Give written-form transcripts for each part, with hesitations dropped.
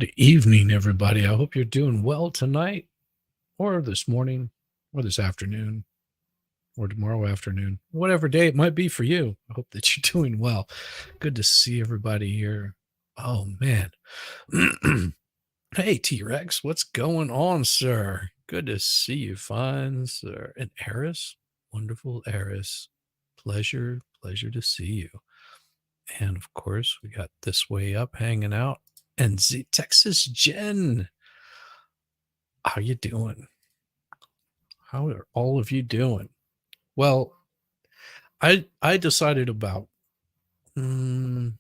Good evening, everybody. I hope you're doing well tonight, or this morning, or this afternoon, or tomorrow afternoon, whatever day it might be for you. I hope that you're doing well. Good to see everybody here. Oh, man. Hey, T Rex, what's going on, sir? Good to see you, fine, sir. And Eris, wonderful Eris. Pleasure to see you. And of course, we got This Way Up hanging out. And Texas Jen. How you doing? How are all of you doing? Well, I decided about I don't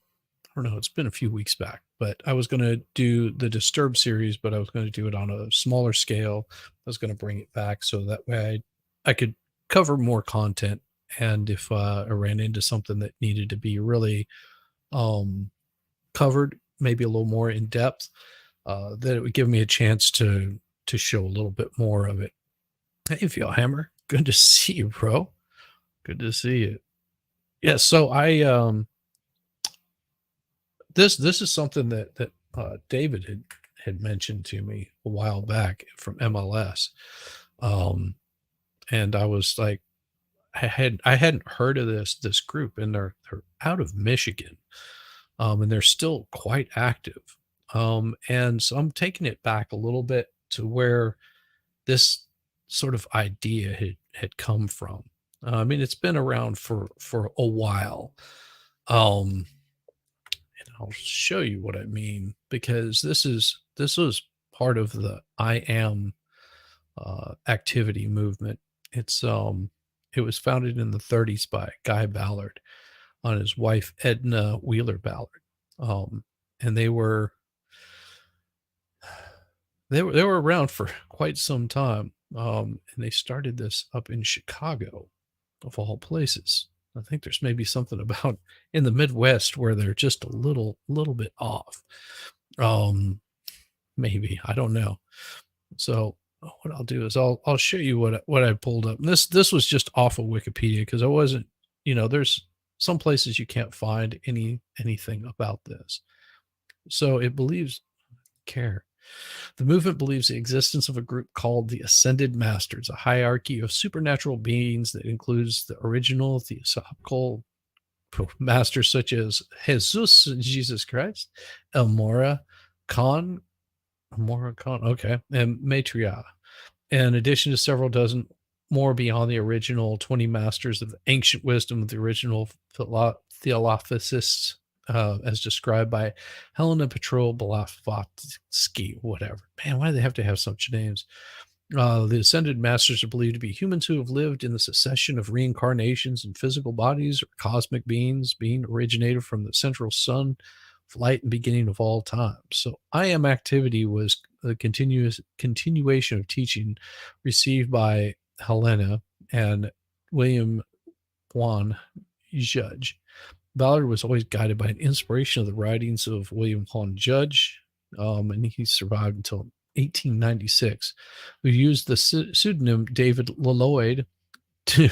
know, it's been a few weeks back, but I was going to do the Disturb series, but I was going to do it on a smaller scale. I was going to bring it back so that way I could cover more content. And if I ran into something that needed to be really covered, maybe a little more in depth, that it would give me a chance to show a little bit more of it. Hey, Hammer, good to see you, bro. Good to see you. Yeah, so this is something that David had mentioned to me a while back from MLS, um, and I was like, I hadn't heard of this group, and they're out of Michigan, and they're still quite active, and so I'm taking it back a little bit to where this sort of idea had come from. I mean, it's been around for a while. Um, and I'll show you what I mean because this was part of the I am activity movement. It was founded in the 30s by Guy Ballard on his wife Edna Wheeler Ballard. Um, and they were around for quite some time. And they started this up in Chicago, of all places. I think there's maybe something about in the Midwest where they're just a little bit off. Um, Maybe I don't know. So what I'll do is I'll show you what I pulled up. And this was just off of Wikipedia because I wasn't, there's some places you can't find anything about this. So it believes care. The movement believes the existence of a group called the Ascended Masters, a hierarchy of supernatural beings that includes the original theosophical masters such as Jesus, Jesus Christ, Elmora Khan, okay, and Maitreya, in addition to several dozen more beyond the original 20 masters of the ancient wisdom of the original Theosophists, as described by Helena Petro Blavatsky, whatever. Man, why do they have to have such names? The ascended masters are believed to be humans who have lived in the succession of reincarnations in physical bodies or cosmic beings, being originated from the central sun of light and beginning of all time. So I am activity was a continuation of teaching received by Helena and William Juan Judge. Ballard was always guided by an inspiration of the writings of William Juan Judge, and he survived until 1896. Who used the pseudonym David Lloyd to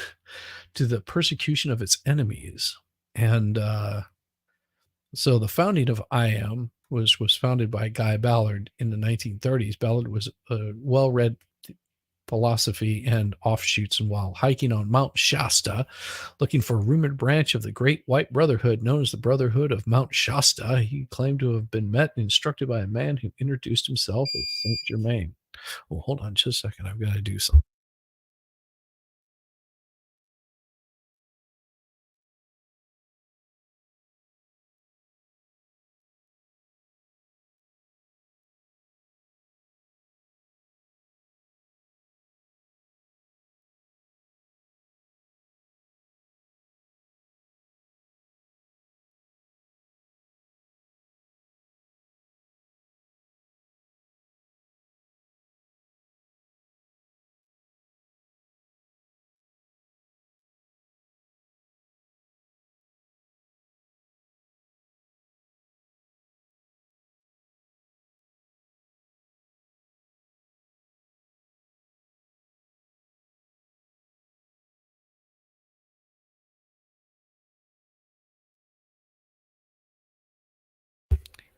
the persecution of its enemies. And so the founding of I Am was founded by Guy Ballard in the 1930s. Ballard was a well-read philosophy and offshoots, and while hiking on Mount Shasta, looking for a rumored branch of the Great White Brotherhood known as the Brotherhood of Mount Shasta, he claimed to have been met and instructed by a man who introduced himself as Saint Germain. Well, hold on just a second. I've got to do something.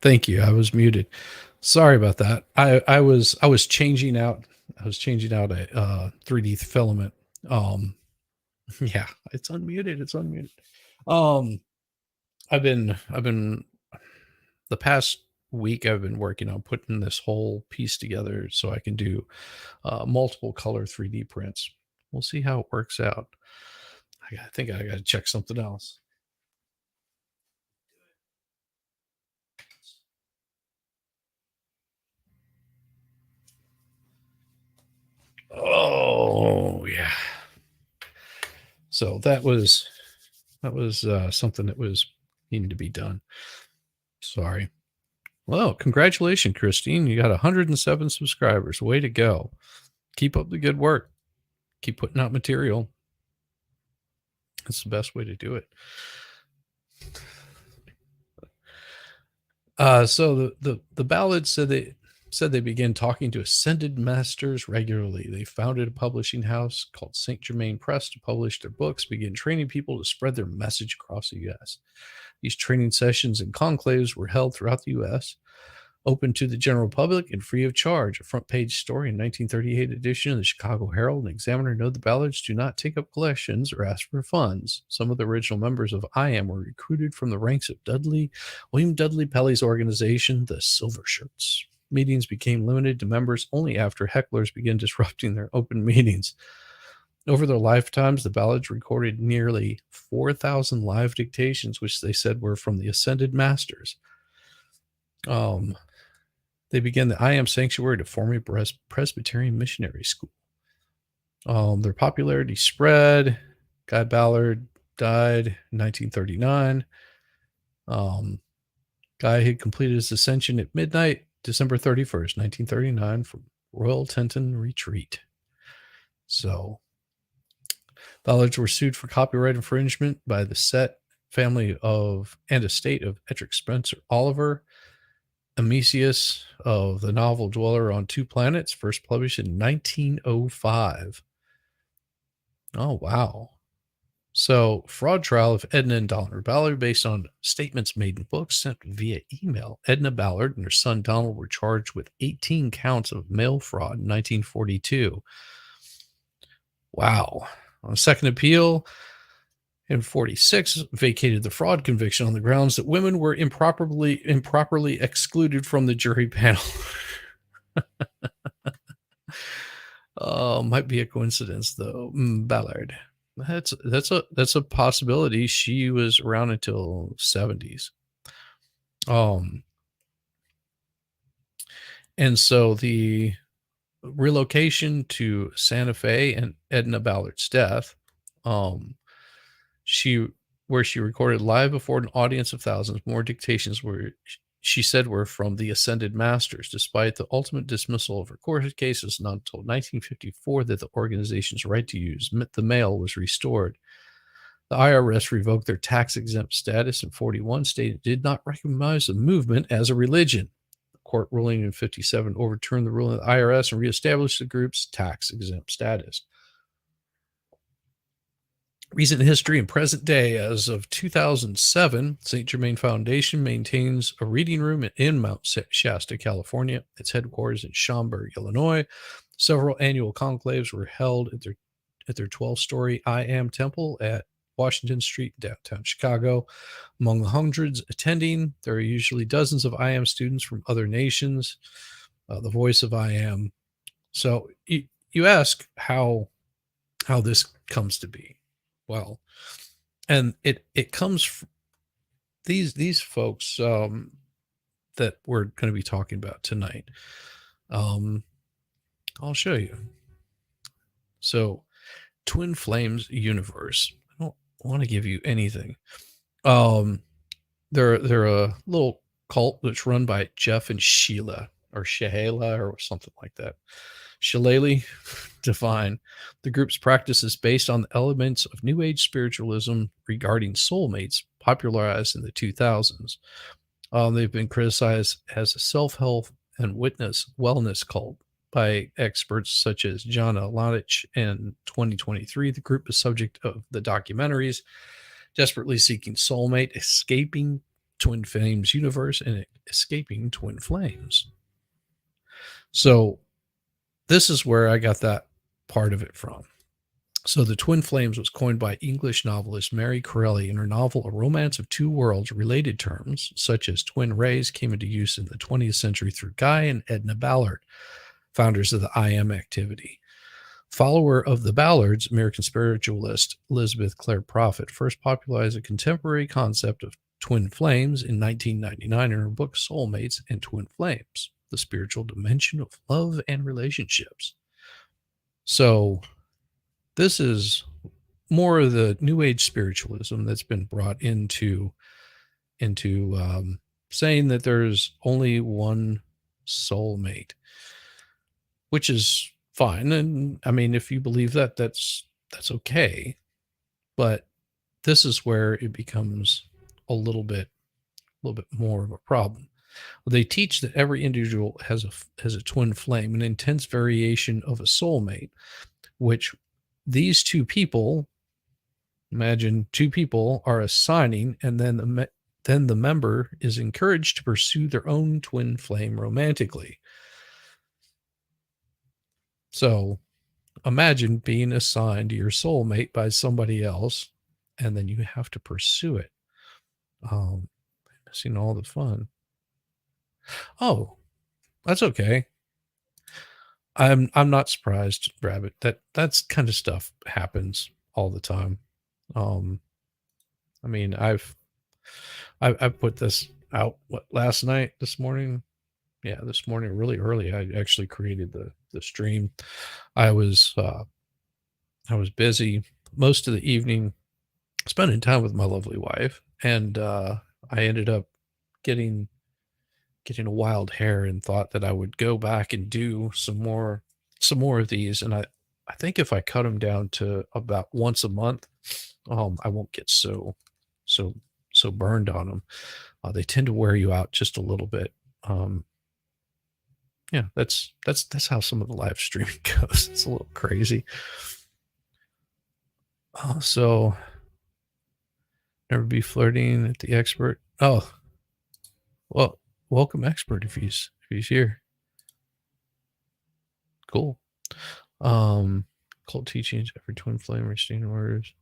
Thank you. I was muted. Sorry about that. I was changing out a 3D filament. Um, yeah, it's unmuted. It's unmuted. Um, I've been the past week I've been working on putting this whole piece together so I can do multiple color 3D prints. We'll see how it works out. I think I got to check something else. Oh yeah. So that was something that was needing to be done. Sorry. Well, congratulations, Christine. You got 107 subscribers. Way to go. Keep up the good work. Keep putting out material. That's the best way to do it. So the ballad said they began talking to ascended masters regularly. They founded a publishing house called Saint Germain Press to publish their books, begin training people to spread their message across the U.S. These training sessions and conclaves were held throughout the U.S., open to the general public and free of charge. A front page story in 1938 edition of the Chicago Herald and Examiner noted the ballads do not take up collections or ask for funds. Some of the original members of I Am were recruited from the ranks of William Dudley Pelley's organization, the Silver Shirts. Meetings became limited to members only after hecklers began disrupting their open meetings. Over their lifetimes, the ballads recorded nearly 4,000 live dictations, which they said were from the ascended masters. They began the I Am Sanctuary to form a Presbyterian missionary school. Their popularity spread. Guy Ballard died in 1939. Guy had completed his ascension at midnight, December 31st, 1939, from Royal Tenton Retreat. So, Ballards were sued for copyright infringement by the Set family of and estate of Ettrick Spencer Oliver, Amesius of the novel Dweller on Two Planets, first published in 1905. Oh, wow. So, fraud trial of Edna and Donald Ballard based on statements made in books sent via email. Edna Ballard and her son Donald were charged with 18 counts of mail fraud in 1942. Wow. On a second appeal in 46, vacated the fraud conviction on the grounds that women were improperly excluded from the jury panel. Might be a coincidence though. Ballard. That's a possibility. She was around until 70s. And so the relocation to Santa Fe and Edna Ballard's death, she recorded live before an audience of thousands. More dictations she said were from the ascended masters. Despite the ultimate dismissal of her court cases, not until 1954 that the organization's right to use the mail was restored. The IRS revoked their tax-exempt status in 41, stating it did not recognize the movement as a religion. The court ruling in 57 overturned the ruling of the IRS and reestablished the group's tax-exempt status. Recent history and present day. As of 2007, St. Germain Foundation maintains a reading room in Mount Shasta, California. Its headquarters in Schaumburg, Illinois. Several annual conclaves were held at their 12-story I Am Temple at Washington Street, downtown Chicago. Among the hundreds attending, there are usually dozens of I Am students from other nations. The voice of I Am. So you ask how this comes to be. Well, and it comes from these folks that we're going to be talking about tonight. I'll show you. So, Twin Flames Universe. I don't want to give you anything. They're a little cult that's run by Jeff and Shaleia or something like that. Shaleia Divine. The group's practice is based on the elements of New Age spiritualism regarding soulmates popularized in the 2000s. They've been criticized as a self-help and wellness cult by experts such as John Alanich. In 2023, the group is subject of the documentaries Desperately Seeking Soulmate, Escaping Twin Flames Universe, and Escaping Twin Flames. So this is where I got that part of it from. So the twin flames was coined by English novelist Mary Corelli in her novel A Romance of Two Worlds. Related terms such as twin rays came into use in the 20th century through Guy and Edna Ballard, founders of the IM activity. Follower of the Ballards, American spiritualist Elizabeth Clare Prophet first popularized a contemporary concept of twin flames in 1999 in her book Soulmates and Twin Flames, the spiritual dimension of love and relationships. So this is more of the New Age spiritualism that's been brought into saying that there's only one soulmate, which is fine. And I mean, if you believe that, that's okay. But this is where it becomes a little bit more of a problem. They teach that every individual has a twin flame, an intense variation of a soulmate, which these two people, imagine two people are assigning, and then the member is encouraged to pursue their own twin flame romantically. So imagine being assigned to your soulmate by somebody else, and then you have to pursue it. Missing all the fun. Oh, that's okay. I'm not surprised, Rabbit. That's kind of stuff happens all the time. I mean, I've put this out last night, this morning. Yeah, this morning, really early. I actually created the stream. I was busy most of the evening, spending time with my lovely wife, and I ended up getting a wild hair and thought that I would go back and do some more of these. And I think if I cut them down to about once a month, I won't get so burned on them. They tend to wear you out just a little bit. Yeah, that's how some of the live streaming goes. It's a little crazy. So never be flirting at the expert. Oh, well, welcome expert if he's here. Cool. Cult teachings, every twin flame restraining orders.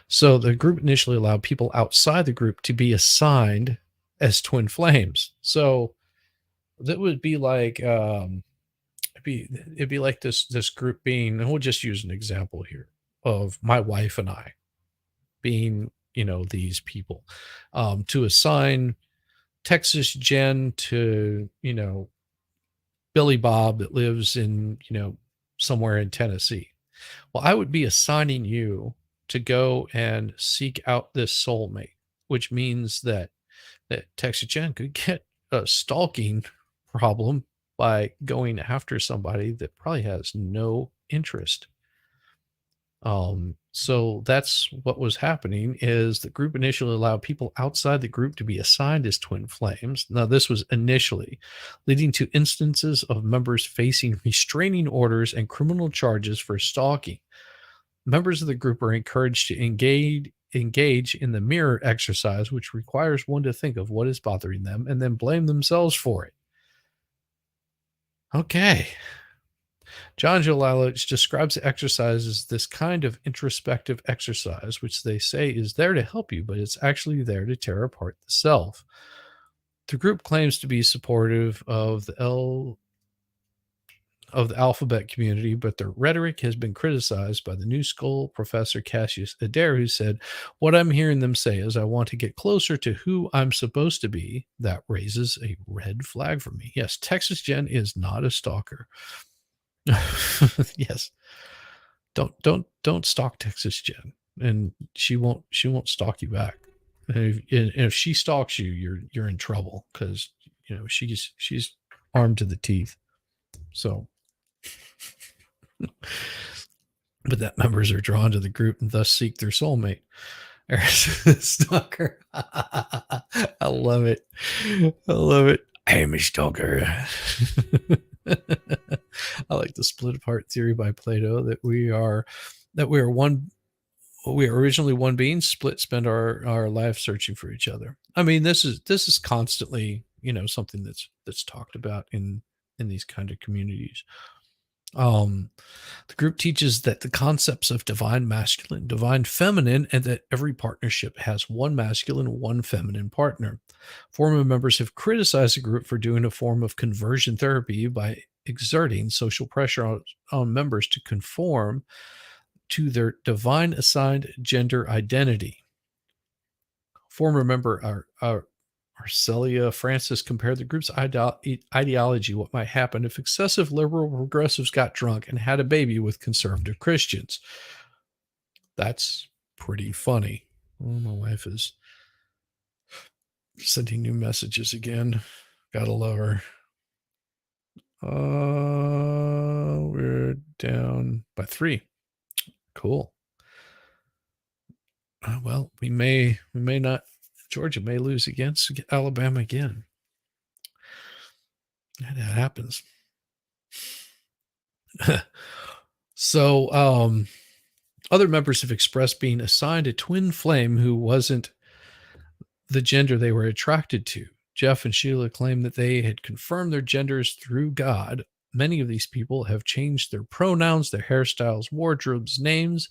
So the group initially allowed people outside the group to be assigned as twin flames. So that would be like it'd be like this group being, and we'll just use an example here of my wife and I being, these people, to assign Texas Jen to, Billy Bob that lives in, somewhere in Tennessee. Well, I would be assigning you to go and seek out this soulmate, which means that Texas Jen could get a stalking problem by going after somebody that probably has no interest. So that's what was happening is the group initially allowed people outside the group to be assigned as twin flames. Now, this was initially leading to instances of members facing restraining orders and criminal charges for stalking. Members of the group are encouraged to engage in the mirror exercise, which requires one to think of what is bothering them and then blame themselves for it. Okay. John Jelilich describes the exercise as this kind of introspective exercise, which they say is there to help you, but it's actually there to tear apart the self. The group claims to be supportive of the alphabet community, but their rhetoric has been criticized by the New School professor Cassius Adair, who said, "What I'm hearing them say is I want to get closer to who I'm supposed to be. That raises a red flag for me." Yes, Texas Jen is not a stalker. Yes. Don't stalk Texas Jen, and she won't stalk you back. And if she stalks you, you're in trouble because she's armed to the teeth. So, but that members are drawn to the group and thus seek their soulmate. Stalker. I love it. I love it. I am a stalker. I like the split apart theory by Plato that we are one. We are originally one being, spend our life searching for each other. I mean, this is constantly, something that's talked about in in these kind of communities. Um, the group teaches that the concepts of divine masculine, divine feminine, and that every partnership has one masculine, one feminine partner. Former members have criticized the group for doing a form of conversion therapy by exerting social pressure on members to conform to their divine assigned gender identity. Former member Arcelia Francis compared the group's ideology, what might happen if excessive liberal progressives got drunk and had a baby with conservative Christians. That's pretty funny. Oh, my wife is sending new messages again. Gotta love her. We're down by 3. Cool. Well, we may not. Georgia may lose against Alabama again. That happens. So, other members have expressed being assigned a twin flame who wasn't the gender they were attracted to. Jeff and Shaleia claim that they had confirmed their genders through God. Many of these people have changed their pronouns, their hairstyles, wardrobes, names,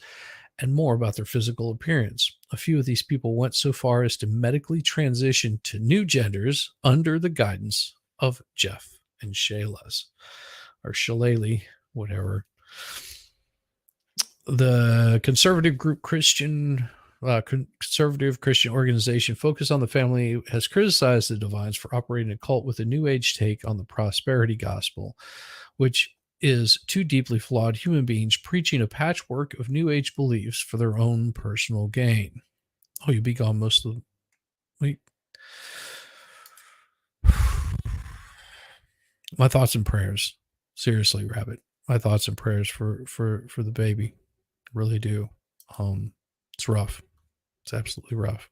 and more about their physical appearance. A few of these people went so far as to medically transition to new genders under the guidance of Jeff and Shaleia, or Shaleia, whatever. The conservative Christian organization Focus on the Family has criticized the Divines for operating a cult with a New Age take on the prosperity gospel, which is two deeply flawed human beings preaching a patchwork of New Age beliefs for their own personal gain. Oh, you'll be gone most of the week. My thoughts and prayers. Seriously, Rabbit. My thoughts and prayers for the baby. Really do. It's rough. It's absolutely rough.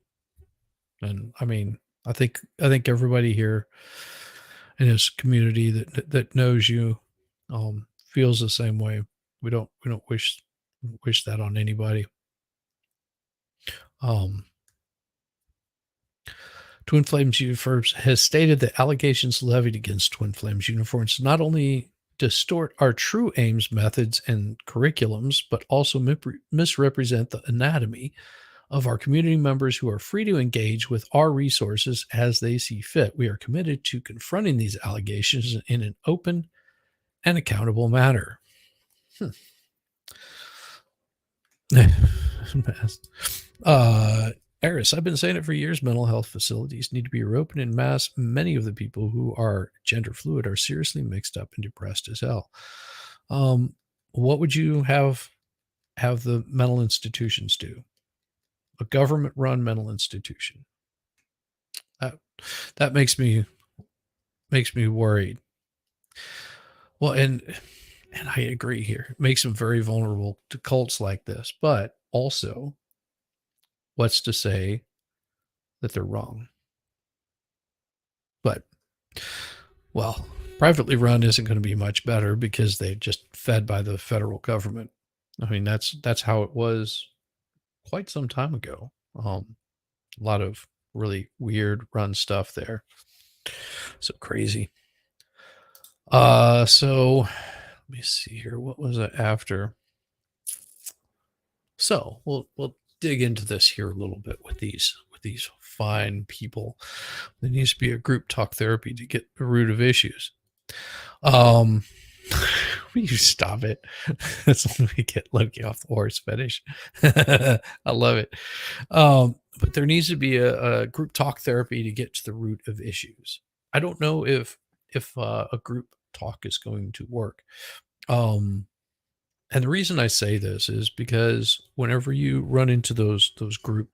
And I mean, I think everybody here in this community that knows you feels the same way. We don't wish that on anybody. Twin Flames Uniforms has stated that allegations levied against Twin Flames uniforms not only distort our true aims, methods, and curriculums, but also misrepresent the anatomy of our community members who are free to engage with our resources as they see fit. We are committed to confronting these allegations in an open and accountable manner. Eris, I've been saying it for years. Mental health facilities need to be reopened in mass. Many of the people who are gender fluid are seriously mixed up and depressed as hell. What would you have the mental institutions do? A government-run mental institution. That makes me worried. Well, and I agree here. It makes them very vulnerable to cults like this. But also, what's to say that they're wrong? But, well, privately run isn't going to be much better because they're just fed by the federal government. I mean, that's how it was quite some time ago. A lot of really weird run stuff there. So crazy. So let me see here. What was it after? So we'll dig into this here a little bit with these fine people. There needs to be a group talk therapy to get the root of issues. Will you stop it? That's when we get Loki off the horse fetish. I love it. But there needs to be a group talk therapy to get to the root of issues. I don't know if a group talk is going to work. And the reason I say this is because whenever you run into those group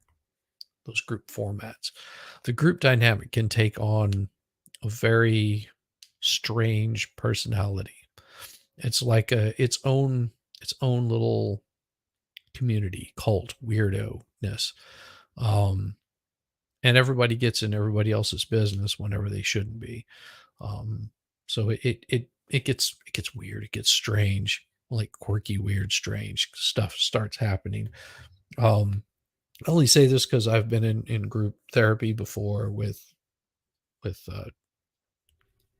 formats, the group dynamic can take on a very strange personality. It's like its own little community, cult, weirdo-ness. And everybody gets in everybody else's business whenever they shouldn't be. So it gets weird. It gets strange, like quirky, weird, strange stuff starts happening. I only say this because I've been in group therapy before with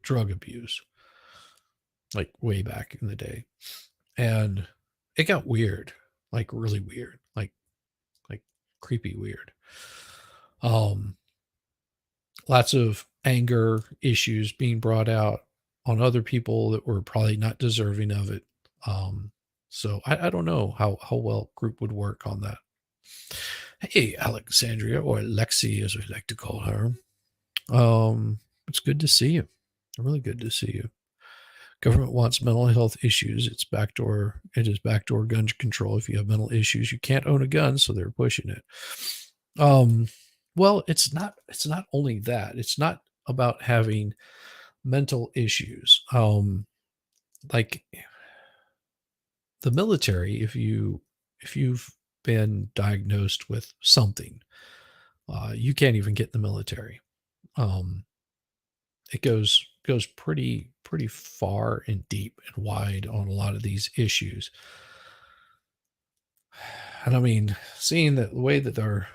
drug abuse. like way back in the day. And it got weird, like really weird, like creepy weird. Um, Lots of anger issues being brought out on other people that were probably not deserving of it. Um, so I don't know how well group would work on that. Hey, Alexandria, or Lexi, as we like to call her. It's good to see you. Really good to see you. Government wants mental health issues. It is backdoor gun control. If you have mental issues, you can't own a gun, so they're pushing it. Um, well, it's not only that. It's not about having mental issues. Like the military, if you've been diagnosed with something, you can't even get in the military. Um, it goes pretty far and deep and wide on a lot of these issues. And I mean, seeing that the way that our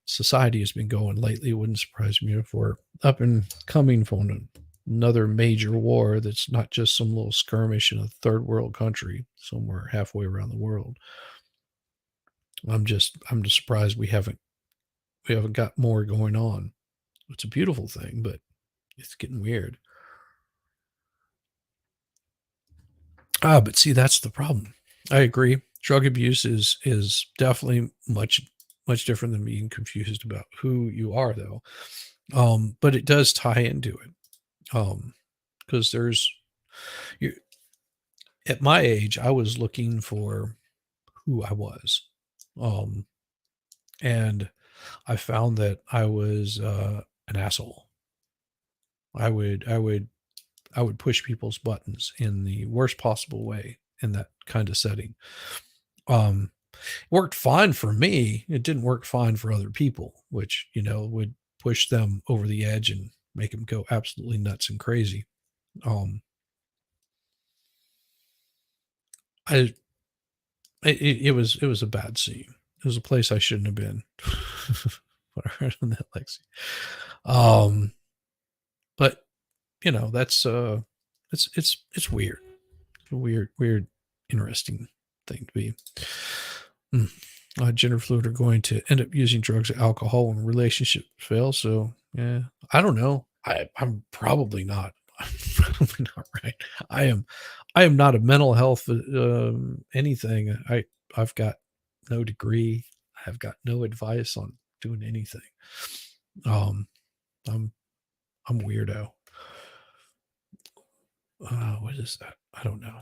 society has been going lately, it wouldn't surprise me if we're up and coming from another major war that's not just some little skirmish in a third world country somewhere halfway around the world. I'm just surprised we haven't got more going on. It's a beautiful thing, but it's getting weird. But see, that's the problem. I agree. Drug abuse is definitely much different than being confused about who you are, though. But it does tie into it. Because there's you at my age, I was looking for who I was. Um, and I found that I was an asshole. I would push people's buttons in the worst possible way in that kind of setting. Worked fine for me. It didn't work fine for other people, which, would push them over the edge and make them go absolutely nuts and crazy. Um, I it was a bad scene. It was a place I shouldn't have been. When I heard on that, Lexi. Um, but that's it's weird. It's a weird, interesting thing to be. Mm. Gender fluid are going to end up using drugs or alcohol when relationships fail. So yeah, I don't know. I'm probably not. I'm probably not right. I am. I am not a mental health anything. I've got no degree. I've got no advice on doing anything. Um, I'm I'm weirdo. What is that? I don't know.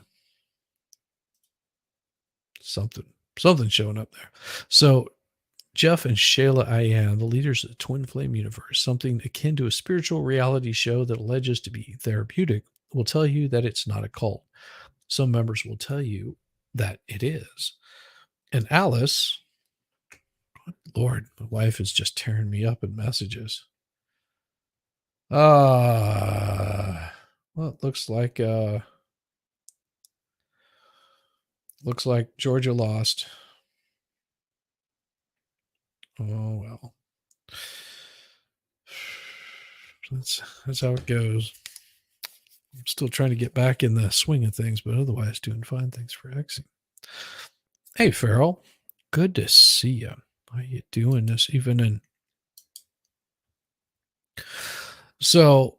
Something something showing up there. So Jeff and Shaleia Ayan, the leaders of the Twin Flame universe, something akin to a spiritual reality show that alleges to be therapeutic, will tell you that it's not a cult. Some members will tell you that it is. And Alice, Lord, my wife is just tearing me up in messages. Well, it looks like Georgia lost. Oh well. That's how it goes. I'm still trying to get back in the swing of things, but otherwise doing fine. Thanks for Xing. Hey, Farrell. Good to see you. How you doing this evening? So,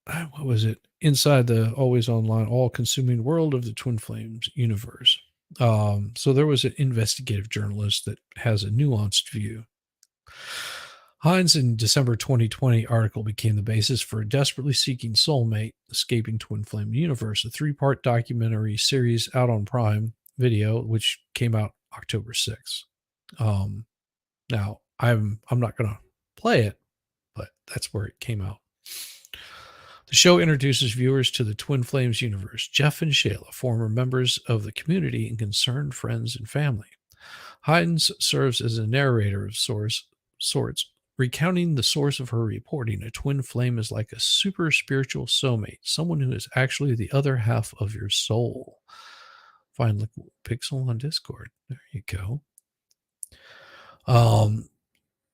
what was it? Inside the always online, all consuming world of the Twin Flames universe. So there was an investigative journalist that has a nuanced view. Hines' in December 2020 article became the basis for a desperately seeking soulmate, escaping Twin Flame universe, a three-part documentary series out on Prime Video, which came out October 6th. Now I'm not going to play it, but that's where it came out. The show introduces viewers to the Twin Flames universe, Jeff and Shaleia, former members of the community and concerned friends and family. Hines serves as a narrator of sorts, recounting the source of her reporting. A twin flame is like a super spiritual soulmate, someone who is actually the other half of your soul. Find Liquid Pixel on Discord. There you go.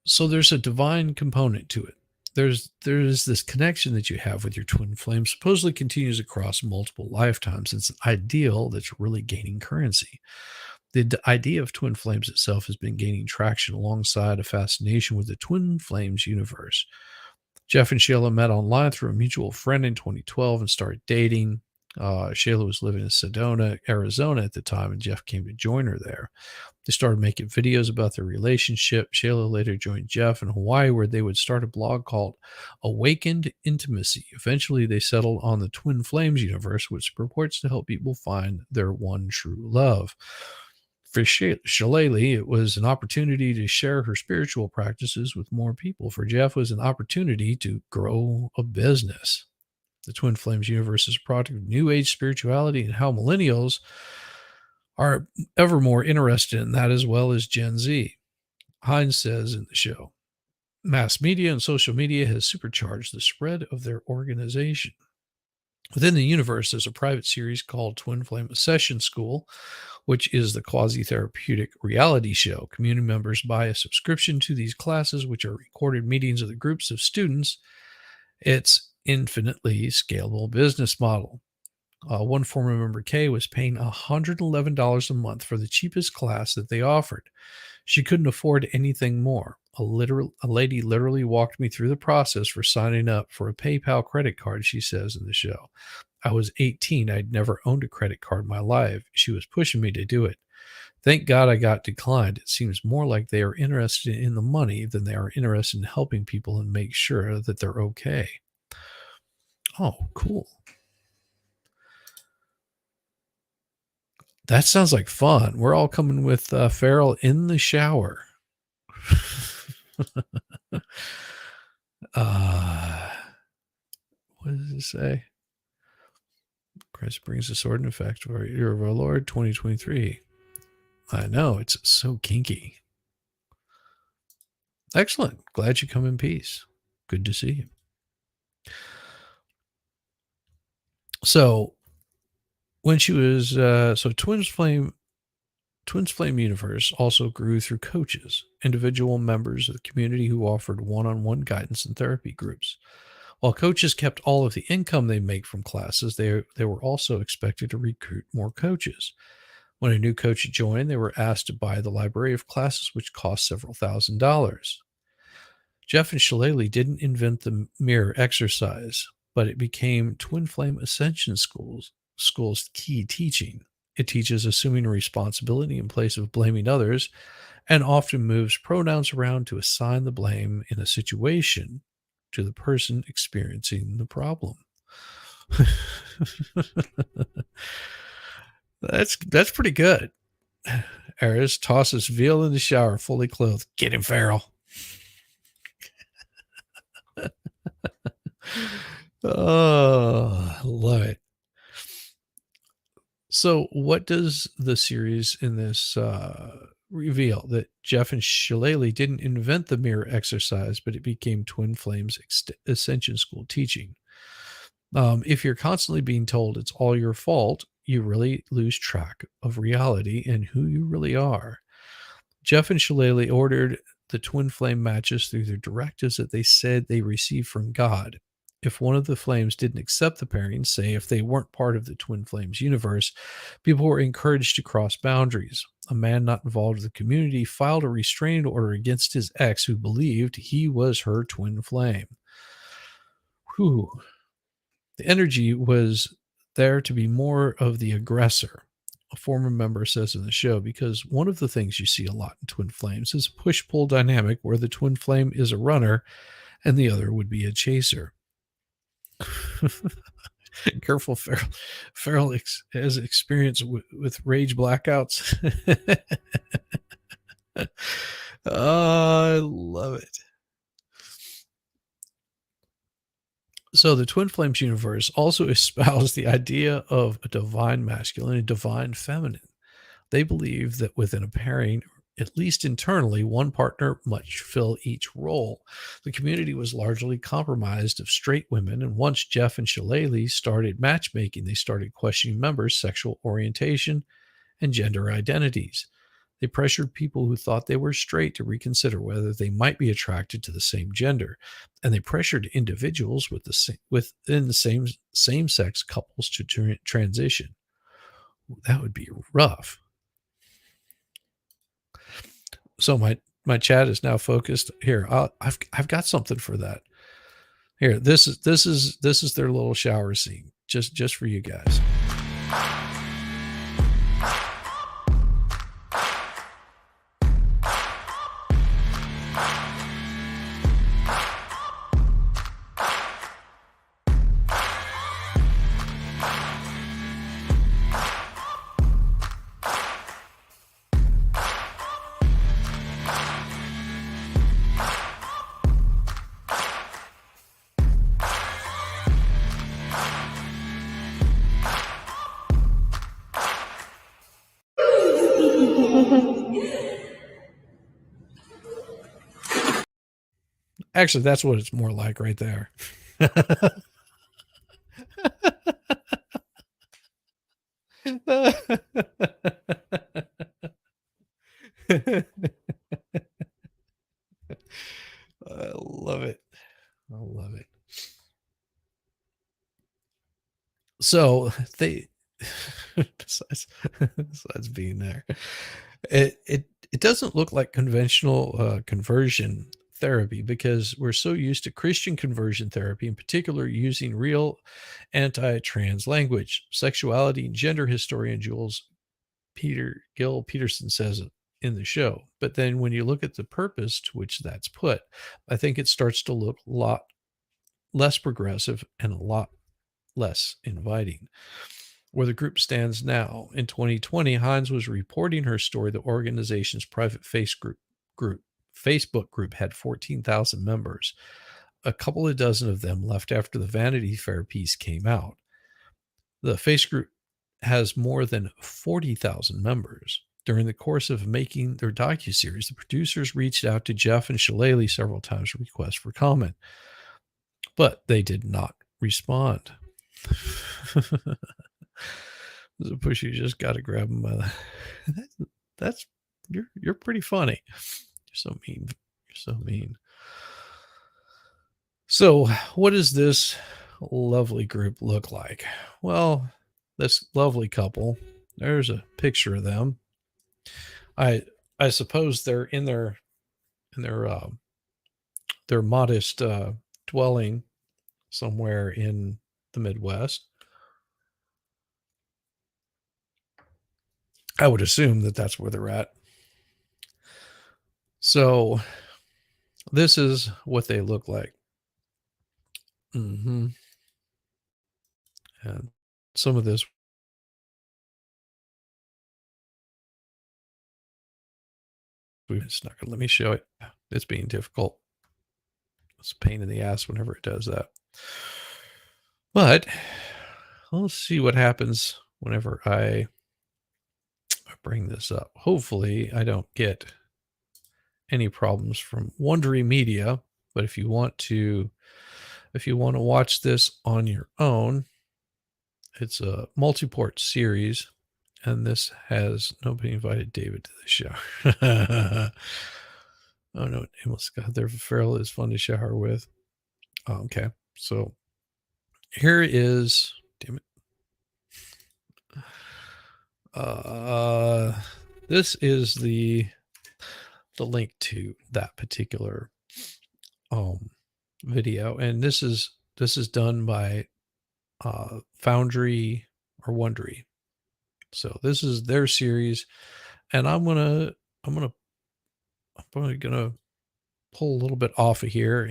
So there's a divine component to it. There's this connection that you have with your twin flame supposedly continues across multiple lifetimes. It's an ideal that's really gaining currency. The idea of twin flames itself has been gaining traction alongside a fascination with the twin flames universe. Jeff and Shayla met online through a mutual friend in 2012 and started dating. Shayla was living in Sedona, Arizona at the time, and Jeff came to join her there. They started making videos about their relationship. Shayla later joined Jeff in Hawaii, where they would start a blog called Awakened Intimacy. Eventually, they settled on the Twin Flames universe, which purports to help people find their one true love. For Shaleia, it was an opportunity to share her spiritual practices with more people. For Jeff, it was an opportunity to grow a business. The Twin Flames universe is a product of New Age spirituality and how millennials are ever more interested in that, as well as Gen Z. Hines says in the show, mass media and social media has supercharged the spread of their organization. Within the universe, there's a private series called Twin Flame Ascension School, which is the quasi-therapeutic reality show. Community members buy a subscription to these classes, which are recorded meetings of the groups of students. It's infinitely scalable business model. One former member, Kay, was paying $111 a month for the cheapest class that they offered. She couldn't afford anything more. A lady literally walked me through the process for signing up for a PayPal credit card, she says in the show. I was 18. I'd never owned a credit card in my life. She was pushing me to do it. Thank God I got declined. It seems more like they are interested in the money than they are interested in helping people and make sure that they're okay. Oh, cool. That sounds like fun. We're all coming with Farrell in the shower. What does it say? Christ brings the sword in effect for year of our Lord 2023. I know, it's so kinky. Excellent. Glad you come in peace. Good to see you. So when she was Twins Flame Universe also grew through coaches, individual members of the community who offered one-on-one guidance and therapy groups. While coaches kept all of the income they make from classes, they were also expected to recruit more coaches. When a new coach joined, they were asked to buy the library of classes, which cost several $1,000s. Jeff and Shaleia didn't invent the mirror exercise, but it became Twin Flame Ascension School's key teaching. It teaches assuming responsibility in place of blaming others and often moves pronouns around to assign the blame in a situation to the person experiencing the problem. That's pretty good. Eris tosses veal in the shower, fully clothed. Get him, Farrell. Oh, love it. So, what does the series in this reveal? That Jeff and Shaleia didn't invent the mirror exercise, but it became Twin Flames Ascension School teaching. If you're constantly being told it's all your fault, you really lose track of reality and who you really are. Jeff and Shaleia ordered the twin flame matches through their directives that they said they received from God. If one of the flames didn't accept the pairing, say if they weren't part of the twin flames universe, people were encouraged to cross boundaries. A man not involved in the community filed a restraining order against his ex who believed he was her twin flame. Whew. The energy was there to be more of the aggressor, a former member says in the show, because one of the things you see a lot in twin flames is a push-pull dynamic where the twin flame is a runner and the other would be a chaser. Careful, Farrell. Farrell has experience with rage blackouts. Oh, I love it. So the Twin Flames universe also espoused the idea of a divine masculine and divine feminine. They believe that within a pairing, at least internally, one partner must fill each role. The community was largely compromised of straight women, and once Jeff and Shaleia started matchmaking, they started questioning members' sexual orientation and gender identities. They pressured people who thought they were straight to reconsider whether they might be attracted to the same gender, and they pressured individuals within the same-sex couples to transition. That would be rough. So my chat is now focused here. I've got something for that. Here, this is their little shower scene, just for you guys. Actually, that's what it's more like right there. I love it. I love it. So they, besides being there, it doesn't look like conventional conversion therapy because we're so used to Christian conversion therapy, in particular using real anti-trans language. Sexuality and gender historian Jules Gil Peterson says it in the show. But then when you look at the purpose to which that's put, I think it starts to look a lot less progressive and a lot less inviting. Where the group stands now, in 2020, Hines was reporting her story. The organization's private Facebook group had 14,000 members. A couple of dozen of them left after the Vanity Fair piece came out. The Facebook group has more than 40,000 members. During the course of making their docuseries, the producers reached out to Jeff and Shaleia several times to request for comment, but they did not respond. There's a push, you just got to grab them by the... That's you're pretty funny. You're so mean. You're so mean. So, what does this lovely group look like? Well, this lovely couple, there's a picture of them. I suppose they're in their modest dwelling somewhere in the Midwest. I would assume that that's where they're at. So this is what they look like. And some of this, it's not going to let me show it. It's being difficult. It's a pain in the ass whenever it does that. But let's see what happens whenever I bring this up. Hopefully I don't get any problems from Wondery Media, but if you want to watch this on your own, it's a multi-port series, and this has nobody invited David to the show. Oh no, nameless God, their Farrell is fun to shower with. Oh, okay, so here is, damn it. This is the link to that particular video, and this is done by Foundry or Wondery. So this is their series, and I'm gonna pull a little bit off of here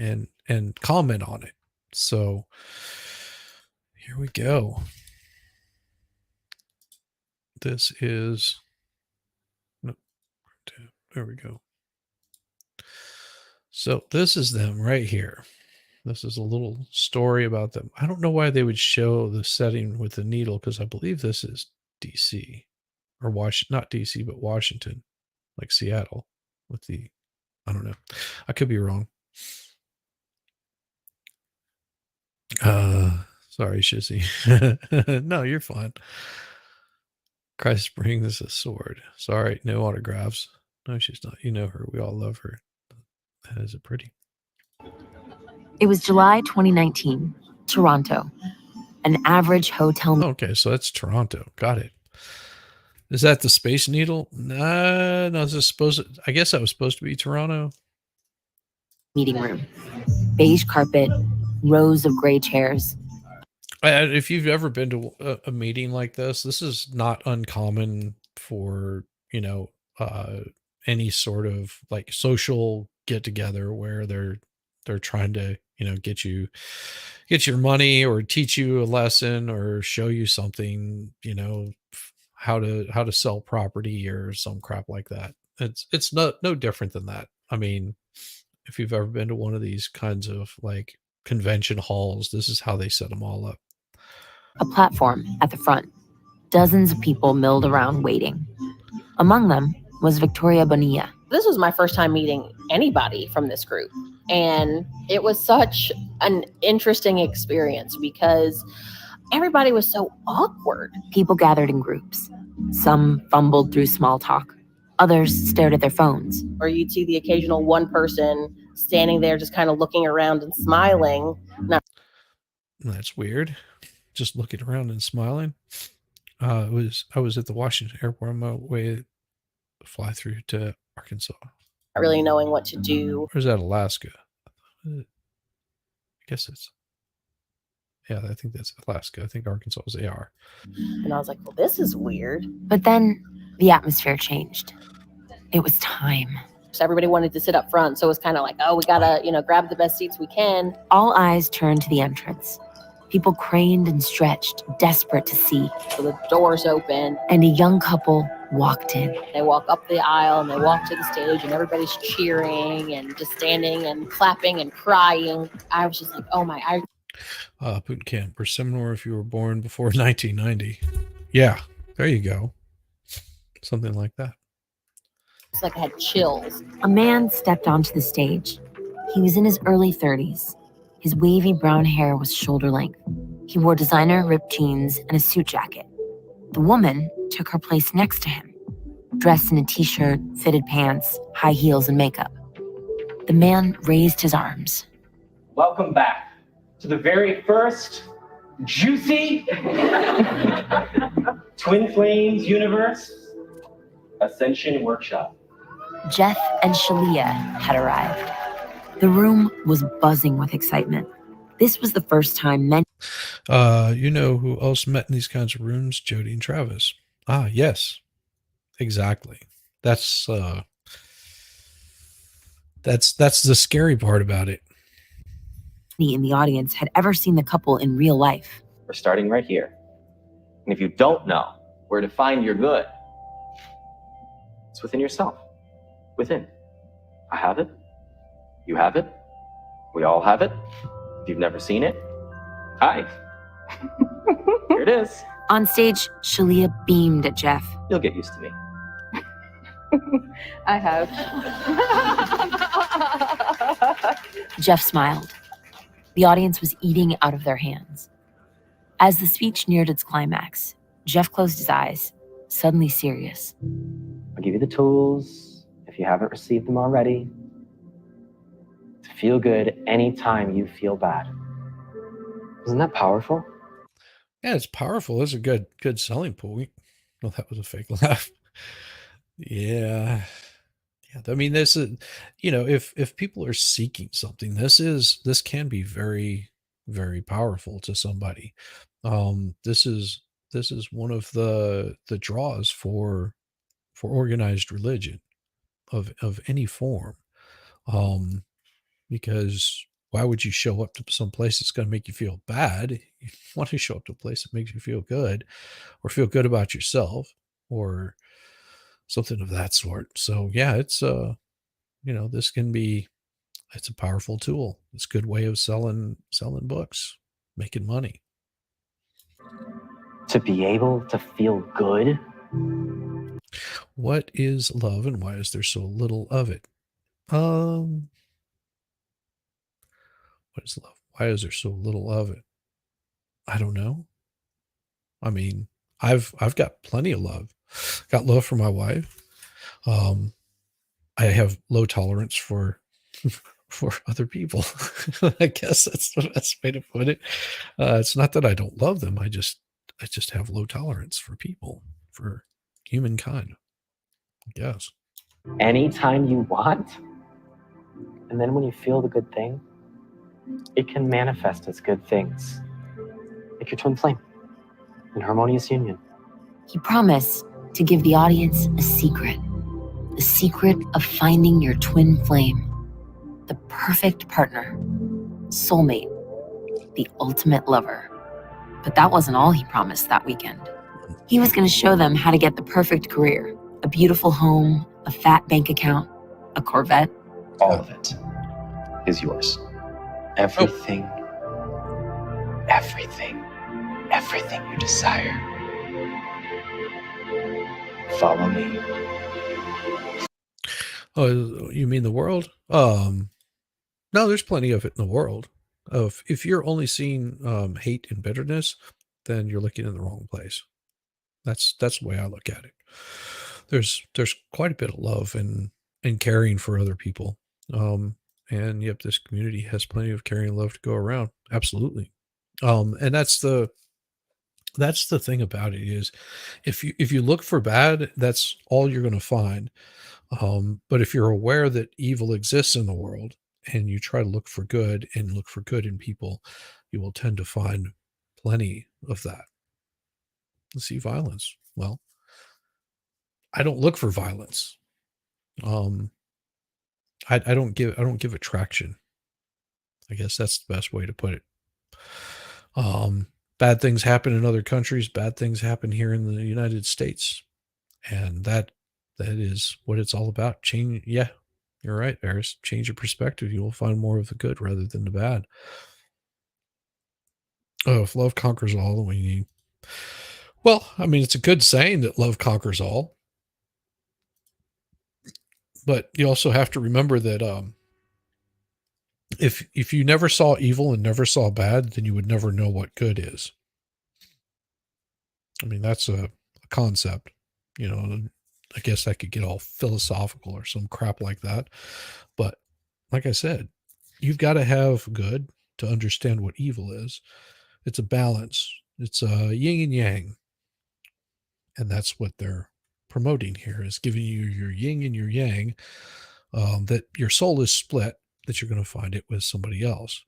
and comment on it. So here we go. This is, no, there we go. So this is them right here. This is a little story about them. I don't know why they would show the setting with the needle, because I believe this is DC or not DC, but Washington, like Seattle with the, I don't know. I could be wrong. Sorry, Shizzy. No, you're fine. Christ brings a sword. Sorry, no autographs. No, she's not. You know her. We all love her. That is a pretty. It was July 2019, Toronto. An average hotel Okay, so that's Toronto. Got it. Is that the Space Needle? No, this is supposed to, I guess that was supposed to be Toronto. meeting room. Beige carpet, rows of gray chairs. If you've ever been to a meeting like this is not uncommon for, any sort of like social get together where they're trying to, get your money or teach you a lesson or show you something, how to sell property or some crap like that. It's no different than that. I mean, if you've ever been to one of these kinds of like convention halls, this is how they set them all up. A platform at the front. Dozens of people milled around waiting. Among them was Victoria Bonilla. This was my first time meeting anybody from this group. And it was such an interesting experience because everybody was so awkward. People gathered in groups. Some fumbled through small talk. Others stared at their phones. Or you'd see the occasional one person standing there just kind of looking around and smiling. That's weird. Just looking around and smiling. I was at the Washington airport on my way to fly through to Arkansas. Not really knowing what to do. Or is that Alaska? I guess I think that's Alaska. I think Arkansas is AR. And I was like, well, this is weird. But then the atmosphere changed. It was time. So everybody wanted to sit up front. So it was kind of like, oh, we got to, grab the best seats we can. All eyes turned to the entrance. People craned and stretched, desperate to see. So the doors open. And a young couple walked in. They walk up the aisle and they walk to the stage and everybody's cheering and just standing and clapping and crying. I was just like, oh my. Boot camp or seminar if you were born before 1990. Yeah, there you go. Something like that. It's like I had chills. A man stepped onto the stage. He was in his early 30s. His wavy brown hair was shoulder length. He wore designer ripped jeans and a suit jacket. The woman took her place next to him, dressed in a t-shirt, fitted pants, high heels, and makeup. The man raised his arms. Welcome back to the very first juicy Twin Flames universe ascension workshop. Jeff and Shaleia had arrived. The room was buzzing with excitement. This was the first time men... You know who else met in these kinds of rooms? Jody and Travis. Ah, yes. Exactly. That's the scary part about it. In the audience had ever seen the couple in real life. We're starting right here. And if you don't know where to find your good, it's within yourself. Within. I have it. You have it. We all have it. If you've never seen it, hi. Here it is. On stage, Shaleia beamed at Jeff. You'll get used to me. I have. Jeff smiled. The audience was eating out of their hands. As the speech neared its climax, Jeff closed his eyes, suddenly serious. I'll give you the tools, if you haven't received them already, to feel good anytime you feel bad. Isn't that powerful? Yeah, it's powerful. It's a good selling point. Well, that was a fake laugh. Yeah. I mean, this is, if people are seeking something, this can be very, very powerful to somebody. This is one of the draws for organized religion of any form. Because why would you show up to some place that's going to make you feel bad? You want to show up to a place that makes you feel good, or feel good about yourself, or something of that sort. So yeah, it's this can be, it's a powerful tool. It's a good way of selling books, making money. To be able to feel good. What is love and why is there so little of it? What is love? Why is there so little of it? I don't know. I mean, I've got plenty of love. Got love for my wife. I have low tolerance for for other people. I guess that's the best way to put it. It's not that I don't love them. I just have low tolerance for people, for humankind. I guess. Anytime you want. And then when you feel the good thing, it can manifest as good things. Like your twin flame in harmonious union. He promised to give the audience a secret. The secret of finding your twin flame. The perfect partner. Soulmate. The ultimate lover. But that wasn't all he promised that weekend. He was going to show them how to get the perfect career. A beautiful home, a fat bank account, a Corvette. All of it is yours. Everything, everything, everything you desire. Follow me. Oh, you mean the world? No, there's plenty of it in the world. If you're only seeing hate and bitterness, then you're looking in the wrong place. That's the way I look at it. There's quite a bit of love and caring for other people. And yep, this community has plenty of caring love to go around. Absolutely. And that's the thing about it is if you look for bad, that's all you're going to find. But if you're aware that evil exists in the world and you try to look for good and look for good in people, you will tend to find plenty of that. See violence. Well, I don't look for violence. I don't give attraction. I guess that's the best way to put it. Bad things happen in other countries. Bad things happen here in the United States, and that is what it's all about. Change. Yeah, you're right, Eris. Change your perspective. You will find more of the good rather than the bad. Oh, if love conquers all, then we need. Well, I mean, it's a good saying that love conquers all, but you also have to remember that if you never saw evil and never saw bad, then you would never know what good is. I mean, that's a concept, you know. I guess I could get all philosophical or some crap like that, but like I said, you've got to have good to understand what evil is. It's a balance. It's a yin and yang, and that's what they're promoting here, is giving you your yin and your yang. That your soul is split, that you're going to find it with somebody else.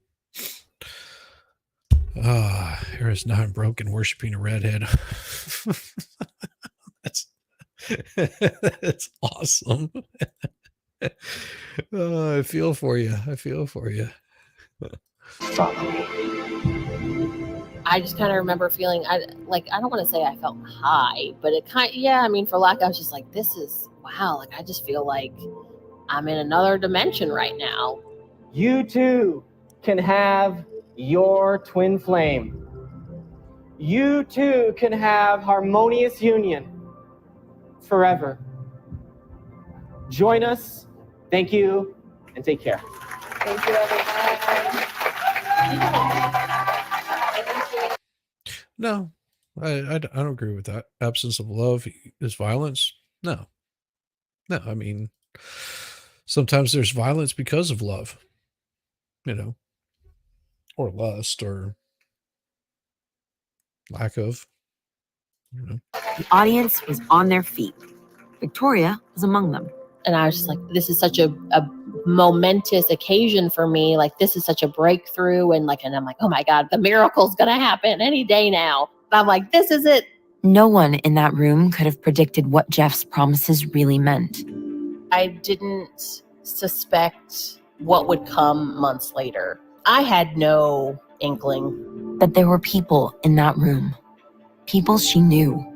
Here is now I'm broken worshiping a redhead. That's awesome. I feel for you. I just kind of remember feeling, I don't want to say I felt high, but it I mean, for lack, I was just like, this is, wow. Like, I just feel like I'm in another dimension right now. You too can have your twin flame. You too can have harmonious union forever. Join us. Thank you, and take care. Thank you, everybody. No, I don't agree with that. Absence of love is violence. No. I mean, sometimes there's violence because of love, you know, or lust, or lack of, you know. The audience was on their feet. Victoria was among them. And I was just like, this is such a momentous occasion for me. Like, this is such a breakthrough. And I'm like, oh my God, the miracle's going to happen any day now. And I'm like, this is it. No one in that room could have predicted what Jeff's promises really meant. I didn't suspect what would come months later. I had no inkling. But there were people in that room, people she knew,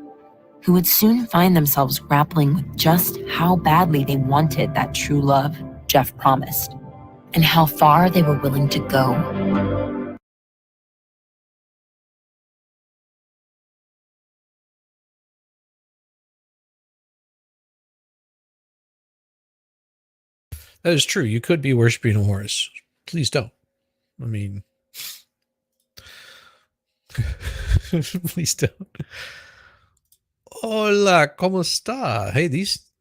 who would soon find themselves grappling with just how badly they wanted that true love Jeff promised, and how far they were willing to go. That is true. You could be worshiping a horse. Please don't. I mean, please don't. Hola, ¿cómo está? Hey,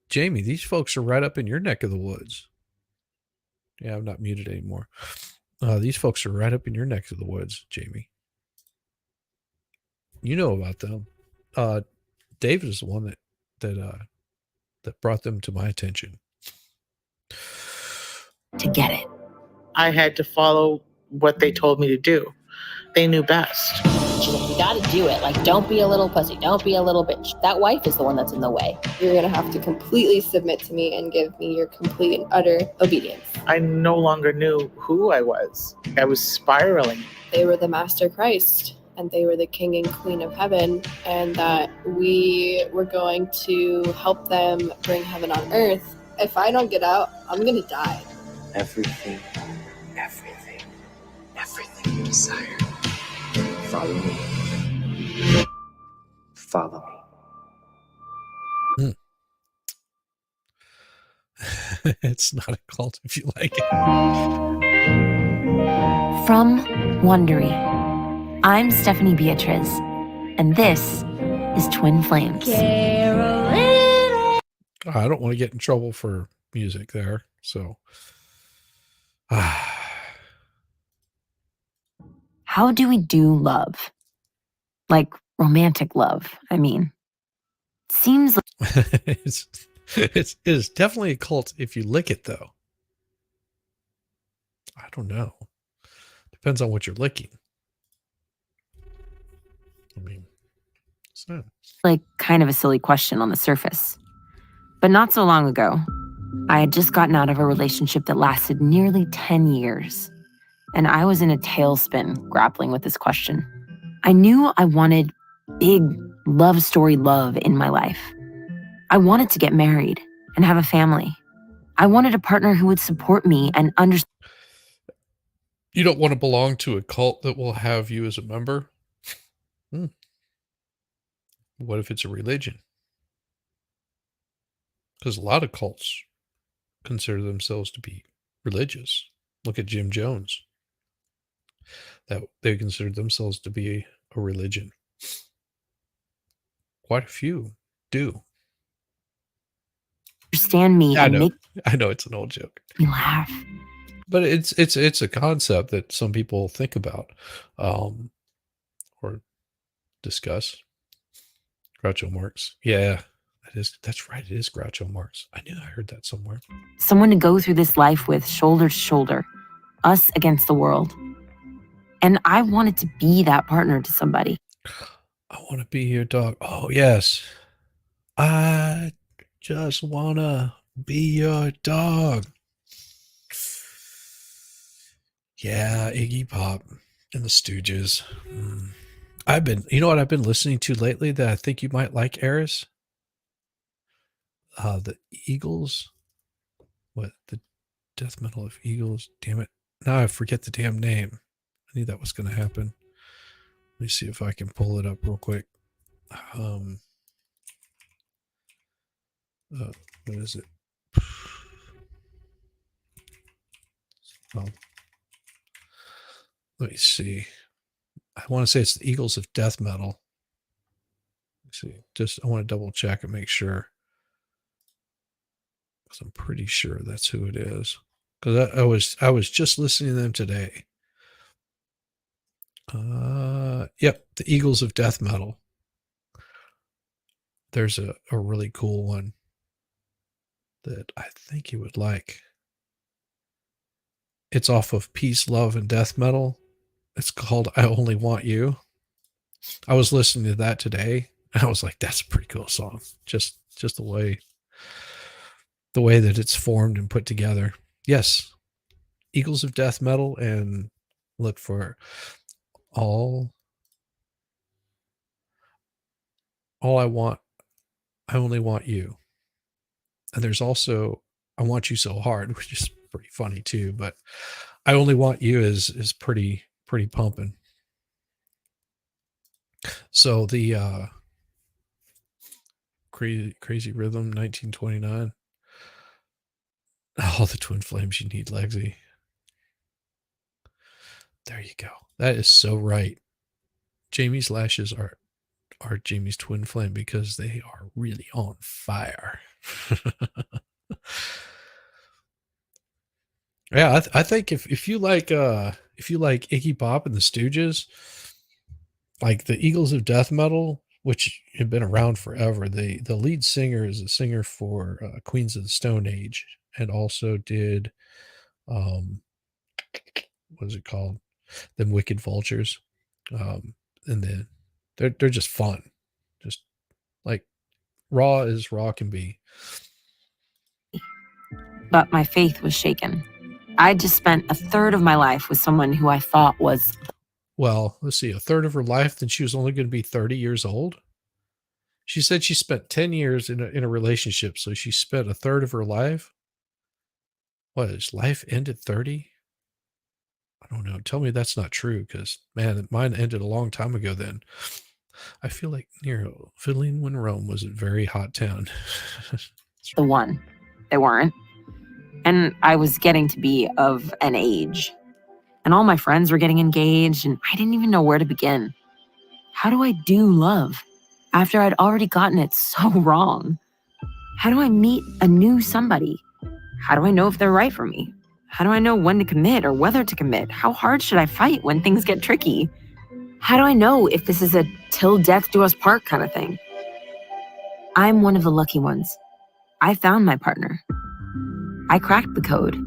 Jamie, these folks are right up in your neck of the woods. Yeah, I'm not muted anymore. These folks are right up in your neck of the woods, Jamie. You know about them. David is the one that brought them to my attention. To get it. I had to follow what they told me to do. They knew best. She's like, you gotta do it. Like, don't be a little pussy. Don't be a little bitch. That wife is the one that's in the way. You're gonna have to completely submit to me and give me your complete and utter obedience. I no longer knew who I was. I was spiraling. They were the Master Christ, and they were the King and Queen of Heaven, and that we were going to help them bring heaven on earth. If I don't get out, I'm gonna die. Everything you desire. Follow me. Follow me. It's not a cult if you like it. From Wondery, I'm Stephanie Beatriz, and this is Twin Flames. I don't want to get in trouble for music there, so. How do we do love? Like romantic love, I mean. Seems like it's definitely a cult if you lick it, though. I don't know. Depends on what you're licking. I mean, so. like kind of a silly question on the surface. But not so long ago, I had just gotten out of a relationship that lasted nearly 10 years. And I was in a tailspin grappling with this question. I knew I wanted big love story love in my life. I wanted to get married and have a family. I wanted a partner who would support me and understand. You don't want to belong to a cult that will have you as a member? What if it's a religion? Because a lot of cults consider themselves to be religious. Look at Jim Jones. That they consider themselves to be a religion. Quite a few do. Understand me and make I know it's an old joke. me laugh. But it's a concept that some people think about or discuss. Groucho Marx. Yeah, that's right. It is Groucho Marx. I knew I heard that somewhere. Someone to go through this life with, shoulder to shoulder, us against the world. And I wanted to be that partner to somebody. I want to be your dog. Oh, yes. I just want to be your dog. Yeah, Iggy Pop and the Stooges. You know what I've been listening to lately that I think you might like, Eris? The Eagles. What? The death metal of Eagles. Damn it. Now I forget the damn name. I knew that was going to happen. Let me see if I can pull it up real quick. What is it? Well, let me see. I want to say it's the Eagles of Death Metal. Let's see. I want to double check and make sure. Because I'm pretty sure that's who it is. Because I was just listening to them today. Yep, the Eagles of Death Metal. There's a really cool one that I think you would like. It's off of Peace, Love, and Death Metal. It's called I Only Want You. I was listening to that today, and I was like, that's a pretty cool song. Just the way that it's formed and put together. Yes, Eagles of Death Metal, and look for all I Only Want You. And there's also I Want You So Hard, which is pretty funny too, but I Only Want You is pretty pumping. So the crazy Rhythm 1929. Oh, the Twin Flames You Need, Lexi. There you go. That is so right. Jamie's lashes are are Jamie's twin flame because they are really on fire. Yeah, I think if you like Iggy Pop and the Stooges, like the Eagles of Death Metal, which have been around forever, the lead singer is a singer for Queens of the Stone Age, and also did what is it called? Them Wicked Vultures. And then they're just fun, just like raw as raw can be. But my faith was shaken. I'd just spent a third of my life with someone who I thought was, Well, let's see, a third of her life, then she was only going to be 30 years old. She said she spent 10 years in a relationship, so she spent a third of her life. What, is life end at 30? I don't know. Tell me that's not true, because, man, mine ended a long time ago then. I feel like Nero, fiddling when Rome was a very hot town. the one. They weren't. And I was getting to be of an age. And all my friends were getting engaged, and I didn't even know where to begin. How do I do love after I'd already gotten it so wrong? How do I meet a new somebody? How do I know if they're right for me? How do I know when to commit or whether to commit? How hard should I fight when things get tricky? How do I know if this is a till death do us part kind of thing? I'm one of the lucky ones. I found my partner. I cracked the code.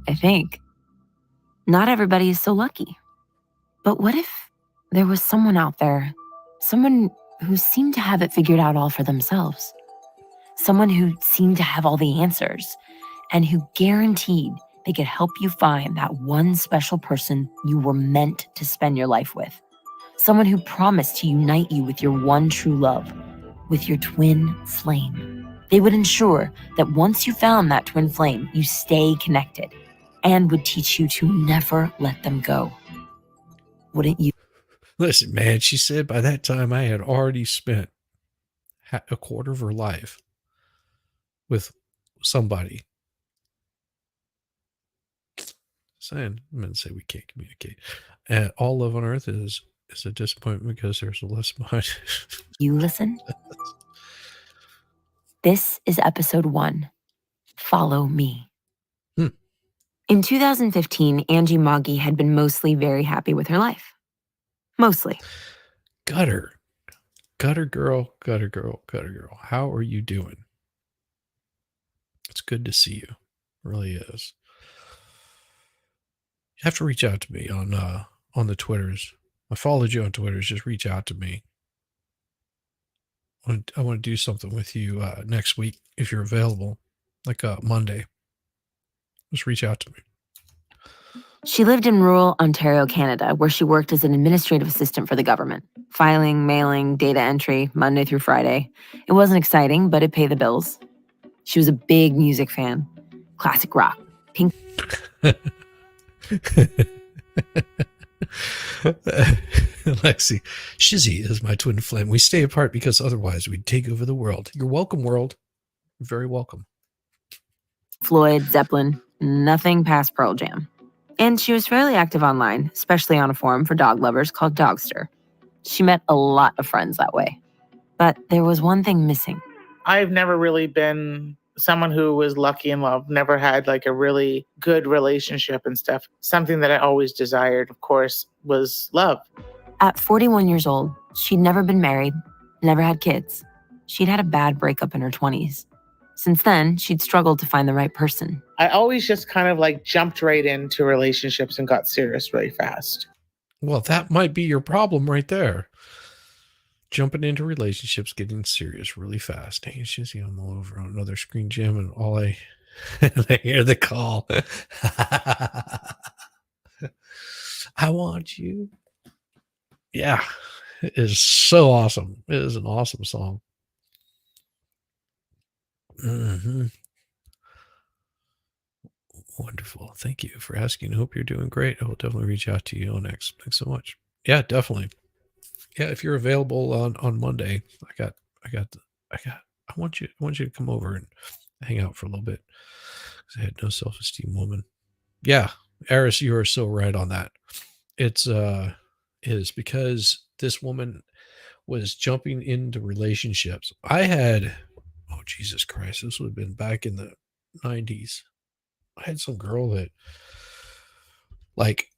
I think. Not everybody is so lucky. But what if there was someone out there, someone who seemed to have it figured out all for themselves? Someone who seemed to have all the answers and who guaranteed they could help you find that one special person you were meant to spend your life with. Someone who promised to unite you with your one true love, with your twin flame. They would ensure that once you found that twin flame, you stay connected and would teach you to never let them go. Wouldn't you? Listen, man, she said by that time I had already spent a quarter of her life with somebody. Saying, I'm going to say we can't communicate. And all love on earth is a disappointment because there's a less mind. You listen? This is episode 1. Follow me. In 2015, Angie Moggy had been mostly very happy with her life. Mostly. Gutter girl. How are you doing? It's good to see you. It really is. You have to reach out to me on the Twitters. I followed you on Twitters. Just reach out to me. I want to do something with you next week if you're available, like Monday. Just reach out to me. She lived in rural Ontario, Canada, where she worked as an administrative assistant for the government. Filing, mailing, data entry, Monday through Friday. It wasn't exciting, but it paid the bills. She was a big music fan. Classic rock, Pink. Lexi, Shizzy is my twin flame. We stay apart because otherwise we'd take over the world. You're welcome, world. You're very welcome. Floyd, Zeppelin, nothing past Pearl Jam. And she was fairly active online, especially on a forum for dog lovers called Dogster. She met a lot of friends that way. But there was one thing missing. I've never really been someone who was lucky in love, never had like a really good relationship and stuff. Something that I always desired, of course, was love. At 41 years old, she'd never been married, never had kids. She'd had a bad breakup in her 20s. Since then, she'd struggled to find the right person. I always just kind of like jumped right into relationships and got serious really fast. Well, that might be your problem right there. Jumping into relationships, getting serious really fast. Hey, Shizzy, I'm all over on another screen jam, and all I hear the call. I want you. Yeah, it is so awesome. It is an awesome song. Mm-hmm. Wonderful. Thank you for asking. I hope you're doing great. I will definitely reach out to you next. Thanks so much. Yeah, definitely. Yeah, if you're available on Monday, I want you to come over and hang out for a little bit. Because I had no self-esteem woman. Yeah, Eris, you are so right on that. It's is because this woman was jumping into relationships. I had, oh, Jesus Christ, this would have been back in the 90s. I had some girl that like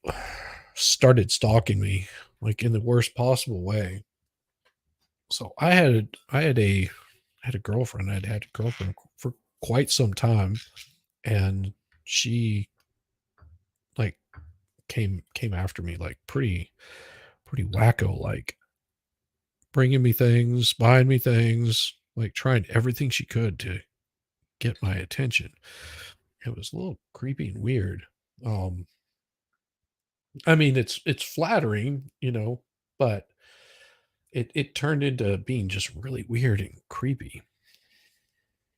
started stalking me like in the worst possible way. So I had a girlfriend. I'd had a girlfriend for quite some time, and she like came after me like pretty wacko, like bringing me things, buying me things, like trying everything she could to get my attention. It was a little creepy and weird. I mean, it's flattering, but it turned into being just really weird and creepy.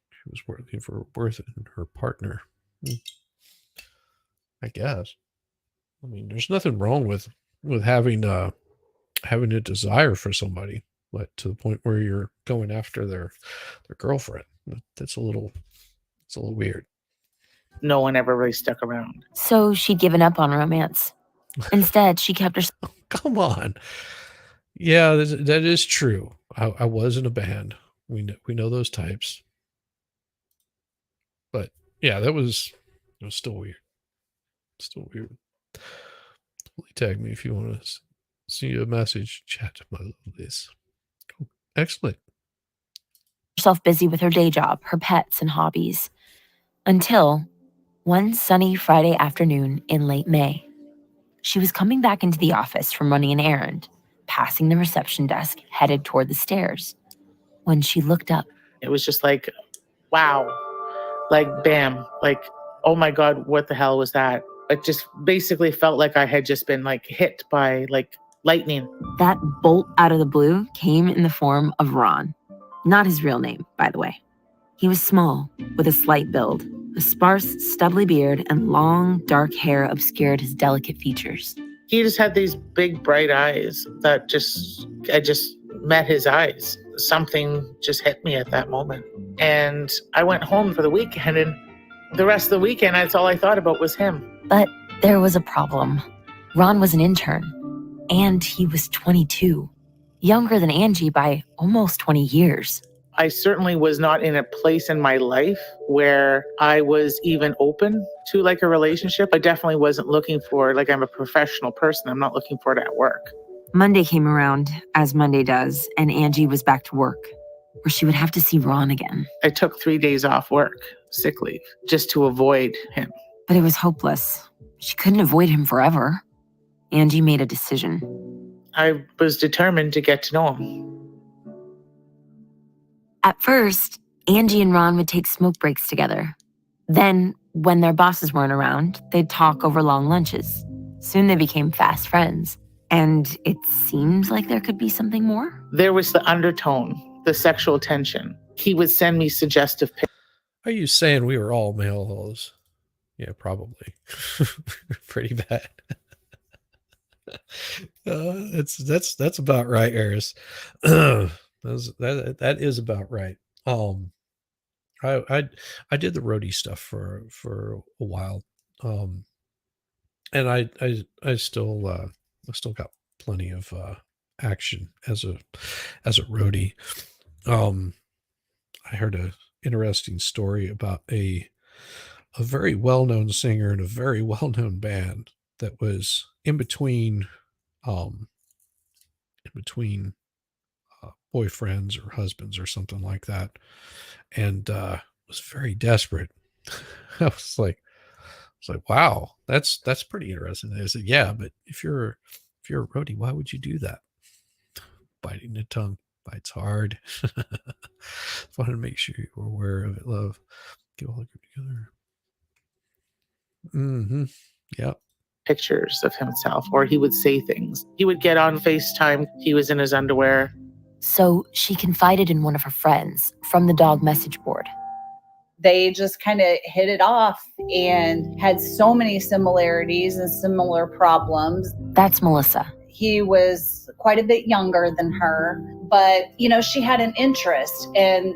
She was working for her partner, I guess. I mean, there's nothing wrong with having a desire for somebody, but to the point where you're going after their girlfriend, it's a little weird. No one ever really stuck around. So she'd given up on romance. Instead, she kept herself. Oh, come on. Yeah, that is true. I was in a band. We know those types. But yeah, it was still weird. Still weird. Tag me if you want to see a message. Chat my lovelies. Oh, excellent. Herself busy with her day job, her pets, and hobbies. Until one sunny Friday afternoon in late May. She was coming back into the office from running an errand, passing the reception desk, headed toward the stairs. When she looked up, it was just like, wow, like bam, like, oh my God, what the hell was that? It just basically felt like I had just been like hit by like lightning. That bolt out of the blue came in the form of Ron. Not his real name, by the way. He was small, with a slight build. A sparse, stubbly beard and long, dark hair obscured his delicate features. He just had these big, bright eyes that I just met his eyes. Something just hit me at that moment. And I went home for the weekend, and the rest of the weekend, that's all I thought about was him. But there was a problem. Ron was an intern, and he was 22, younger than Angie by almost 20 years. I certainly was not in a place in my life where I was even open to like a relationship. I definitely wasn't looking for, like, I'm a professional person. I'm not looking for it at work. Monday came around, as Monday does, and Angie was back to work, where she would have to see Ron again. I took 3 days off work, sick leave, just to avoid him. But it was hopeless. She couldn't avoid him forever. Angie made a decision. I was determined to get to know him. At first, Angie and Ron would take smoke breaks together. Then, when their bosses weren't around, they'd talk over long lunches. Soon they became fast friends. And it seemed like there could be something more. There was the undertone, the sexual tension. He would send me suggestive pictures. Are you saying we were all male hoes? Yeah, probably. Pretty bad. That's about right, Eris. That is about right. I did the roadie stuff for a while, and I still got plenty of action as a roadie. I heard a interesting story about a very well-known singer in a very well-known band that was in between boyfriends or husbands or something like that, and was very desperate. I was like, wow, that's pretty interesting. I said, yeah, but if you're a roadie, why would you do that? Biting the tongue bites hard. Want to make sure you're aware of it, love. Get all the group together. Mm-hmm. Yep. Pictures of himself, or he would say things. He would get on FaceTime. He was in his underwear. So she confided in one of her friends from the dog message board. They just kind of hit it off and had so many similarities and similar problems. That's Melissa. He was quite a bit younger than her, but, she had an interest, and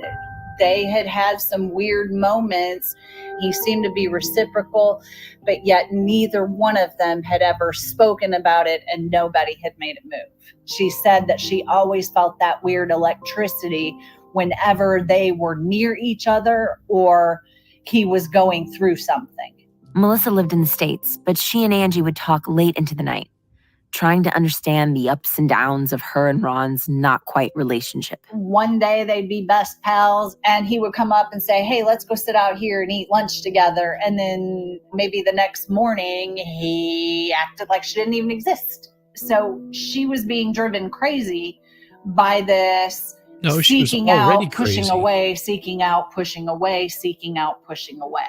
They had had some weird moments. He seemed to be reciprocal, but yet neither one of them had ever spoken about it and nobody had made a move. She said that she always felt that weird electricity whenever they were near each other or he was going through something. Melissa lived in the States, but she and Angie would talk late into the night, trying to understand the ups and downs of her and Ron's not quite relationship. One day they'd be best pals and he would come up and say, hey, let's go sit out here and eat lunch together. And then maybe the next morning he acted like she didn't even exist. So she was being driven crazy by this No, she was seeking already out, pushing crazy. away, seeking out, pushing away, seeking out, pushing away.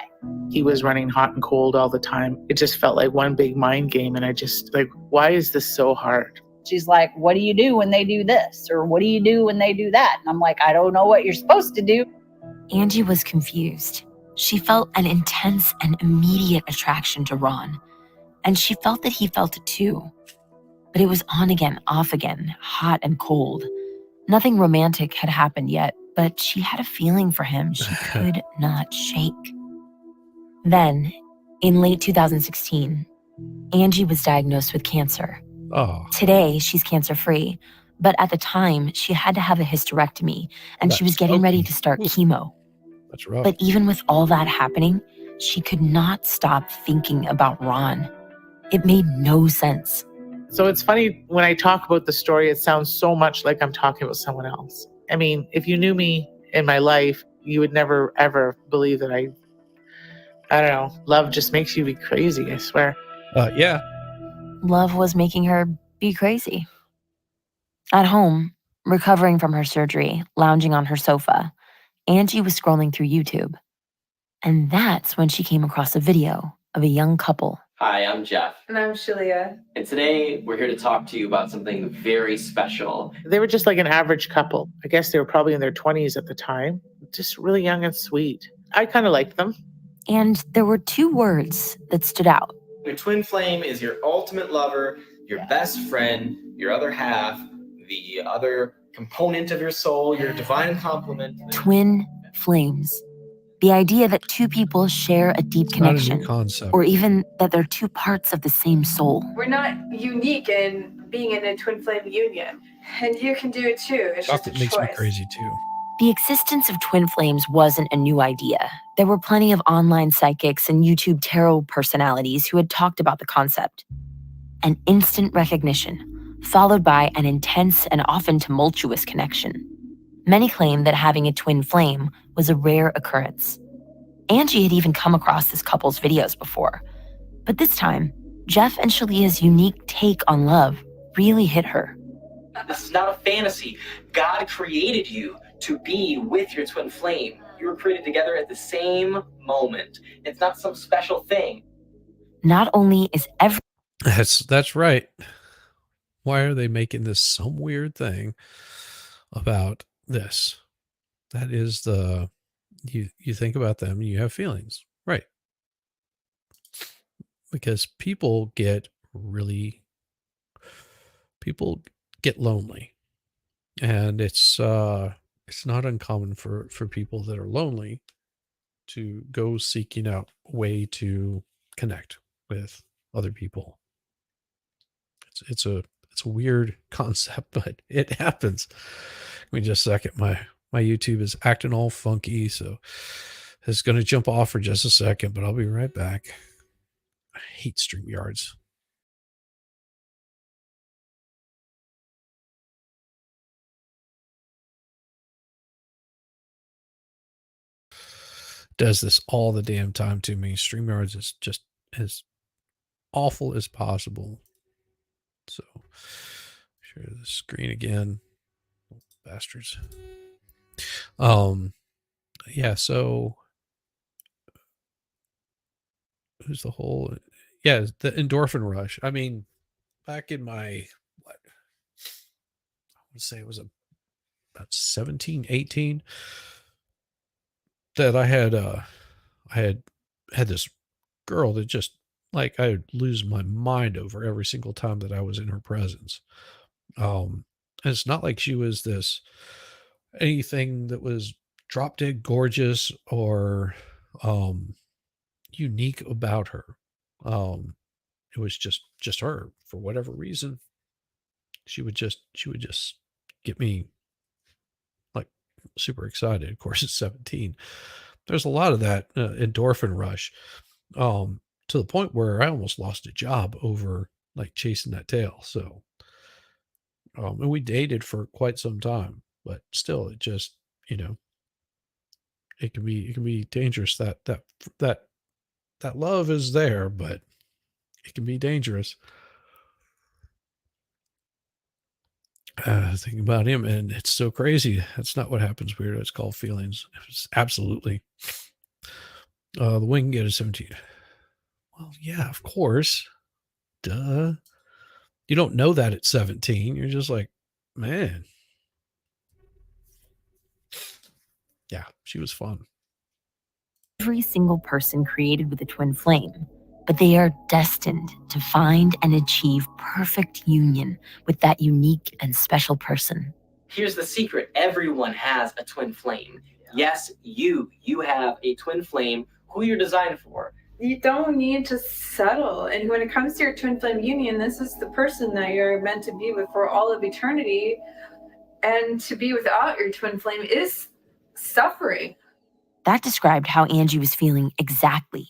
He was running hot and cold all the time. It just felt like one big mind game. And I just like, why is this so hard? She's like, what do you do when they do this? Or what do you do when they do that? And I'm like, I don't know what you're supposed to do. Angie was confused. She felt an intense and immediate attraction to Ron, and she felt that he felt it too. But it was on again, off again, hot and cold. Nothing romantic had happened yet, but she had a feeling for him she could not shake. Then, in late 2016, Angie was diagnosed with cancer. Oh, Today, she's cancer-free, but at the time, she had to have a hysterectomy, and she was getting ready to start chemo. that's rough. But even with all that happening, she could not stop thinking about Ron. It made no sense. So it's funny when I talk about the story, it sounds so much like I'm talking about someone else. I mean, if you knew me in my life, you would never, ever believe that I don't know, love just makes you be crazy, I swear. Yeah. Love was making her be crazy. At home, recovering from her surgery, lounging on her sofa, Angie was scrolling through YouTube. And that's when she came across a video of a young couple. Hi, I'm Jeff. And I'm Shaleia. And today we're here to talk to you about something very special. They were just like an average couple. I guess they were probably in their 20s at the time. Just really young and sweet. I kind of liked them. And there were two words that stood out. Your twin flame is your ultimate lover, your best friend, your other half, the other component of your soul, your divine complement. Twin flames. The idea that two people share a deep It's not a connection, new concept. or even that they're two parts of the same soul. We're not unique in being in a twin flame union. And you can do it too. It's Stuff just a that makes choice. me crazy too. The existence of twin flames wasn't a new idea. There were plenty of online psychics and YouTube tarot personalities who had talked about the concept. An instant recognition, followed by an intense and often tumultuous connection. Many claim that having a twin flame was a rare occurrence. Angie had even come across this couple's videos before. But this time, Jeff and Shaleia's unique take on love really hit her. This is not a fantasy. God created you to be with your twin flame. You were created together at the same moment. It's not some special thing. Not only is every That's right. Why are they making this some weird thing about this? That is the you think about them, you have feelings, right? Because people get lonely, and it's not uncommon for people that are lonely to go seeking out a way to connect with other people. It's a weird concept, but it happens. Give me just a second. My YouTube is acting all funky, so it's going to jump off for just a second, but I'll be right back. I hate StreamYards. Does this all the damn time to me. StreamYards is just as awful as possible. So share the screen again. Bastards. Yeah, so who's the whole the endorphin rush. I mean, back in my I would say it was about 17, 18 that I had this girl that just like I would lose my mind over every single time that I was in her presence. And it's not like she was anything that was drop dead gorgeous or unique about her. It was just her for whatever reason. She would just get me like super excited. Of course, at 17, there's a lot of that endorphin rush, to the point where I almost lost a job over like chasing that tail. So, and we dated for quite some time, but still, it just, it can be dangerous. That love is there, but it can be dangerous. Thinking about him, and it's so crazy. That's not what happens, weirdo. It's called feelings. It's absolutely. The wing can get a 17. Well, yeah, of course. Duh. You don't know that at 17. You're just like, man. Yeah, she was fun. Every single person created with a twin flame, but they are destined to find and achieve perfect union with that unique and special person. Here's the secret. Everyone has a twin flame. Yes, you have a twin flame who you're designed for. You don't need to settle. And when it comes to your twin flame union, this is the person that you're meant to be with for all of eternity. And to be without your twin flame is suffering. That described how Angie was feeling exactly.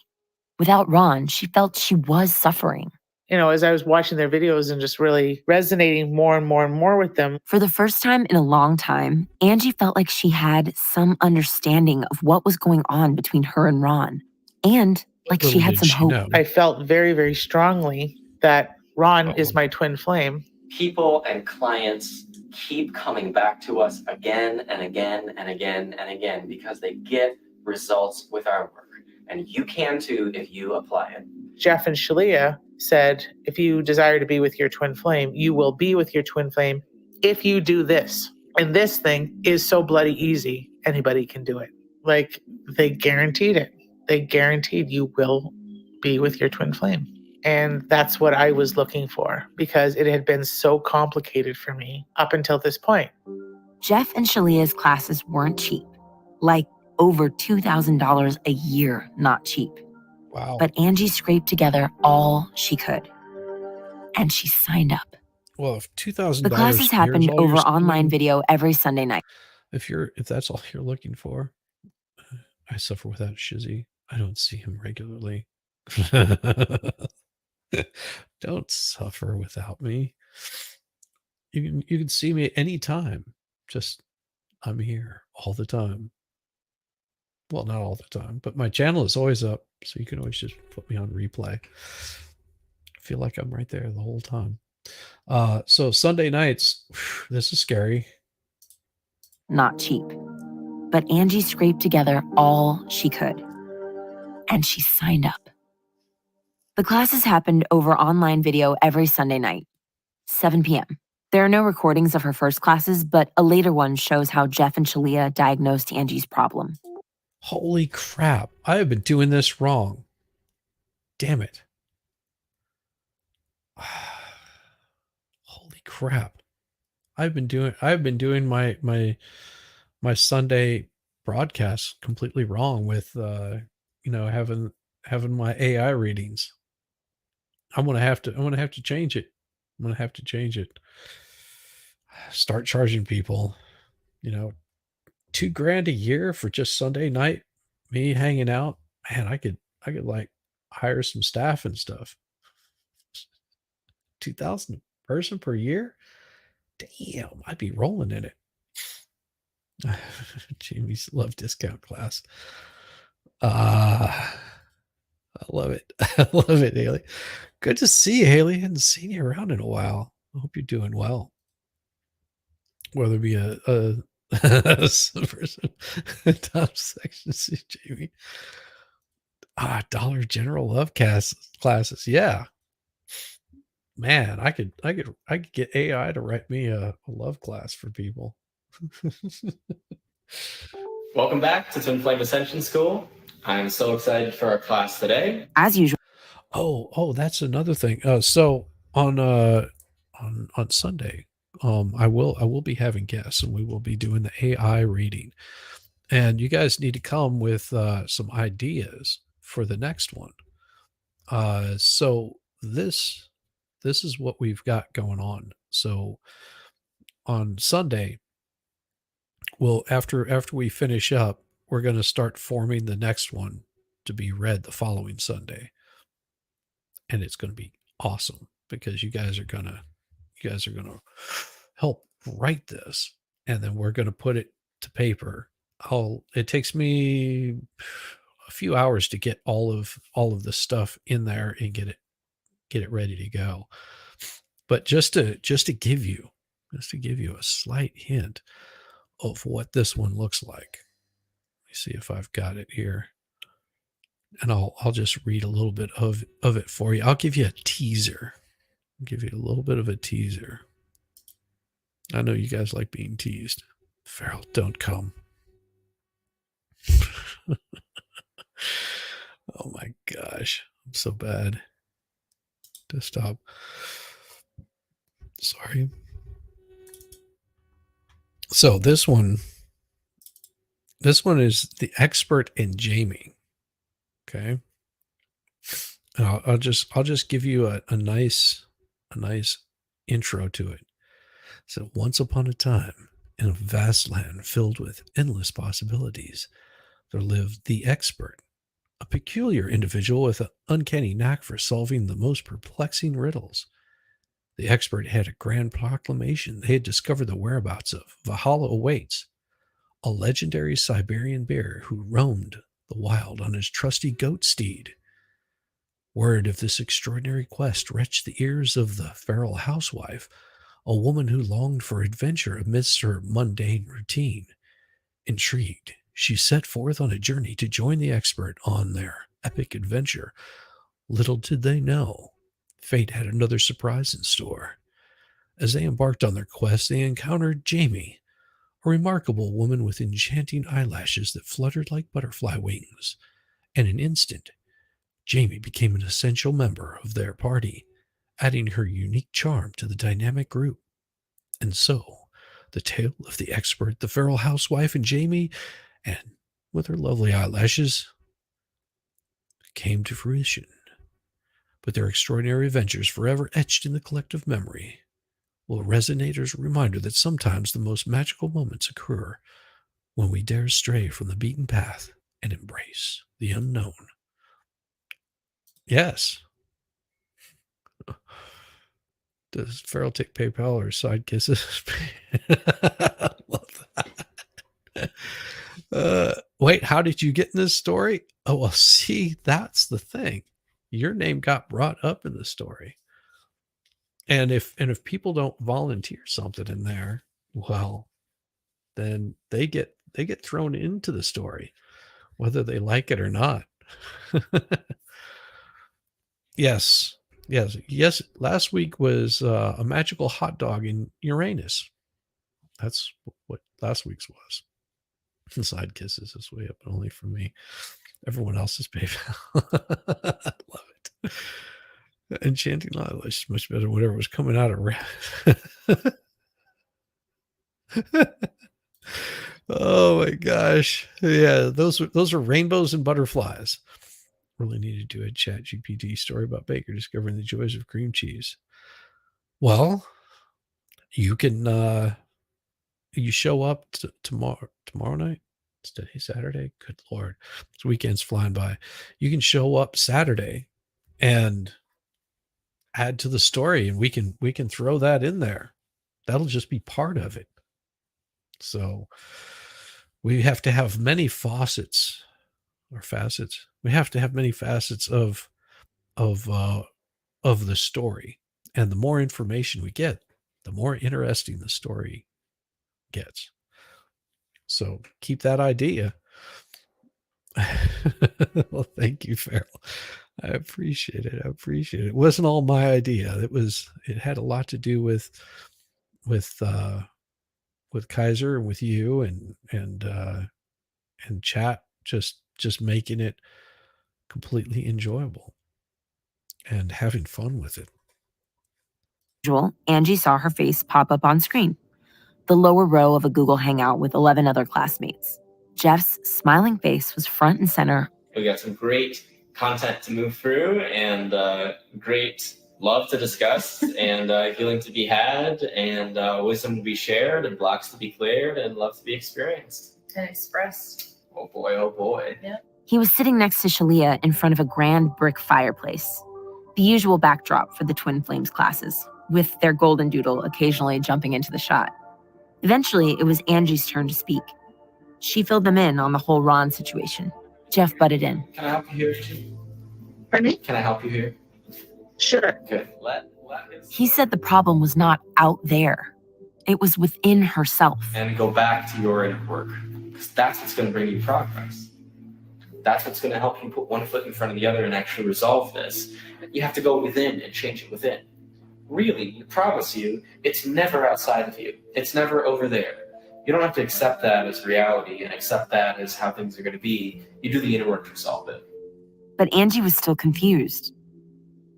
Without Ron, she felt she was suffering. As I was watching their videos and just really resonating more and more and more with them. For the first time in a long time, Angie felt like she had some understanding of what was going on between her and Ron. And like she had some hope. I felt very, very strongly that Ron is my twin flame. People and clients keep coming back to us again and again and again and again because they get results with our work. And you can too if you apply it. Jeff and Shaleia said, if you desire to be with your twin flame, you will be with your twin flame if you do this. And this thing is so bloody easy, anybody can do it. Like, they guaranteed it. They guaranteed you will be with your twin flame. And that's what I was looking for because it had been so complicated for me up until this point. Jeff and Shaleia's classes weren't cheap. Like over $2,000 a year, not cheap. Wow. But Angie scraped together all she could. And she signed up. Well, if $2,000. The classes happened over online video every Sunday night. If that's all you're looking for, I suffer without Shizzy. I don't see him regularly. Don't suffer without me. You can see me anytime. Just I'm here all the time. Well, not all the time, but my channel is always up, so you can always just put me on replay. I feel like I'm right there the whole time. So Sunday nights, this is scary. Not cheap. But Angie scraped together all she could. And she signed up. The classes happened over online video every Sunday night, 7 p.m. There are no recordings of her first classes, but a later one shows how Jeff and Shaleia diagnosed Angie's problem. Holy crap. I have been doing this wrong. Damn it. Holy crap. I've been doing my Sunday broadcast completely wrong with having my AI readings. I'm gonna have to change it. Start charging people, $2,000 a year for just Sunday night, me hanging out. Man, I could like hire some staff and stuff. 2,000 a person per year. Damn, I'd be rolling in it. Jamie's love discount class. I love it. I love it, Haley. Good to see you, Haley. Hadn't seen you around in a while. I hope you're doing well. Whether it be a person, top section, see Jamie. Dollar General love classes. Yeah. Man, I could get AI to write me a love class for people. Welcome back to Twin Flame Ascension School. I'm so excited for our class today. As usual. Oh, that's another thing. So on Sunday, I will be having guests, and we will be doing the AI reading. And you guys need to come with some ideas for the next one. So this is what we've got going on. So on Sunday, well, after we finish up, we're going to start forming the next one to be read the following Sunday, and it's going to be awesome because you guys are gonna help write this, and then we're going to put it to paper. It takes me a few hours to get all of the stuff in there and get it ready to go. But just to give you a slight hint of what this one looks like. Let me see if I've got it here. And I'll just read a little bit of it for you. I'll give you a teaser. I'll give you a little bit of a teaser. I know you guys like being teased. Farrell, don't come. Oh my gosh. I'm so bad. To stop. Sorry. So this one is The Expert and Jamie. Okay. And I'll just give you a nice intro to it. So once upon a time, in a vast land filled with endless possibilities, there lived the Expert, a peculiar individual with an uncanny knack for solving the most perplexing riddles. The Expert had a grand proclamation. They had discovered the whereabouts of Valhalla Awaits, a legendary Siberian bear who roamed the wild on his trusty goat steed. Word of this extraordinary quest reached the ears of the feral housewife, a woman who longed for adventure amidst her mundane routine. Intrigued, she set forth on a journey to join the Expert on their epic adventure. Little did they know, fate had another surprise in store. As they embarked on their quest, they encountered Jamie, a remarkable woman with enchanting eyelashes that fluttered like butterfly wings. In an instant, Jamie became an essential member of their party, adding her unique charm to the dynamic group. And so, the tale of the Expert, the feral housewife, and Jamie, and with her lovely eyelashes, came to fruition. But their extraordinary adventures, forever etched in the collective memory, will resonate as a reminder that sometimes the most magical moments occur when we dare stray from the beaten path and embrace the unknown. Yes. Does Farrell take PayPal or side kisses? Love that. Wait, how did you get in this story? Oh, well, see, that's the thing. Your name got brought up in the story. And if people don't volunteer something in there, well, then they get thrown into the story, whether they like it or not. Yes. Last week was a magical hot dog in Uranus. That's what last week's was. Side kisses is way up, only for me. Everyone else is PayPal. I love it. Enchanting eyelash is much better than whatever was coming out of Oh my gosh. Yeah, those are rainbows and butterflies. Really need to do a chat GPT story about Baker discovering the joys of cream cheese. Well, you can you show up tomorrow night. It's today Saturday. Good Lord. This weekend's flying by. You can show up Saturday and add to the story, and we can throw that in there. That'll just be part of it. So we have to have many facets. We have to have many facets of the story. And the more information we get, the more interesting the story gets. So keep that idea. Well, thank you, Farrell. I appreciate it. It wasn't all my idea. It had a lot to do with Kaiser and with you and chat, just making it completely enjoyable and having fun with it. Angie saw her face pop up on screen, the lower row of a Google Hangout with 11 other classmates. Jeff's smiling face was front and center. We got some great content to move through and great love to discuss and healing to be had and wisdom to be shared and blocks to be cleared and love to be experienced. And expressed. Oh boy, oh boy. Yeah. He was sitting next to Shaleia in front of a grand brick fireplace, the usual backdrop for the Twin Flames classes, with their golden doodle occasionally jumping into the shot. Eventually, it was Angie's turn to speak. She filled them in on the whole Ron situation. Jeff butted in. Can I help you here, Angie? Pardon me? Can I help you here? Sure. Okay. He said the problem was not out there. It was within herself. And go back to your inner work, because that's what's going to bring you progress. That's what's going to help you put one foot in front of the other and actually resolve this. You have to go within and change it within. Really, I promise you, it's never outside of you. It's never over there. You don't have to accept that as reality and accept that as how things are going to be. You do the inner work to resolve it. But Angie was still confused.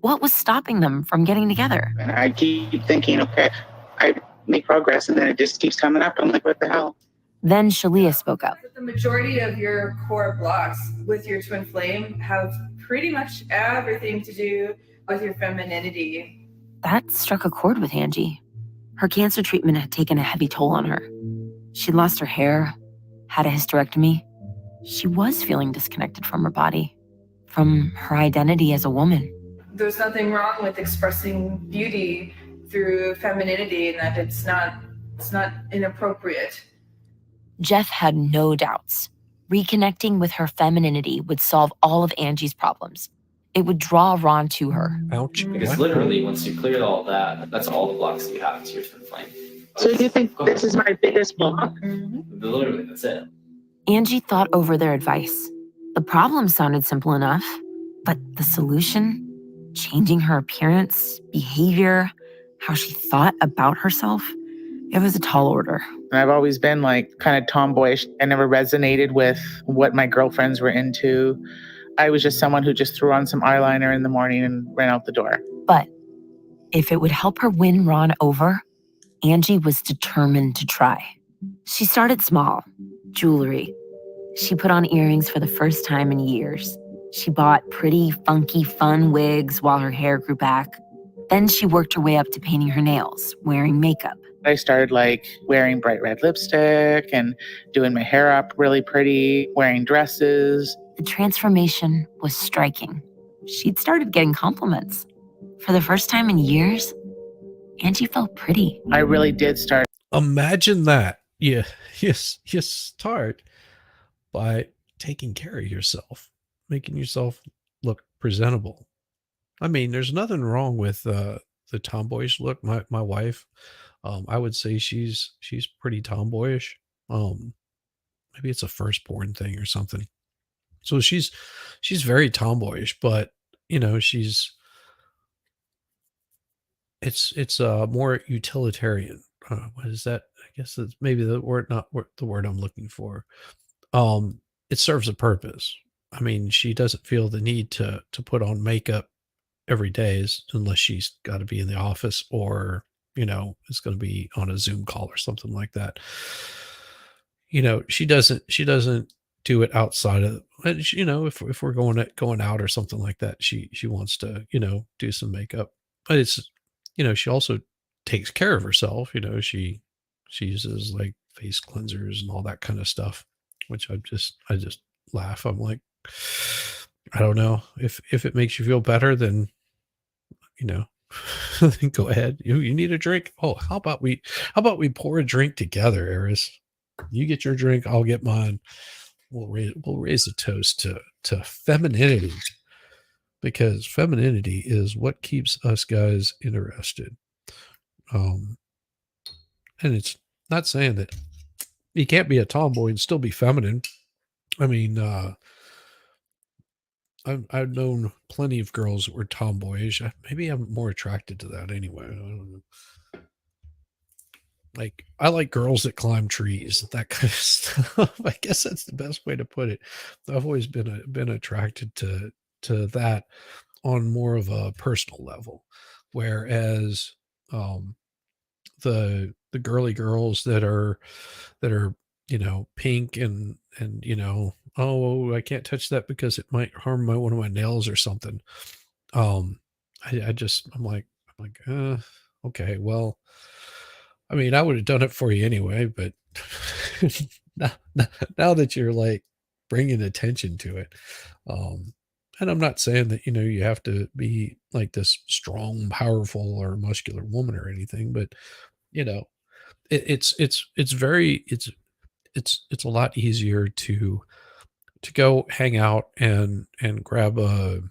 What was stopping them from getting together? And I keep thinking, okay, I make progress, and then it just keeps coming up. I'm like, what the hell? Then Shaleia spoke up. The majority of your core blocks with your twin flame have pretty much everything to do with your femininity. That struck a chord with Angie. Her cancer treatment had taken a heavy toll on her. She'd lost her hair, had a hysterectomy. She was feeling disconnected from her body, from her identity as a woman. There's nothing wrong with expressing beauty through femininity, and that it's not inappropriate. Jeff had no doubts. Reconnecting with her femininity would solve all of Angie's problems. It would draw Ron to her. Ouch. Because literally, once you clear all that, that's all the blocks that you have to your twin flame. So you think this is my biggest block? Literally, that's it. Angie thought over their advice. The problem sounded simple enough, but the solution, changing her appearance, behavior, how she thought about herself, it was a tall order. I've always been like kind of tomboyish. I never resonated with what my girlfriends were into. I was just someone who just threw on some eyeliner in the morning and ran out the door. But if it would help her win Ron over, Angie was determined to try. She started small, jewelry. She put on earrings for the first time in years. She bought pretty, funky, fun wigs while her hair grew back. Then she worked her way up to painting her nails, wearing makeup. I started like wearing bright red lipstick and doing my hair up really pretty, wearing dresses. The transformation was striking. She'd started getting compliments. For the first time in years, Angie felt pretty. I really did start. Imagine that. Yeah, you start by taking care of yourself, making yourself look presentable. I mean, there's nothing wrong with the tomboyish look. My wife, I would say she's pretty tomboyish. Maybe it's a firstborn thing or something. So she's very tomboyish, but you know, it's more utilitarian. What is that? I guess it's maybe the word, not the word I'm looking for. It serves a purpose. I mean, she doesn't feel the need to put on makeup every day unless she's got to be in the office or, you know, it's going to be on a Zoom call or something like that. You know, she doesn't do it outside of, you know, if we're going out or something like that, she wants to, you know, do some makeup. But it's, you know, she also takes care of herself. You know, she uses like face cleansers and all that kind of stuff, which I just laugh. I'm like, I don't know if it makes you feel better, then, you know, then go ahead. You need a drink. Oh, how about we pour a drink together, Eris? You get your drink, I'll get mine. We'll raise a toast to femininity, because femininity is what keeps us guys interested. And it's not saying that you can't be a tomboy and still be feminine. I mean, I've known plenty of girls that were tomboyish. Maybe I'm more attracted to that anyway. I don't know. Like, I like girls that climb trees, that kind of stuff. I guess that's the best way to put it. I've always been attracted to that on more of a personal level, whereas the girly girls that are pink and oh, I can't touch that because it might harm one of my nails or something. Um, I'm like, okay, well, I mean, I would have done it for you anyway, but now, now that you're like bringing attention to it, and I'm not saying that, you have to be like this strong, powerful or muscular woman or anything, but it's very, it's a lot easier to go hang out and grab a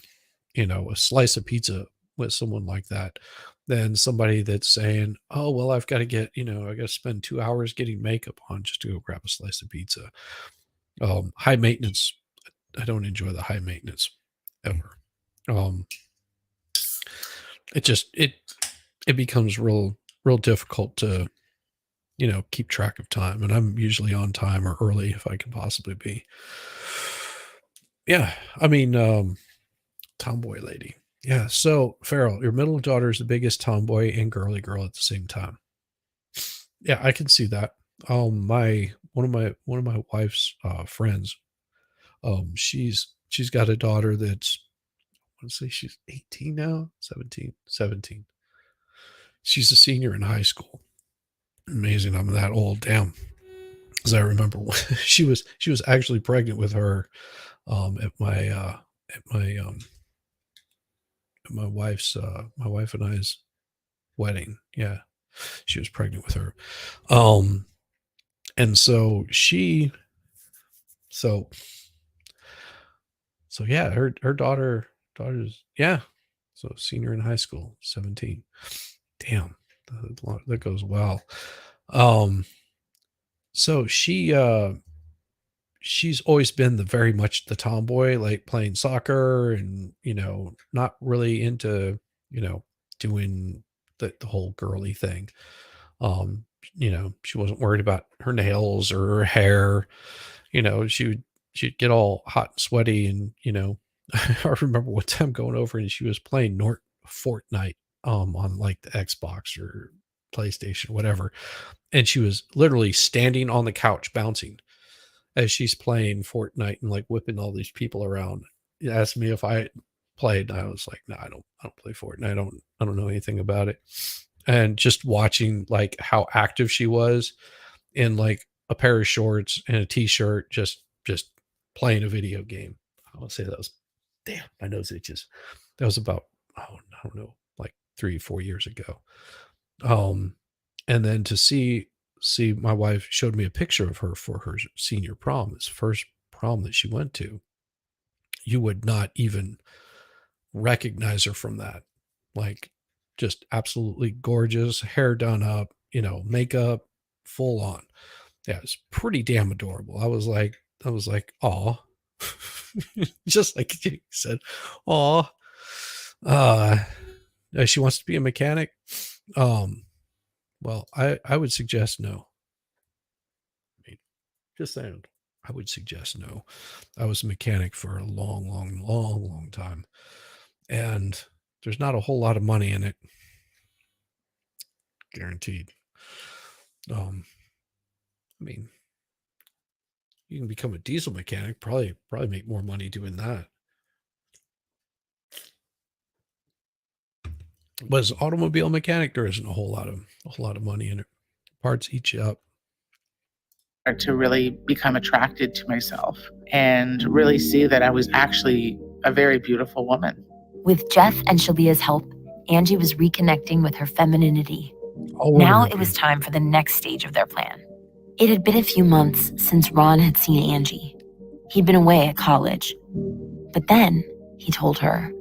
slice of pizza with someone like that than somebody that's saying, oh, well, I've got to get, I got to spend 2 hours getting makeup on just to go grab a slice of pizza. High maintenance. I don't enjoy the high maintenance ever. It just, it becomes real difficult to, keep track of time. And I'm usually on time or early if I can possibly be. Yeah. I mean, tomboy lady. Yeah. So Farrell, your middle daughter is the biggest tomboy and girly girl at the same time. Yeah, I can see that. One of my wife's friends, she's got a daughter that's, I want to say she's 18 now, 17. She's a senior in high school. Amazing. I'm that old. Damn. Because I remember she was actually pregnant with her at my my wife and I's wedding. Yeah. She was pregnant with her. And so yeah, her daughter's, yeah. So senior in high school, 17. Damn. That goes well. So she's always been very much the tomboy, like playing soccer and, not really into, doing the whole girly thing. She wasn't worried about her nails or her hair. She'd get all hot and sweaty and, I remember one time going over and she was playing Fortnite on like the Xbox or PlayStation, whatever. And she was literally standing on the couch bouncing as she's playing Fortnite and like whipping all these people around. He asked me if I played, and I was like, no, I don't play Fortnite. I don't know anything about it. And just watching like how active she was in like a pair of shorts and a t-shirt, just playing a video game. I would say that was, damn, my nose itches. That was about, I don't know, like 3-4 years ago. And then to see my wife showed me a picture of her for her senior prom, this first prom that she went to. You would not even recognize her from that. Like, just absolutely gorgeous, hair done up, makeup, full on. Yeah, it's pretty damn adorable. I was like, aw. Just like you said, aw. She wants to be a mechanic. Well, I would suggest no. I mean, just saying, I would suggest no. I was a mechanic for a long time. And there's not a whole lot of money in it. Guaranteed. I mean, you can become a diesel mechanic, probably make more money doing that. But as an automobile mechanic, there isn't a whole lot of money in it. Parts eat you up. To really become attracted to myself and really see that I was actually a very beautiful woman. With Jeff and Shaleia's help, Angie was reconnecting with her femininity. Now it was time for the next stage of their plan. It had been a few months since Ron had seen Angie. He'd been away at college. But then, he told her,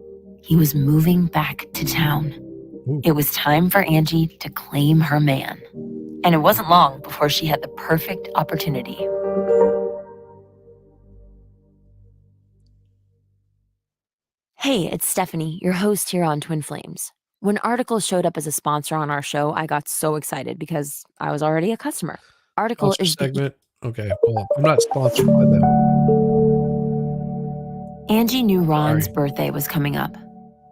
he was moving back to town. Ooh. It was time for Angie to claim her man. And it wasn't long before she had the perfect opportunity. Hey, it's Stephanie, your host here on Twin Flames. When Article showed up as a sponsor on our show, I got so excited because I was already a customer. Article Sponsor is segment. Okay, well, I'm not sponsored by them. Angie knew Ron's Sorry. birthday was coming up.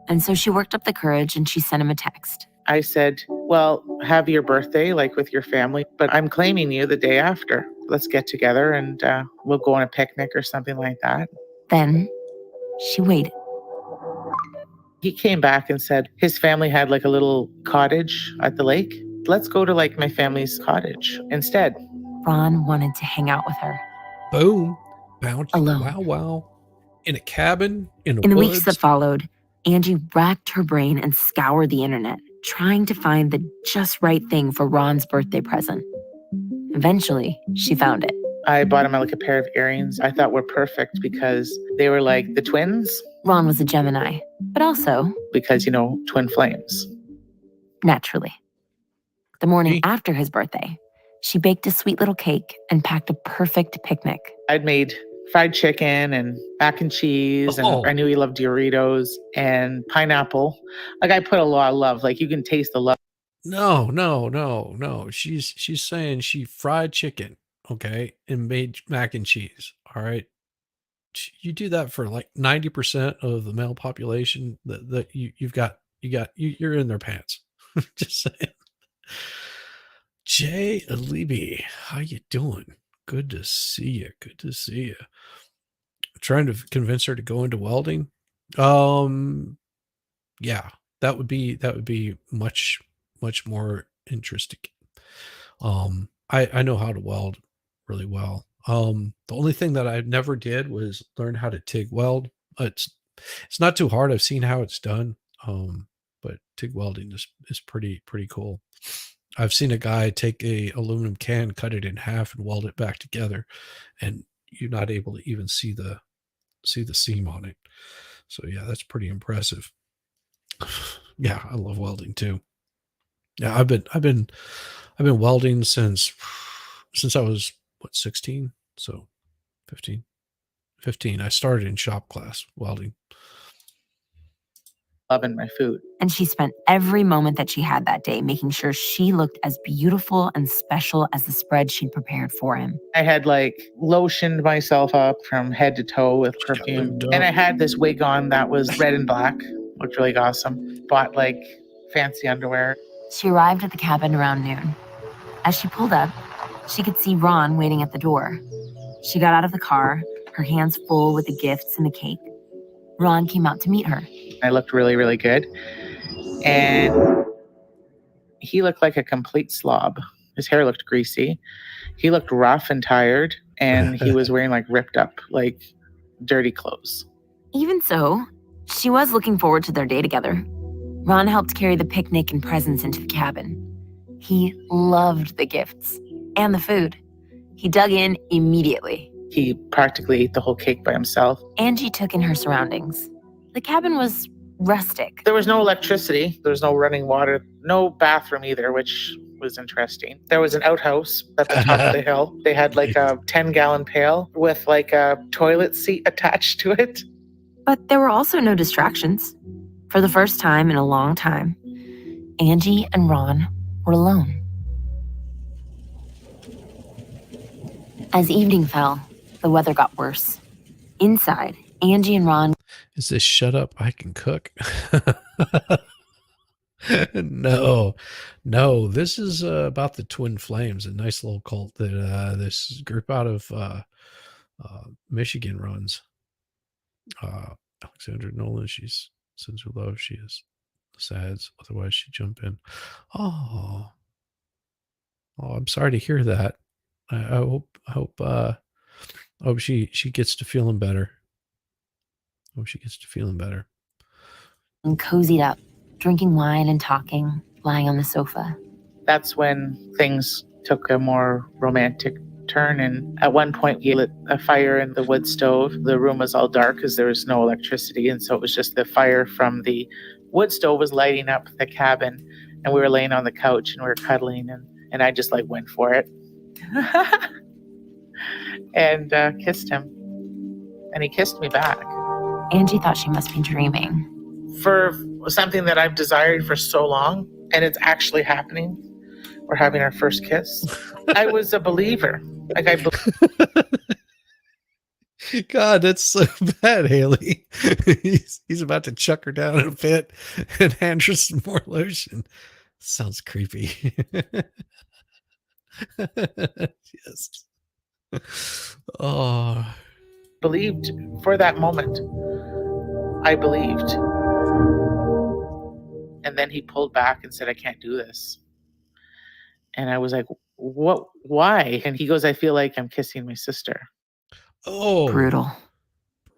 And so she worked up the courage and she sent him a text. I said, well, have your birthday like with your family, but I'm claiming you the day after. let's get together and we'll go on a picnic or something like that. Then she waited. He came back and said his family had like a little cottage at the lake. Let's go to like my family's cottage instead. Ron wanted to hang out with her. Boom. Bounty. Alone. Wow, wow. In a cabin, in the In the woods. weeks that followed, Angie racked her brain and scoured the internet, trying to find the just right thing for Ron's birthday present. Eventually, she found it. I bought him like a pair of earrings I thought were perfect because they were like the twins. Ron was a Gemini, but also, because, twin flames. Naturally. The morning Me? after his birthday, she baked a sweet little cake and packed a perfect picnic. I'd made fried chicken and mac and cheese, and I knew he loved Doritos and pineapple. Like I put a lot of love. Like you can taste the love. No. She's saying she fried chicken, okay, and made mac and cheese. All right. You do that for like 90% of the male population that you're in their pants. Just saying. Jay Alibi, how you doing? Good to see you. Trying to convince her to go into welding. Yeah, that would be much more interesting. I know how to weld really well. The only thing that I never did was learn how to TIG weld. It's not too hard. I've seen how it's done. But TIG welding is pretty cool. I've seen a guy take a aluminum can, cut it in half, and weld it back together, and you're not able to even see the seam on it. So yeah, that's pretty impressive. Yeah, I love welding too. Yeah, I've been welding since I was 16, so 15. I started in shop class welding. Loving my food. And she spent every moment that she had that day making sure she looked as beautiful and special as the spread she'd prepared for him. I had like lotioned myself up from head to toe with perfume. And I had this wig on that was red and black. Looked really awesome. Bought like fancy underwear. She arrived at the cabin around noon. As she pulled up, she could see Ron waiting at the door. She got out of the car, her hands full with the gifts and the cake. Ron came out to meet her. I looked really, really good. And he looked like a complete slob. His hair looked greasy. He looked rough and tired. And he was wearing like ripped up, like dirty clothes. Even so, she was looking forward to their day together. Ron helped carry the picnic and presents into the cabin. He loved the gifts and the food. He dug in immediately. He practically ate the whole cake by himself. Angie took in her surroundings. The cabin was rustic. There was no electricity. There was no running water. No bathroom either, which was interesting. There was an outhouse at the top of the hill. They had like a 10-gallon pail with like a toilet seat attached to it. But there were also no distractions. For the first time in a long time, Angie and Ron were alone. As evening fell, the weather got worse. Inside, Angie and Ron... Is this shut up, I can cook? No, this is about the twin flames, a nice little cult that this group out of Michigan runs. Alexandra Nolan, she's sends her love. She is sad, otherwise she'd jump in. Oh, I'm sorry to hear that. I hope she gets to feeling better. And cozied up, drinking wine and talking, lying on the sofa. That's when things took a more romantic turn. And at one point, he lit a fire in the wood stove. The room was all dark because there was no electricity. And so it was just the fire from the wood stove was lighting up the cabin. And we were laying on the couch and we were cuddling. And I just like went for it. And kissed him. And he kissed me back. Angie thought she must be dreaming. For something that I've desired for so long, and it's actually happening. We're having our first kiss. I was a believer. Like I God, that's so bad, Haley. He's about to chuck her down in a pit and hand her some more lotion. Sounds creepy. Yes. Oh, Believed for that moment. I believed. And then he pulled back and said, I can't do this. And I was like, what? Why? And he goes, I feel like I'm kissing my sister. oh, Brutal.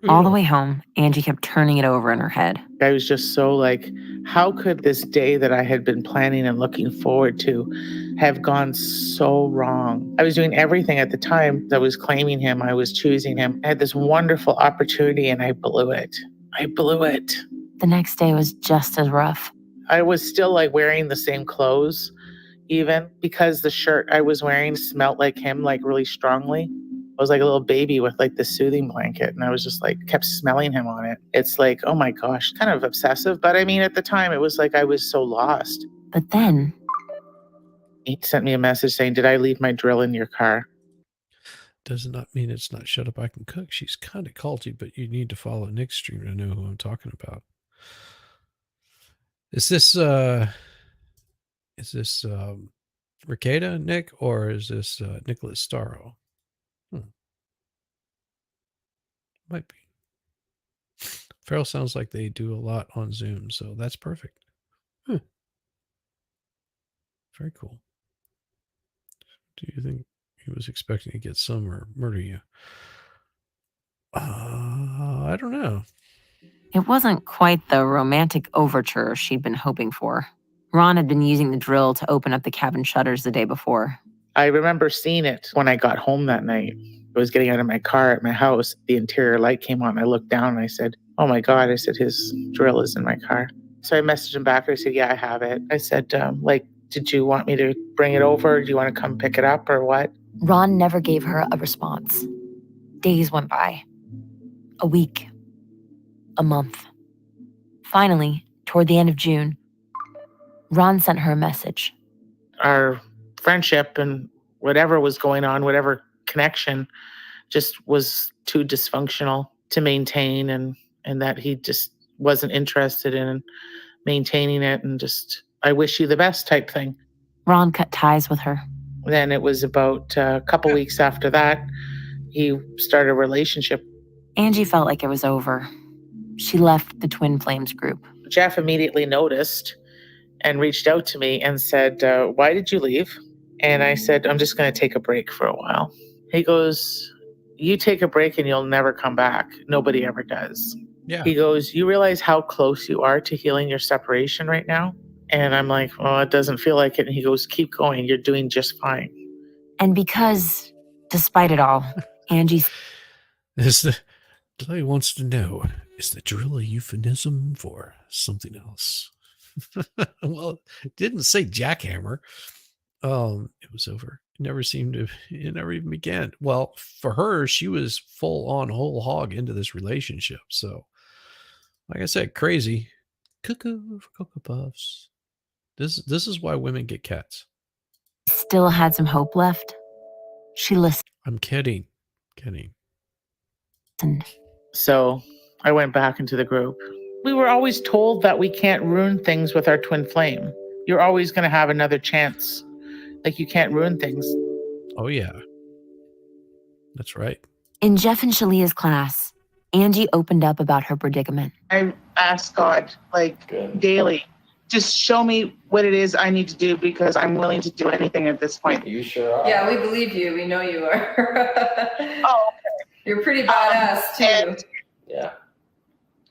All the brutal. way home, Angie kept turning it over in her head. I was just so like, how could this day that I had been planning and looking forward to have gone so wrong? I was doing everything at the time. I was claiming him. I was choosing him. I had this wonderful opportunity and I blew it. I blew it. The next day was just as rough. I was still like wearing the same clothes, even because the shirt I was wearing smelled like him, like really strongly. I was like a little baby with like this soothing blanket, and I was just like kept smelling him on it. It's like, oh my gosh, kind of obsessive. But I mean, at the time, it was like I was so lost. But then He sent me a message saying, did I leave my drill in your car? Does not mean it's not Shut Up, I Can Cook. She's kind of culty, but you need to follow Nick's stream to know who I'm talking about. Is this Ricada, Nick, or is this Nicholas Starro? Might be. Farrell sounds like they do a lot on Zoom, so that's perfect. Very cool. Do you think he was expecting to get some or murder you? I don't know. it wasn't quite the romantic overture she'd been hoping for. Ron had been using the drill to open up the cabin shutters the day before. I remember seeing it when I got home that night. I was getting out of my car at my house. The interior light came on. I looked down and I said, oh my God. I said, his drill is in my car. So I messaged him back. I said, yeah, I have it. I said, did you want me to bring it over? Do you want to come pick it up or what? Ron never gave her a response. Days went by. A week. A month. Finally, toward the end of June, Ron sent her a message. Our friendship and whatever was going on, whatever connection, just was too dysfunctional to maintain, and that he just wasn't interested in maintaining it, and just, I wish you the best type thing. Ron cut ties with her. Then it was about a couple weeks after that, he started a relationship. Angie felt like it was over. She left the Twin Flames group. Jeff immediately noticed and reached out to me and said, why did you leave? And I said, I'm just going to take a break for a while. He goes, you take a break and you'll never come back. Nobody ever does. Yeah. He goes, you realize how close you are to healing your separation right now? And I'm like, well, it doesn't feel like it. And he goes, keep going. You're doing just fine. And because, despite it all, Angie... Clay wants to know, is the drill a euphemism for something else? Well, it didn't say jackhammer. It was over. It never even began. Well, for her, she was full on whole hog into this relationship. So, like I said, crazy. Cuckoo for Cocoa Puffs. This is why women get cats. still had some hope left. She listened. I'm kidding. So I went back into the group. We were always told that we can't ruin things with our twin flame. You're always going to have another chance. Like, you can't ruin things. Oh, yeah. That's right. In Jeff and Shaleia's class, Angie opened up about her predicament. I ask God, daily, just show me what it is I need to do, because I'm willing to do anything at this point. You sure are. Yeah, we believe you. We know you are. Oh, okay. You're pretty badass, too. Yeah.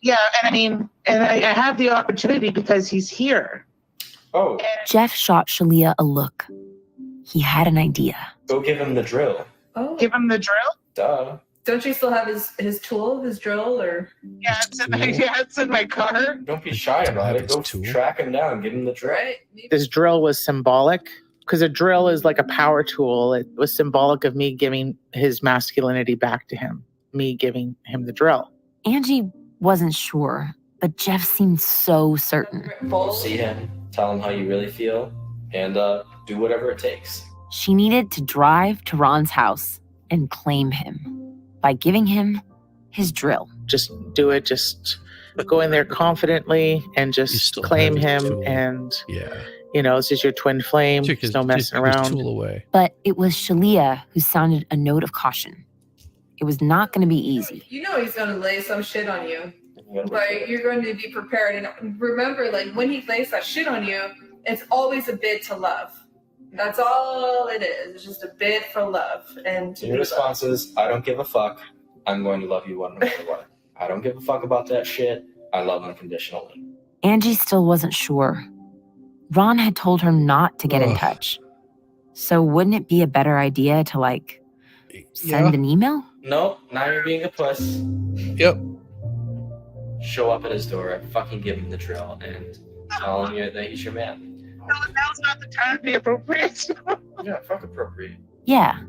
Yeah, and I have the opportunity because he's here. Oh, Jeff shot Shaleia a look. He had an idea. go give him the drill. Oh, Give him the drill? Duh. don't you still have his tool, his drill, or? Yeah, it's in my car. Don't be shy about it. Go Tool. track him down. Give him the drill. Right. This drill was symbolic, because a drill is like a power tool. It was symbolic of me giving his masculinity back to him, me giving him the drill. Angie wasn't sure, but Jeff seemed so certain. See him, tell him how you really feel, and do whatever it takes. She needed to drive to Ron's house and claim him by giving him his drill. Just do it. Just go in there confidently and You just still claim have his him tool. and Yeah. This is your twin flame. Took There's his, no just messing took his around. tool away. But it was Shaleia who sounded a note of caution. It was not going to be easy. You know he's going to lay some shit on you. Like, you're going to be prepared. And remember, like, when he lays that shit on you, it's always a bid to love. That's all it is. It's just a bid for love. And Your response is, I don't give a fuck. I'm going to love you no matter what. I don't give a fuck about that shit. I love unconditionally. Angie still wasn't sure. Ron had told her not to get in touch. So wouldn't it be a better idea to, send an email? Nope, now you're being a puss. Yep. Show up at his door, fucking give him the drill, and tell him that he's your man. No, now's not the time to be appropriate. Yeah, fuck appropriate. Yeah.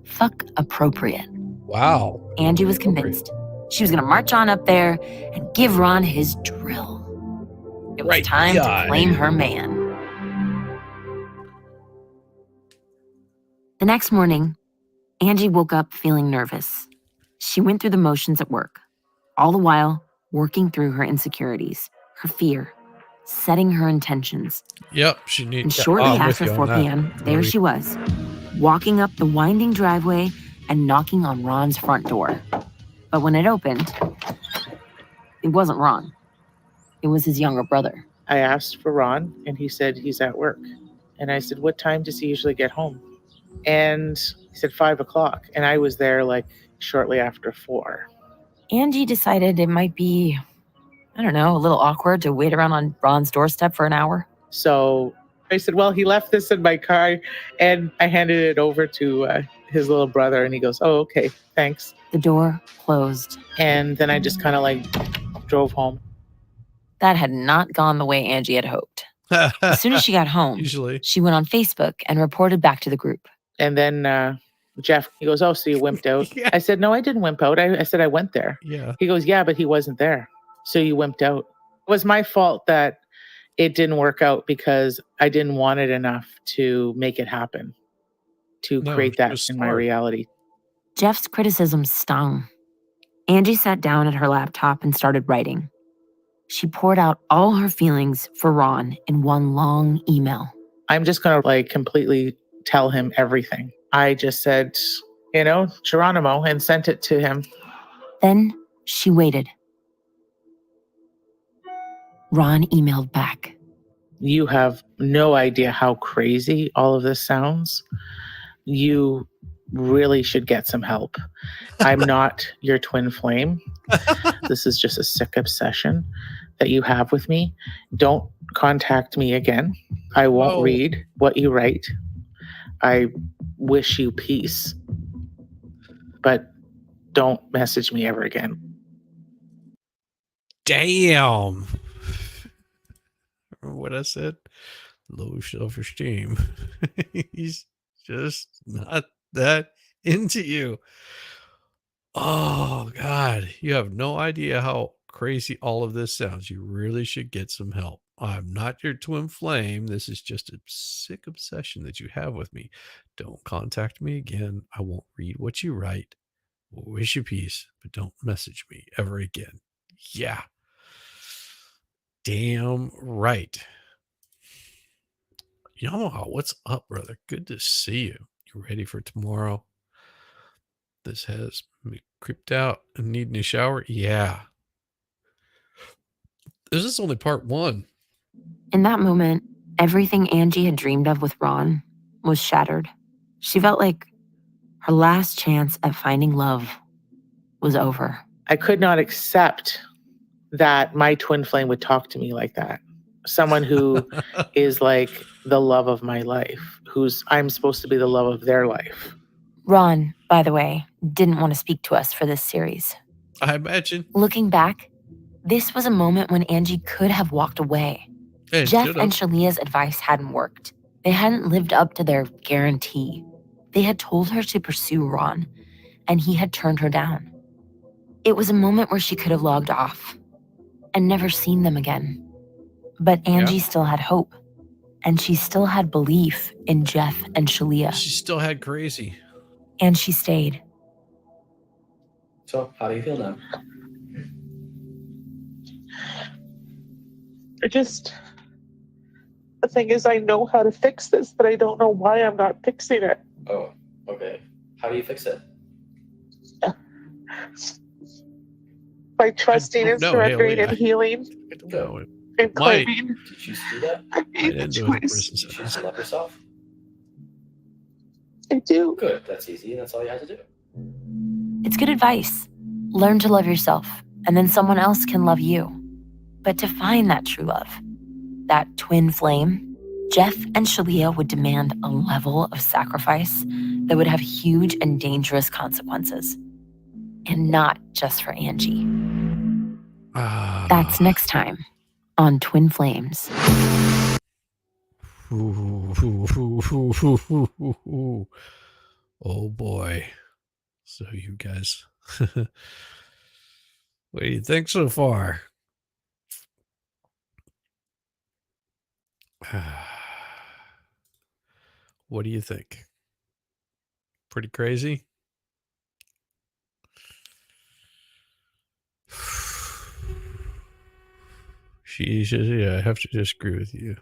Fuck appropriate. Wow. Angie was convinced. She was going to march on up there and give Ron his drill. It was time to claim her man. The next morning, Angie woke up feeling nervous. She went through the motions at work, all the while working through her insecurities, her fear, setting her intentions. Yep, she needs. And shortly after 4 p.m., there she was, walking up the winding driveway and knocking on Ron's front door. But when it opened, it wasn't Ron. It was his younger brother. I asked for Ron, and he said he's at work. And I said, what time does he usually get home? And he said 5 o'clock. And I was there shortly after 4. Angie decided it might be, a little awkward to wait around on Ron's doorstep for an hour. So I said, well, he left this in my car, and I handed it over to his little brother, and he goes, oh, okay, thanks. The door closed. And then I just kind of drove home. That had not gone the way Angie had hoped. As soon as she got home, she went on Facebook and reported back to the group. And then Jeff, he goes, oh, so you wimped out? Yeah. I said, no, I didn't wimp out. I said I went there. Yeah. He goes, yeah, but he wasn't there. So you wimped out. It was my fault that it didn't work out because I didn't want it enough to make it happen, to create that in my reality. Jeff's criticism stung. Angie sat down at her laptop and started writing. She poured out all her feelings for Ron in one long email. I'm just going to completely tell him everything. I just said, Geronimo, and sent it to him. Then she waited. Ron emailed back. You have no idea how crazy all of this sounds. You really should get some help. I'm not your twin flame. This is just a sick obsession that you have with me. Don't contact me again. I won't read what you write. I wish you peace. But don't message me ever again. Damn. Remember what I said? Low self-esteem. He's just not that into you. Oh, God. You have no idea how crazy all of this sounds. You really should get some help. I'm not your twin flame. This is just a sick obsession that you have with me. Don't contact me again. I won't read what you write. Wish you peace, but don't message me ever again. Yeah. Damn right. Yamaha, what's up, brother? Good to see you. You ready for tomorrow? This has me creeped out and need a shower. Yeah. This is only part 1. In that moment, everything Angie had dreamed of with Ron was shattered. She felt like her last chance at finding love was over. I could not accept that my twin flame would talk to me like that. Someone who is like the love of my life, I'm supposed to be the love of their life. Ron, by the way, didn't want to speak to us for this series. I imagine. Looking back, this was a moment when Angie could have walked away. Hey, Jeff and Shaleia's advice hadn't worked. They hadn't lived up to their guarantee. They had told her to pursue Ron, and he had turned her down. It was a moment where she could have logged off and never seen them again. But Angie still had hope, and she still had belief in Jeff and Shaleia. She still had crazy. And she stayed. So, how do you feel now? The thing is, I know how to fix this, but I don't know why I'm not fixing it. Oh, okay. How do you fix it? By trusting and No, surrendering Haley, and healing no, and might. claiming. Did you choose to do that? I made the didn't do it in choice. prison. Did you choose to love yourself? I do. Good. That's easy. That's all you had to do. It's good advice. Learn to love yourself, and then someone else can love you. But to find that true love, that twin flame, Jeff and Shaleia would demand a level of sacrifice that would have huge and dangerous consequences. And not just for Angie. That's next time on Twin Flames. Oh boy. So you guys, what do you think so far? What do you think? Pretty crazy? Yeah, I have to disagree with you.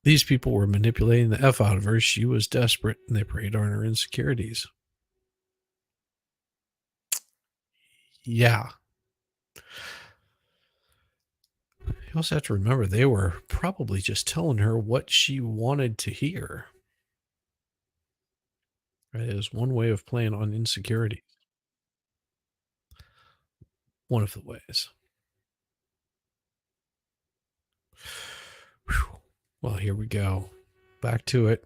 These people were manipulating the F out of her. She was desperate, and they preyed on her insecurities. Yeah. You also have to remember they were probably just telling her what she wanted to hear. That is one way of playing on insecurity. One of the ways. Whew. Well, here we go. Back to it.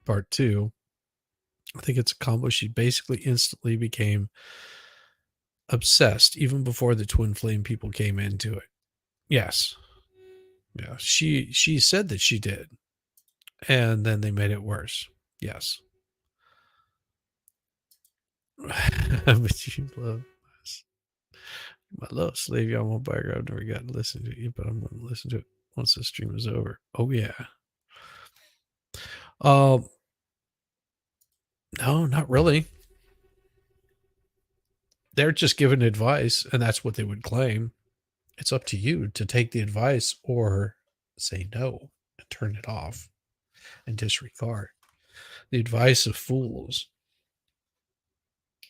Part 2. I think it's accomplished. She basically instantly became obsessed even before the twin flame people came into it. Yes. Yeah. She said that she did. And then they made it worse. Yes. But you love us. My love slave, y'all won't back. I've never gotten to listen to you, but I'm going to listen to it once the stream is over. Oh yeah. No, not really. They're just giving advice, and that's what they would claim. It's up to you to take the advice or say no and turn it off and disregard. The advice of fools.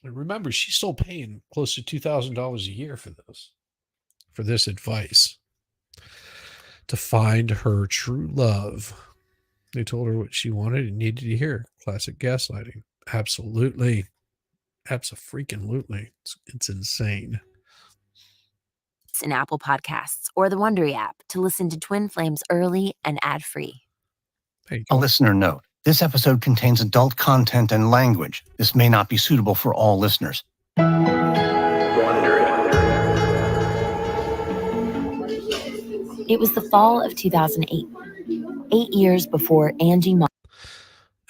And remember, she's still paying close to $2,000 a year for this advice. To find her true love. They told her what she wanted and needed to hear. Classic gaslighting. Absolutely. Abso-freaking-lutely. It's insane. It's in Apple Podcasts or the Wondery app to listen to Twin Flames early and ad-free. A listener note. This episode contains adult content and language. This may not be suitable for all listeners. It was the fall of 2008, 8 years before Angie.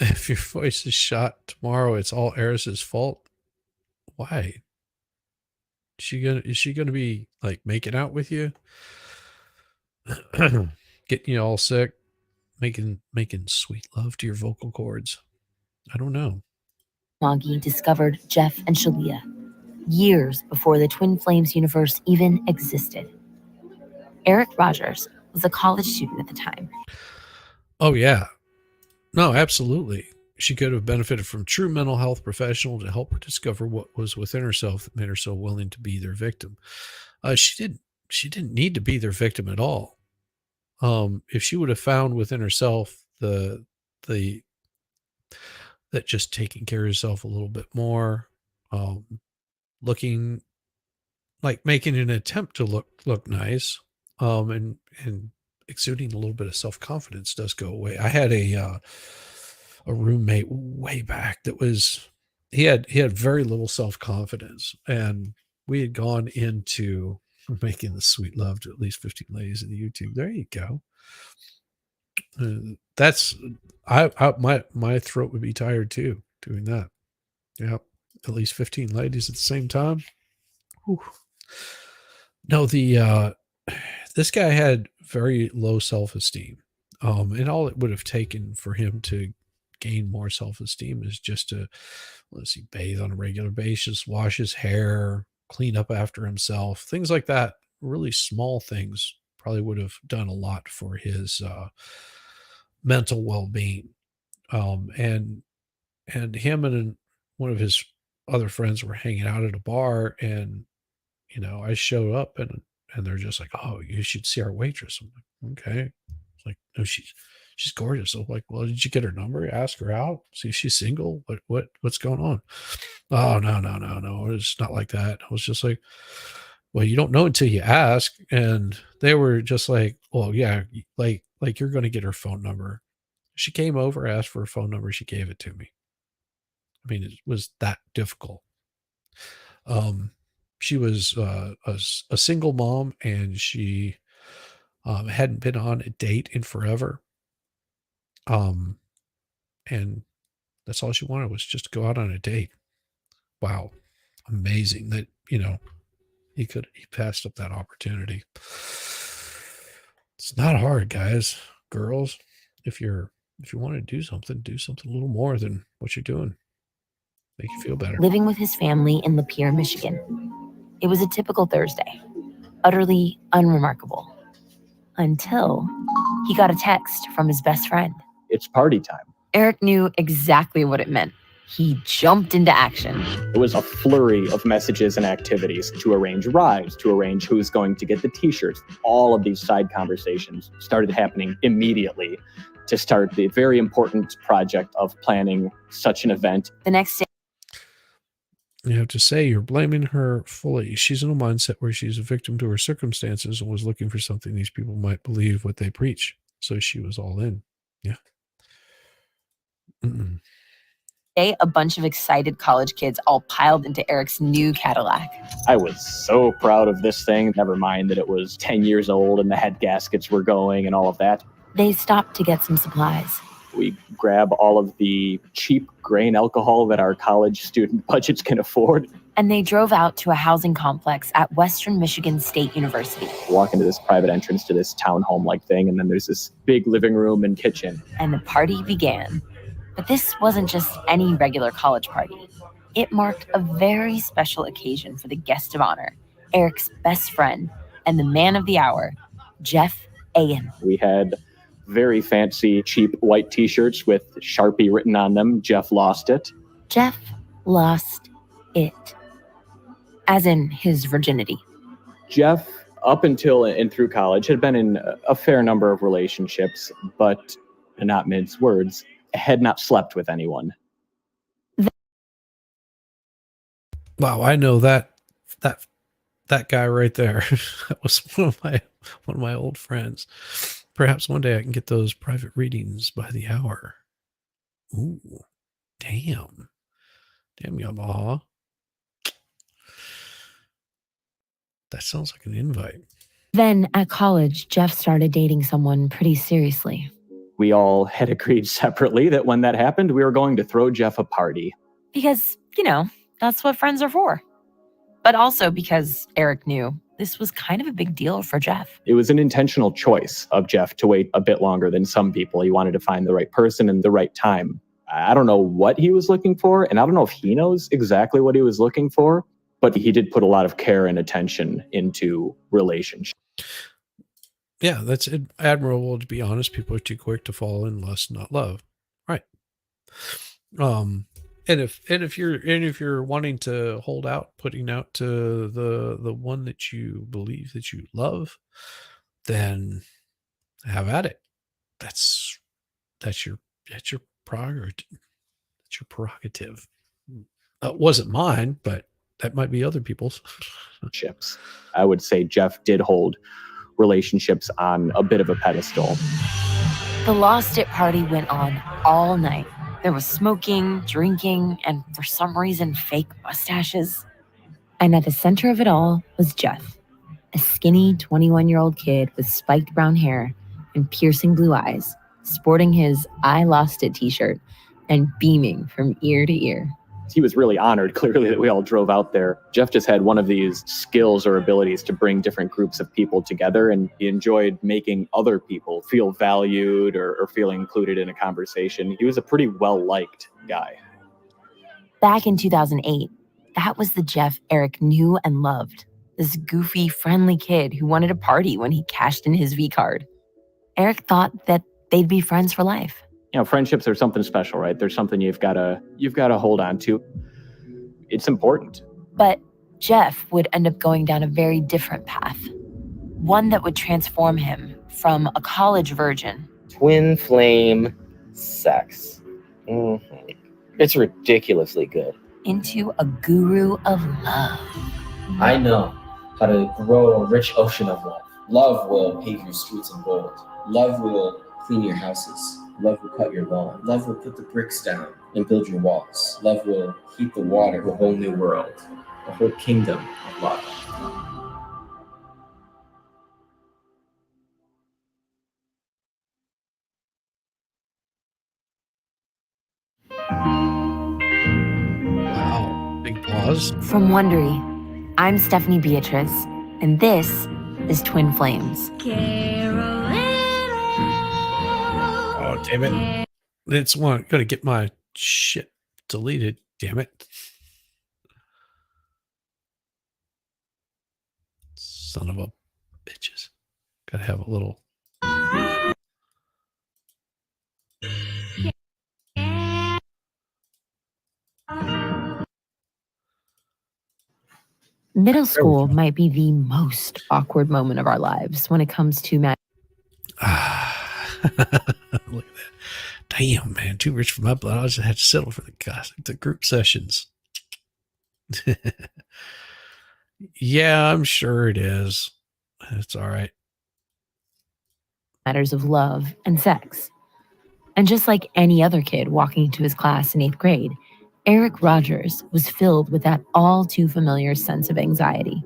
If your voice is shot tomorrow, it's all Eris's fault. Why? Is she gonna be like making out with you? Getting you all sick? Making sweet love to your vocal cords? I don't know. Maggie discovered Jeff and Shaleia years before the Twin Flames universe even existed. Eric Rogers was a college student at the time. Oh, yeah. No, absolutely. She could have benefited from true mental health professional to help her discover what was within herself that made her so willing to be their victim. She didn't need to be their victim at all. If she would have found within herself that just taking care of herself a little bit more, looking like making an attempt to look nice, and exuding a little bit of self-confidence does go away. I had a roommate way back that was he had very little self-confidence, and we had gone into making the sweet love to at least 15 ladies in the YouTube. There you go. That's my throat would be tired too doing that. Yep, at least 15 ladies at the same time. Whew. No, this guy had very low self-esteem, and all it would have taken for him to gain more self-esteem is just to, let's see, bathe on a regular basis, wash his hair, clean up after himself, things like that. really small things probably would have done a lot for his mental well-being. And him and one of his other friends were hanging out at a bar, and I showed up, and they're just like, "Oh, you should see our waitress." I'm like, "Okay." It's like, "No, she's gorgeous." I'm like, "Well, did you get her number? Ask her out. See if she's single. What's going on?" "Oh, no. It's not like that." I was just like, "Well, you don't know until you ask." And they were just like, "Well, yeah, like you're going to get her phone number." She came over, asked for her phone number. She gave it to me. I mean, it was that difficult. Um, she was a single mom, and she hadn't been on a date in forever. Um, and that's all she wanted, was just to go out on a date. Wow, amazing that he passed up that opportunity. It's not hard, guys, girls. If you want to do something a little more than what you're doing. Make you feel better. Living with his family in Lapeer, Michigan. It was a typical Thursday, utterly unremarkable, until he got a text from his best friend. It's party time. Eric knew exactly what it meant. He jumped into action. It was a flurry of messages and activities to arrange rides, to arrange who's going to get the t-shirts. All of these side conversations started happening immediately to start the very important project of planning such an event. The next day, you have to say you're blaming her fully. She's in a mindset where she's a victim to her circumstances and was looking for something these people might believe what they preach. So she was all in. Yeah. Mm-mm. a bunch of excited college kids all piled into Eric's new Cadillac. I was so proud of this thing. Never mind that it was 10 years old and the head gaskets were going and all of that. They stopped to get some supplies. We grab all of the cheap grain alcohol that our college student budgets can afford. And they drove out to a housing complex at Western Michigan State University. Walk into this private entrance to this townhome-like thing, and then there's this big living room and kitchen. And the party began. But this wasn't just any regular college party. It marked a very special occasion for the guest of honor, Eric's best friend and the man of the hour, Jeff Ayan. We had very fancy, cheap white t-shirts with Sharpie written on them. Jeff lost it. Jeff lost it. As in his virginity. Jeff, up until and through college, had been in a fair number of relationships, but, to not mince words, had not slept with anyone. Wow, I know that guy right there. That was one of my old friends. Perhaps one day I can get those private readings by the hour. Ooh, damn, Yamaha. That sounds like an invite. Then at college, Jeff started dating someone pretty seriously. We all had agreed separately that when that happened, we were going to throw Jeff a party. Because, that's what friends are for. But also because Eric knew this was kind of a big deal for Jeff. It was an intentional choice of Jeff to wait a bit longer than some people. He wanted to find the right person and the right time. I don't know what he was looking for, and I don't know if he knows exactly what he was looking for, but he did put a lot of care and attention into relationships. Yeah, that's admirable, to be honest. People are too quick to fall in lust, not love. Right. And if you're wanting to hold out, putting out to the one that you believe that you love, then have at it. That's your prerogative. That's your prerogative. It wasn't mine, but that might be other people's. I would say Jeff did hold relationships on a bit of a pedestal. The Lost It party went on all night. There was smoking, drinking, and for some reason, fake mustaches. And at the center of it all was Jeff, a skinny 21-year-old kid with spiked brown hair and piercing blue eyes, sporting his I Lost It t-shirt and beaming from ear to ear. He was really honored, clearly, that we all drove out there. Jeff just had one of these skills or abilities to bring different groups of people together, and he enjoyed making other people feel valued or feel included in a conversation. He was a pretty well-liked guy. Back in 2008, that was the Jeff Eric knew and loved. this goofy, friendly kid who wanted to party when he cashed in his V card. Eric thought that they'd be friends for life. Friendships are something special, right? There's something you've got to hold on to. It's important. But Jeff would end up going down a very different path. One that would transform him from a college virgin. Twin flame sex. It's ridiculously good. Into a guru of love. I know how to grow a rich ocean of love. Love will pave your streets in gold. Love will clean your houses. Love will cut your lawn. Love will put the bricks down and build your walls. Love will heat the water to a whole new world, a whole kingdom of love. Wow. Big pause. From Wondery, I'm Stephanie Beatrice, and this is Twin Flames. Oh, damn it. It's gotta get my shit deleted, damn it. Son of a bitches. Gotta have a little. Middle school might be the most awkward moment of our lives when it comes to Look at that. Damn, man. Too rich for my blood. I just had to settle for the group sessions. Yeah, I'm sure it is. It's all right. matters of love and sex. And just like any other kid walking into his class in 8th grade, Eric Rogers was filled with that all too familiar sense of anxiety.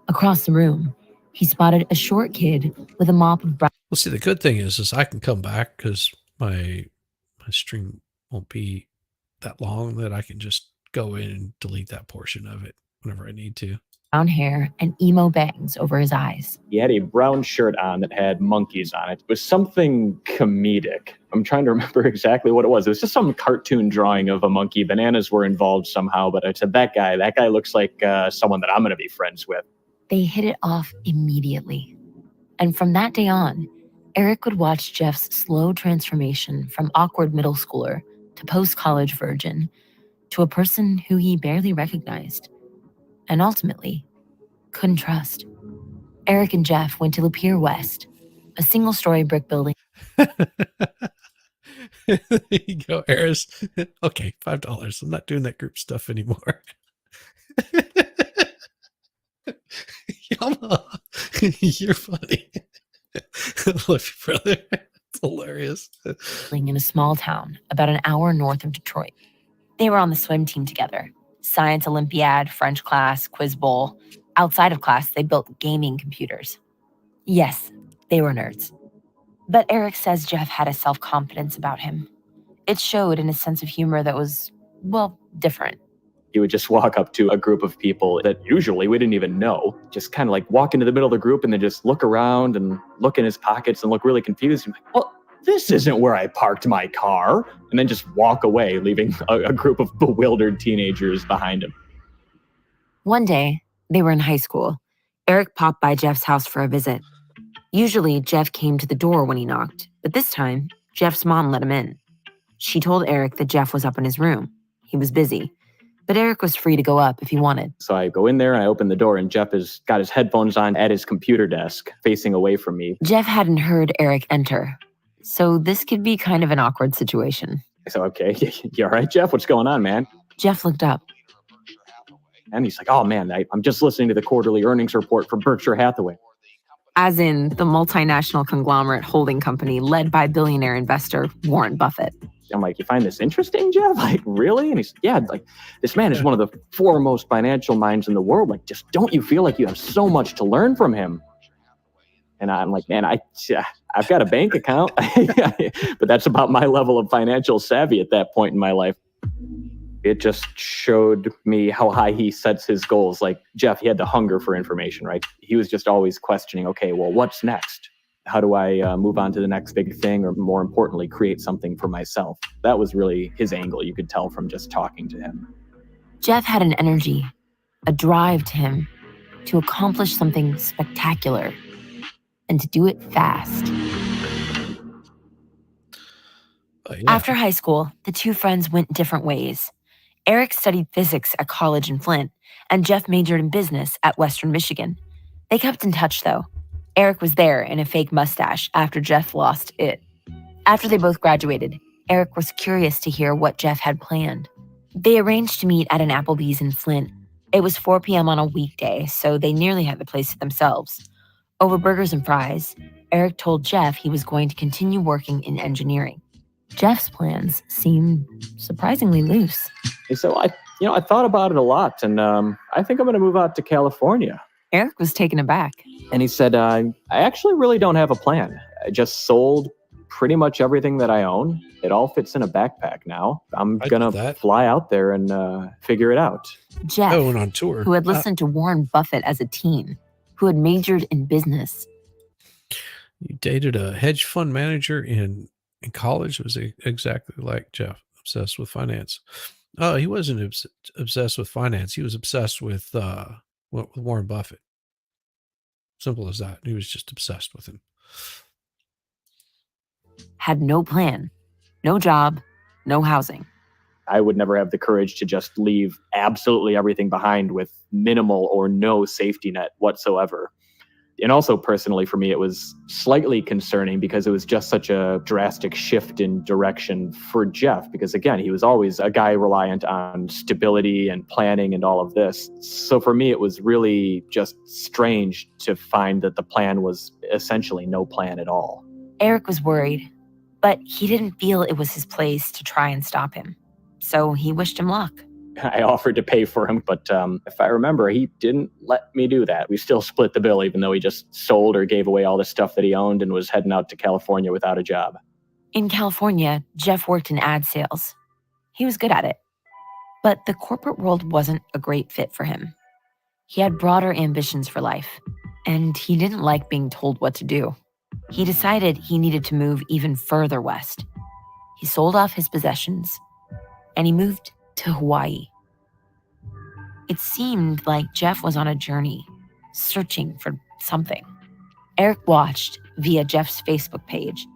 Across the room, he spotted a short kid with a mop of brown. Well, see, the good thing is I can come back because my stream won't be that long that I can just go in and delete that portion of it whenever I need to. Brown hair and emo bangs over his eyes. He had a brown shirt on that had monkeys on it. It was something comedic. I'm trying to remember exactly what it was. It was just some cartoon drawing of a monkey. Bananas were involved somehow, but I said, that guy looks like someone that I'm going to be friends with. They hit it off immediately. And from that day on, Eric would watch Jeff's slow transformation from awkward middle schooler to post-college virgin to a person who he barely recognized and ultimately couldn't trust. Eric and Jeff went to Lapeer West, a single-story brick building. There you go, Eris. Okay, $5. I'm not doing that group stuff anymore. Yama, you're funny. I love you, brother. It's hilarious. In a small town about an hour north of Detroit. They were on the swim team together. Science Olympiad, French class, quiz bowl. Outside of class, they built gaming computers. Yes, they were nerds. But Eric says Jeff had a self-confidence about him. It showed in a sense of humor that was, well, different. He would just walk up to a group of people that usually we didn't even know, just kind of like walk into the middle of the group and then just look around and look in his pockets and look really confused. I'm like, well, this isn't where I parked my car. And then just walk away, leaving a group of bewildered teenagers behind him. One day, they were in high school. Eric popped by Jeff's house for a visit. Usually, Jeff came to the door when he knocked, but this time, Jeff's mom let him in. She told Eric that Jeff was up in his room. He was busy, but Eric was free to go up if he wanted. So I go in there and I open the door and Jeff has got his headphones on at his computer desk, facing away from me. Jeff hadn't heard Eric enter, so this could be kind of an awkward situation. So, okay, you all right, Jeff? What's going on, man? Jeff looked up. And he's like, oh, man, I'm just listening to the quarterly earnings report from Berkshire Hathaway. As in the multinational conglomerate holding company led by billionaire investor Warren Buffett. I'm like, you find this interesting, Jeff? Like, really? And he's, yeah, like, this man is one of the foremost financial minds in the world. Like, just don't you feel like you have so much to learn from him? And I'm like, man, I've got a bank account, but that's about my level of financial savvy at that point in my life. It just showed me how high he sets his goals. Like Jeff, he had the hunger for information, right? He was just always questioning, okay, well, what's next? How do I move on to the next big thing? Or more importantly, create something for myself? That was really his angle. You could tell from just talking to him. Jeff had an energy, a drive to him to accomplish something spectacular and to do it fast. After high school, the two friends went different ways. Eric studied physics at college in Flint, and Jeff majored in business at Western Michigan. They kept in touch, though. Eric was there in a fake mustache after Jeff lost it. After they both graduated, Eric was curious to hear what Jeff had planned. They arranged to meet at an Applebee's in Flint. It was 4 p.m. on a weekday, so they nearly had the place to themselves. Over burgers and fries, Eric told Jeff he was going to continue working in engineering. Jeff's plans seemed surprisingly loose. So I thought about it a lot, and I think I'm going to move out to California. Eric was taken aback. And he said, I actually really don't have a plan. I just sold pretty much everything that I own. It all fits in a backpack now. I'm going to fly out there and figure it out. Jeff, went on tour. Who had listened to Warren Buffett as a teen, who had majored in business. You dated a hedge fund manager in college. Was exactly like Jeff, obsessed with finance. He wasn't obsessed with finance. He was obsessed with Warren Buffett. Simple as that. He was just obsessed with him. Had no plan, no job, no housing. I would never have the courage to just leave absolutely everything behind with minimal or no safety net whatsoever. And also personally for me, it was slightly concerning because it was just such a drastic shift in direction for Jeff. Because again, he was always a guy reliant on stability and planning and all of this. So for me, it was really just strange to find that the plan was essentially no plan at all. Eric was worried, but he didn't feel it was his place to try and stop him. So he wished him luck. I offered to pay for him, but if I remember, he didn't let me do that. We still split the bill, even though he just sold or gave away all the stuff that he owned and was heading out to California without a job. In California, Jeff worked in ad sales. He was good at it. But the corporate world wasn't a great fit for him. He had broader ambitions for life, and he didn't like being told what to do. He decided he needed to move even further west. He sold off his possessions, and he moved to Hawaii. It seemed like Jeff was on a journey, searching for something. Eric watched via Jeff's Facebook page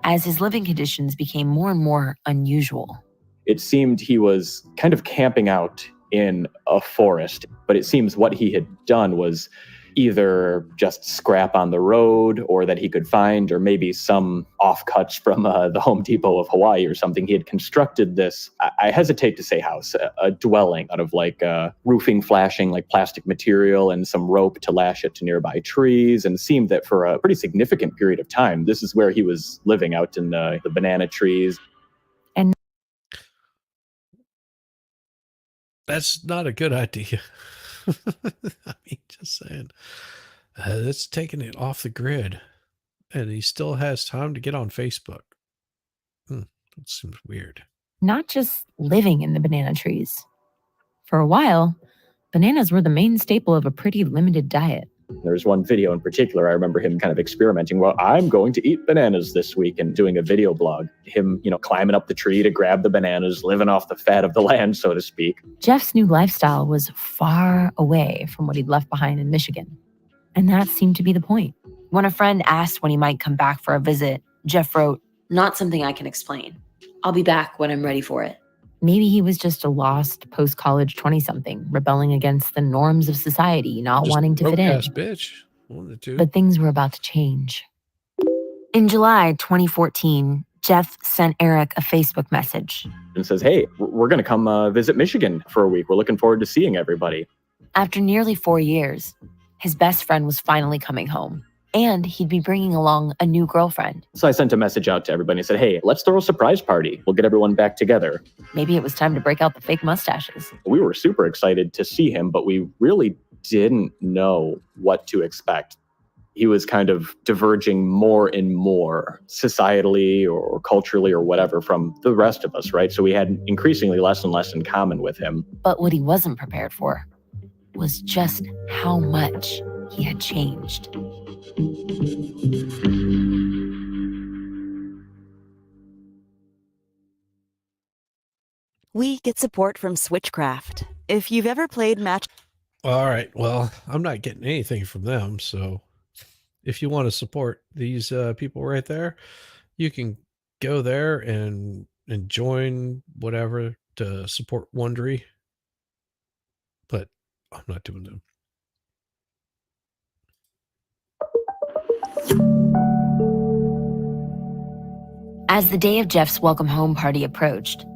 as his living conditions became more and more unusual. It seemed he was kind of camping out in a forest, but it seems what he had done was either just scrap on the road or that he could find, or maybe some offcuts from the Home Depot of Hawaii or something. He had constructed this, I hesitate to say house, a dwelling out of like roofing flashing, like plastic material and some rope to lash it to nearby trees. And it seemed that for a pretty significant period of time, this is where he was living, out in the banana trees. And that's not a good idea. I mean, just saying. That's taking it off the grid. And he still has time to get on Facebook. It seems weird. Not just living in the banana trees. For a while, bananas were the main staple of a pretty limited diet. There's one video in particular, I remember him kind of experimenting. Well, I'm going to eat bananas this week, and doing a video blog. Him, climbing up the tree to grab the bananas, living off the fat of the land, so to speak. Jeff's new lifestyle was far away from what he'd left behind in Michigan. And that seemed to be the point. When a friend asked when he might come back for a visit, Jeff wrote, "Not something I can explain. I'll be back when I'm ready for it." Maybe he was just a lost post-college 20-something, rebelling against the norms of society, not wanting to fit in. Bitch. One of the two. But things were about to change. In July 2014, Jeff sent Eric a Facebook message. And says, hey, we're going to come visit Michigan for a week. We're looking forward to seeing everybody. After nearly 4 years, his best friend was finally coming home. And he'd be bringing along a new girlfriend. So I sent a message out to everybody and said, hey, let's throw a surprise party. We'll get everyone back together. Maybe it was time to break out the fake mustaches. We were super excited to see him, but we really didn't know what to expect. He was kind of diverging more and more societally or culturally or whatever from the rest of us, right? So we had increasingly less and less in common with him. But what he wasn't prepared for was just how much he had changed. We get support from Switchcraft. If you've ever played Match... All right. Well, I'm not getting anything from them. So if you want to support these people right there, you can go there and join whatever to support Wondery. But I'm not doing them. As the day of Jeff's welcome home party approached,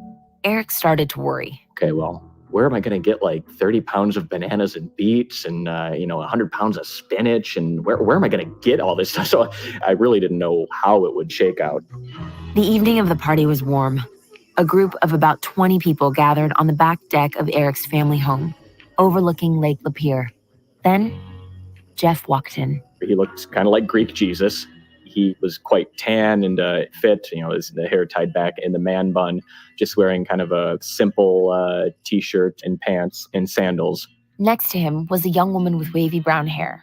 Eric started to worry. Okay, well, where am I going to get like 30 pounds of bananas and beets and, 100 pounds of spinach? And where am I going to get all this stuff? So I really didn't know how it would shake out. The evening of the party was warm. A group of about 20 people gathered on the back deck of Eric's family home, overlooking Lake Lapeer. Then, Jeff walked in. He looked kind of like Greek Jesus. He was quite tan and fit, the hair tied back in the man bun, just wearing kind of a simple t-shirt and pants and sandals. Next to him was a young woman with wavy brown hair.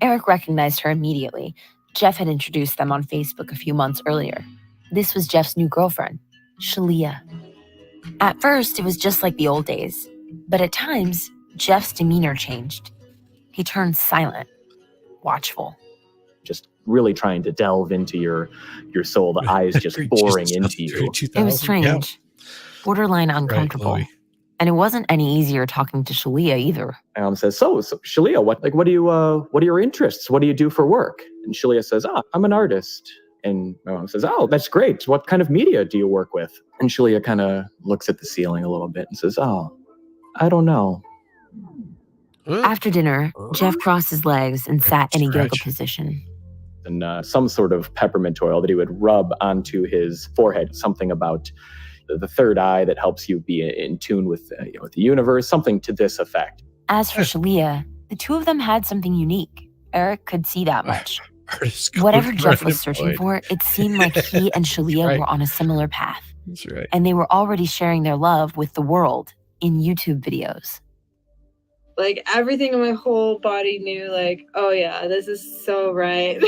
Eric recognized her immediately. Jeff had introduced them on Facebook a few months earlier. This was Jeff's new girlfriend, Shaleia. At first, it was just like the old days, but at times, Jeff's demeanor changed. He turned silent, watchful. Just really trying to delve into your soul, the eyes just boring into you. It was strange, borderline uncomfortable. Right, and it wasn't any easier talking to Shaleia either. Says, so Shaleia, what are your interests? What do you do for work? And Shaleia says, I'm an artist. And my mom says, oh, that's great. What kind of media do you work with? And Shaleia kind of looks at the ceiling a little bit and says, I don't know. After dinner, Jeff crossed his legs and sat in a yoga position. And some sort of peppermint oil that he would rub onto his forehead, something about the third eye that helps you be in tune with the universe, something to this effect. As for Shaleia, the two of them had something unique. Eric could see that much. Whatever Jeff was searching for, it seemed like he and Shaleia were on a similar path. That's right. And they were already sharing their love with the world in YouTube videos. Like, everything in my whole body knew, like, oh yeah, this is so right.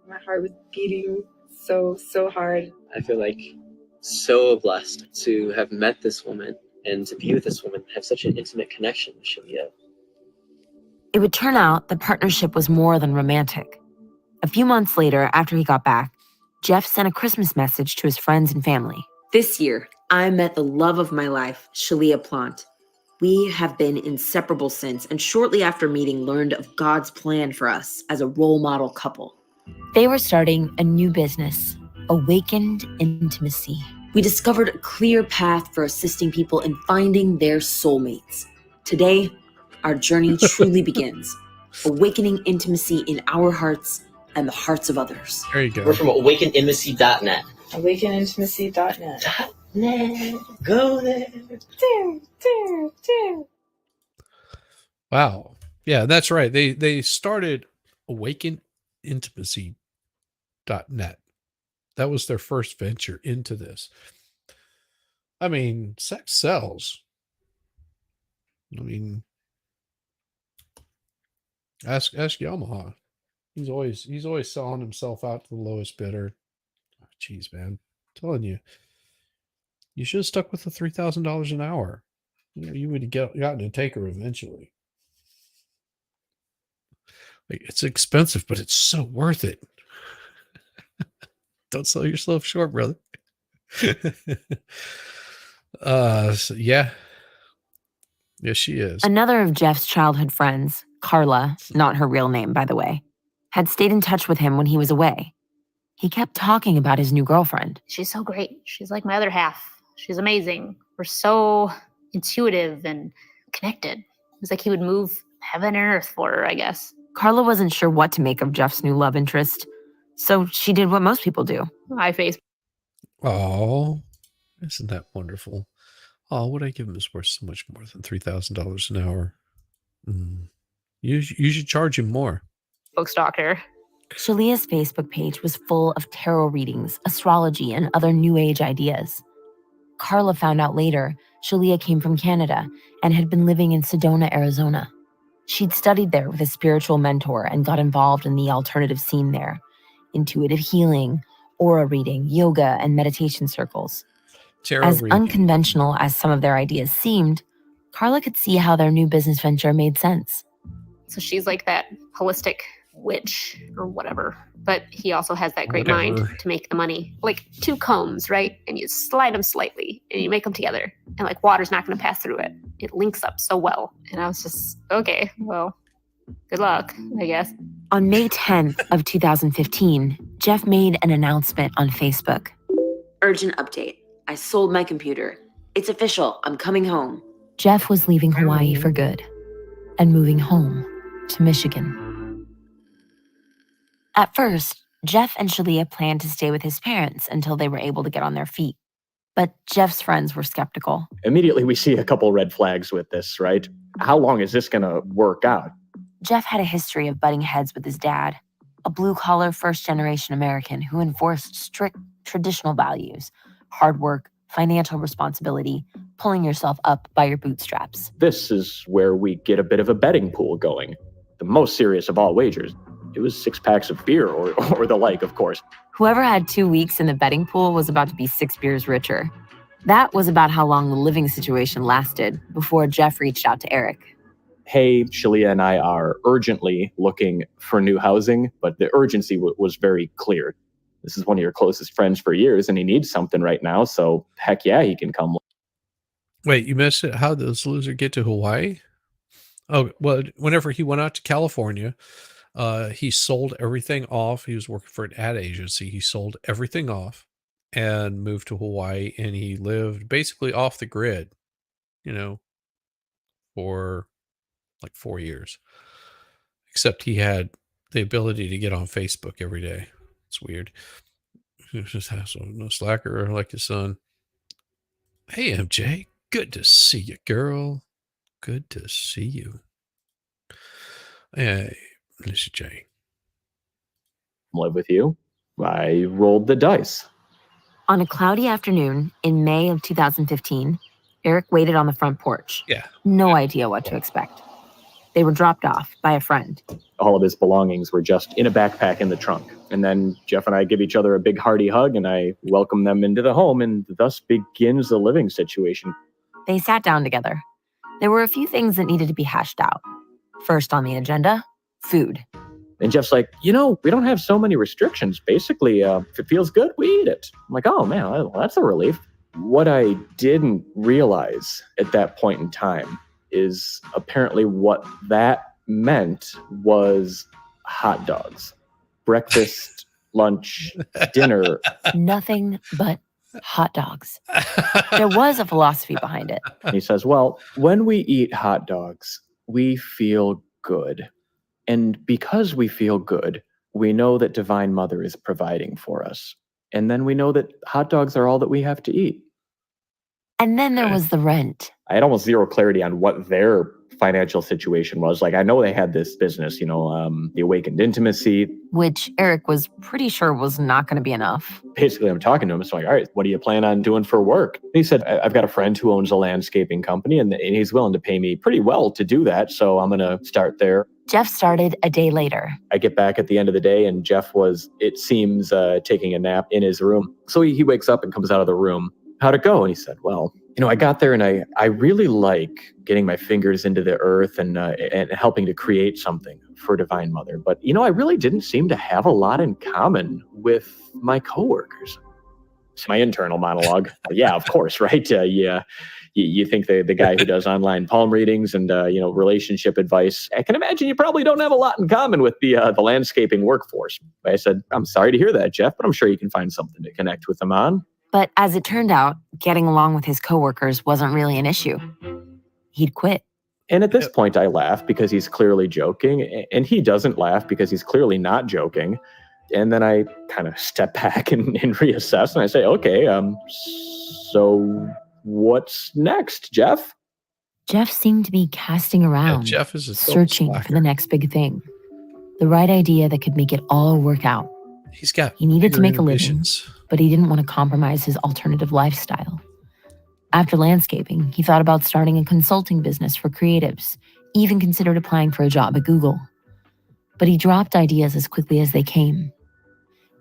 My heart was beating so hard. I feel like so blessed to have met this woman and to be with this woman, have such an intimate connection with Shaleia. It would turn out the partnership was more than romantic. A few months later, after he got back, Jeff sent a Christmas message to his friends and family. This year, I met the love of my life, Shaleia Plant. We have been inseparable since, and shortly after meeting, learned of God's plan for us as a role model couple. They were starting a new business, Awakened Intimacy. We discovered a clear path for assisting people in finding their soulmates. Today, our journey truly begins, awakening intimacy in our hearts and the hearts of others. There you go. We're from awakenintimacy.net. Awakenintimacy.net. Go there. Wow. Yeah, that's right. They started awakenintimacy.net. That was their first venture into this. I mean, sex sells. I mean, ask Yamaha. He's always selling himself out to the lowest bidder. Oh, geez, man. I'm telling you. You should have stuck with the $3,000 an hour. You would have gotten a taker eventually. Like, it's expensive, but it's so worth it. Don't sell yourself short, brother. So yeah. Yes, she is. Another of Jeff's childhood friends, Carla, not her real name, by the way, had stayed in touch with him when he was away. He kept talking about his new girlfriend. She's so great. She's like my other half. She's amazing. We're so intuitive and connected. It was like he would move heaven and earth for her, I guess. Carla wasn't sure what to make of Jeff's new love interest, so she did what most people do. I face. Oh, isn't that wonderful? Oh, what I give him is worth so much more than $3,000 an hour. You should charge him more. Book stalker. Shaleia's Facebook page was full of tarot readings, astrology, and other new age ideas. Carla found out later Shaleia came from Canada and had been living in Sedona, Arizona. She'd studied there with a spiritual mentor and got involved in the alternative scene there. Intuitive healing, aura reading, yoga, and meditation circles. Tarot as reading. unconventional as some of their ideas seemed, Carla could see how their new business venture made sense. So she's like that holistic witch or whatever. But he also has that great mind to make the money. Like 2 combs, right? And you slide them slightly and you make them together. And like water's not going to pass through it. It links up so well. And I was just, okay, well, good luck, I guess. On May 10th of 2015, Jeff made an announcement on Facebook. Urgent update. I sold my computer. It's official. I'm coming home. Jeff was leaving Hawaii for good and moving home to Michigan. At first, Jeff and Shaleia planned to stay with his parents until they were able to get on their feet. But Jeff's friends were skeptical. Immediately, we see a couple red flags with this, right? How long is this going to work out? Jeff had a history of butting heads with his dad, a blue-collar first-generation American who enforced strict traditional values, hard work, financial responsibility, pulling yourself up by your bootstraps. This is where we get a bit of a betting pool going. The most serious of all wagers. It was 6 packs of beer or the like, of course. Whoever had 2 weeks in the betting pool was about to be 6 beers richer. That was about how long the living situation lasted before Jeff reached out to Eric. Hey, Shaleia and I are urgently looking for new housing, but the urgency was very clear. This is one of your closest friends for years, and he needs something right now, so heck yeah, he can come. Wait, you missed it? How did this loser get to Hawaii? Oh, well, whenever he went out to California, he sold everything off. He was working for an ad agency. He sold everything off and moved to Hawaii, and he lived basically off the grid, for like 4 years. Except he had the ability to get on Facebook every day. It's weird. He just has no slacker like his son. Hey, MJ. Good to see you, girl. Good to see you. Hey, this is Jay. Live with you. I rolled the dice. On a cloudy afternoon in May of 2015, Eric waited on the front porch. No idea what to expect. They were dropped off by a friend. All of his belongings were just in a backpack in the trunk. And then Jeff and I give each other a big hearty hug, and I welcome them into the home, and thus begins the living situation. They sat down together. There were a few things that needed to be hashed out. First on the agenda, food. And Jeff's like, we don't have so many restrictions. Basically, if it feels good, we eat it. I'm like, oh man, well, that's a relief. What I didn't realize at that point in time is apparently what that meant was hot dogs. Breakfast, lunch, dinner. Nothing but hot dogs. There was a philosophy behind it. And he says, well, when we eat hot dogs, we feel good. And because we feel good, we know that Divine Mother is providing for us. And then we know that hot dogs are all that we have to eat. And then there was the rent. I had almost zero clarity on what their financial situation was. Like, I know they had this business, the Awakened Intimacy. Which Eric was pretty sure was not going to be enough. Basically, I'm talking to him. So I'm like, all right, what do you plan on doing for work? And he said, I've got a friend who owns a landscaping company, and he's willing to pay me pretty well to do that. So I'm going to start there. Jeff started a day later. I get back at the end of the day, and Jeff was, it seems, taking a nap in his room. So he wakes up and comes out of the room. How'd it go? And he said, well, I got there and I really like getting my fingers into the earth and helping to create something for Divine Mother. But, I really didn't seem to have a lot in common with my coworkers. It's my internal monologue. Yeah, of course, right? You think the guy who does online palm readings and, relationship advice, I can imagine you probably don't have a lot in common with the landscaping workforce. I said, I'm sorry to hear that, Jeff, but I'm sure you can find something to connect with them on. But as it turned out, getting along with his coworkers wasn't really an issue. He'd quit. And at this point, I laugh because he's clearly joking, and he doesn't laugh because he's clearly not joking. And then I kind of step back and reassess, and I say, okay, so what's next, Jeff? Jeff seemed to be casting around, Jeff is searching for the next big thing, the right idea that could make it all work out. He needed to make a living, but he didn't want to compromise his alternative lifestyle. After landscaping, he thought about starting a consulting business for creatives, even considered applying for a job at Google. But he dropped ideas as quickly as they came.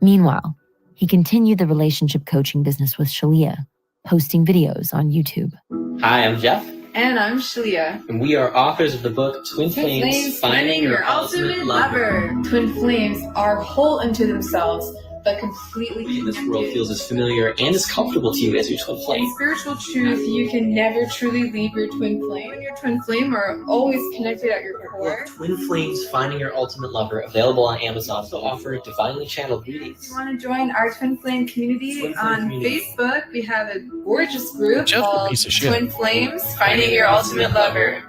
Meanwhile, he continued the relationship coaching business with Shaleia, posting videos on YouTube. Hi, I'm Jeff, And I'm Shaleia. And we are authors of the book Twin Flames, Finding Your Ultimate Lover. Twin flames are whole unto themselves, but completely connected. This world feels as familiar and as comfortable to you as your twin flame. In spiritual truth, you can never truly leave your twin flame. You and your twin flame are always connected at your core. Twin Flames, Finding Your Ultimate Lover, available on Amazon. Also offer divinely channeled readings. If you want to join our twin flame community on Facebook, we have a gorgeous group called Twin Flames, Finding Your Ultimate Lover.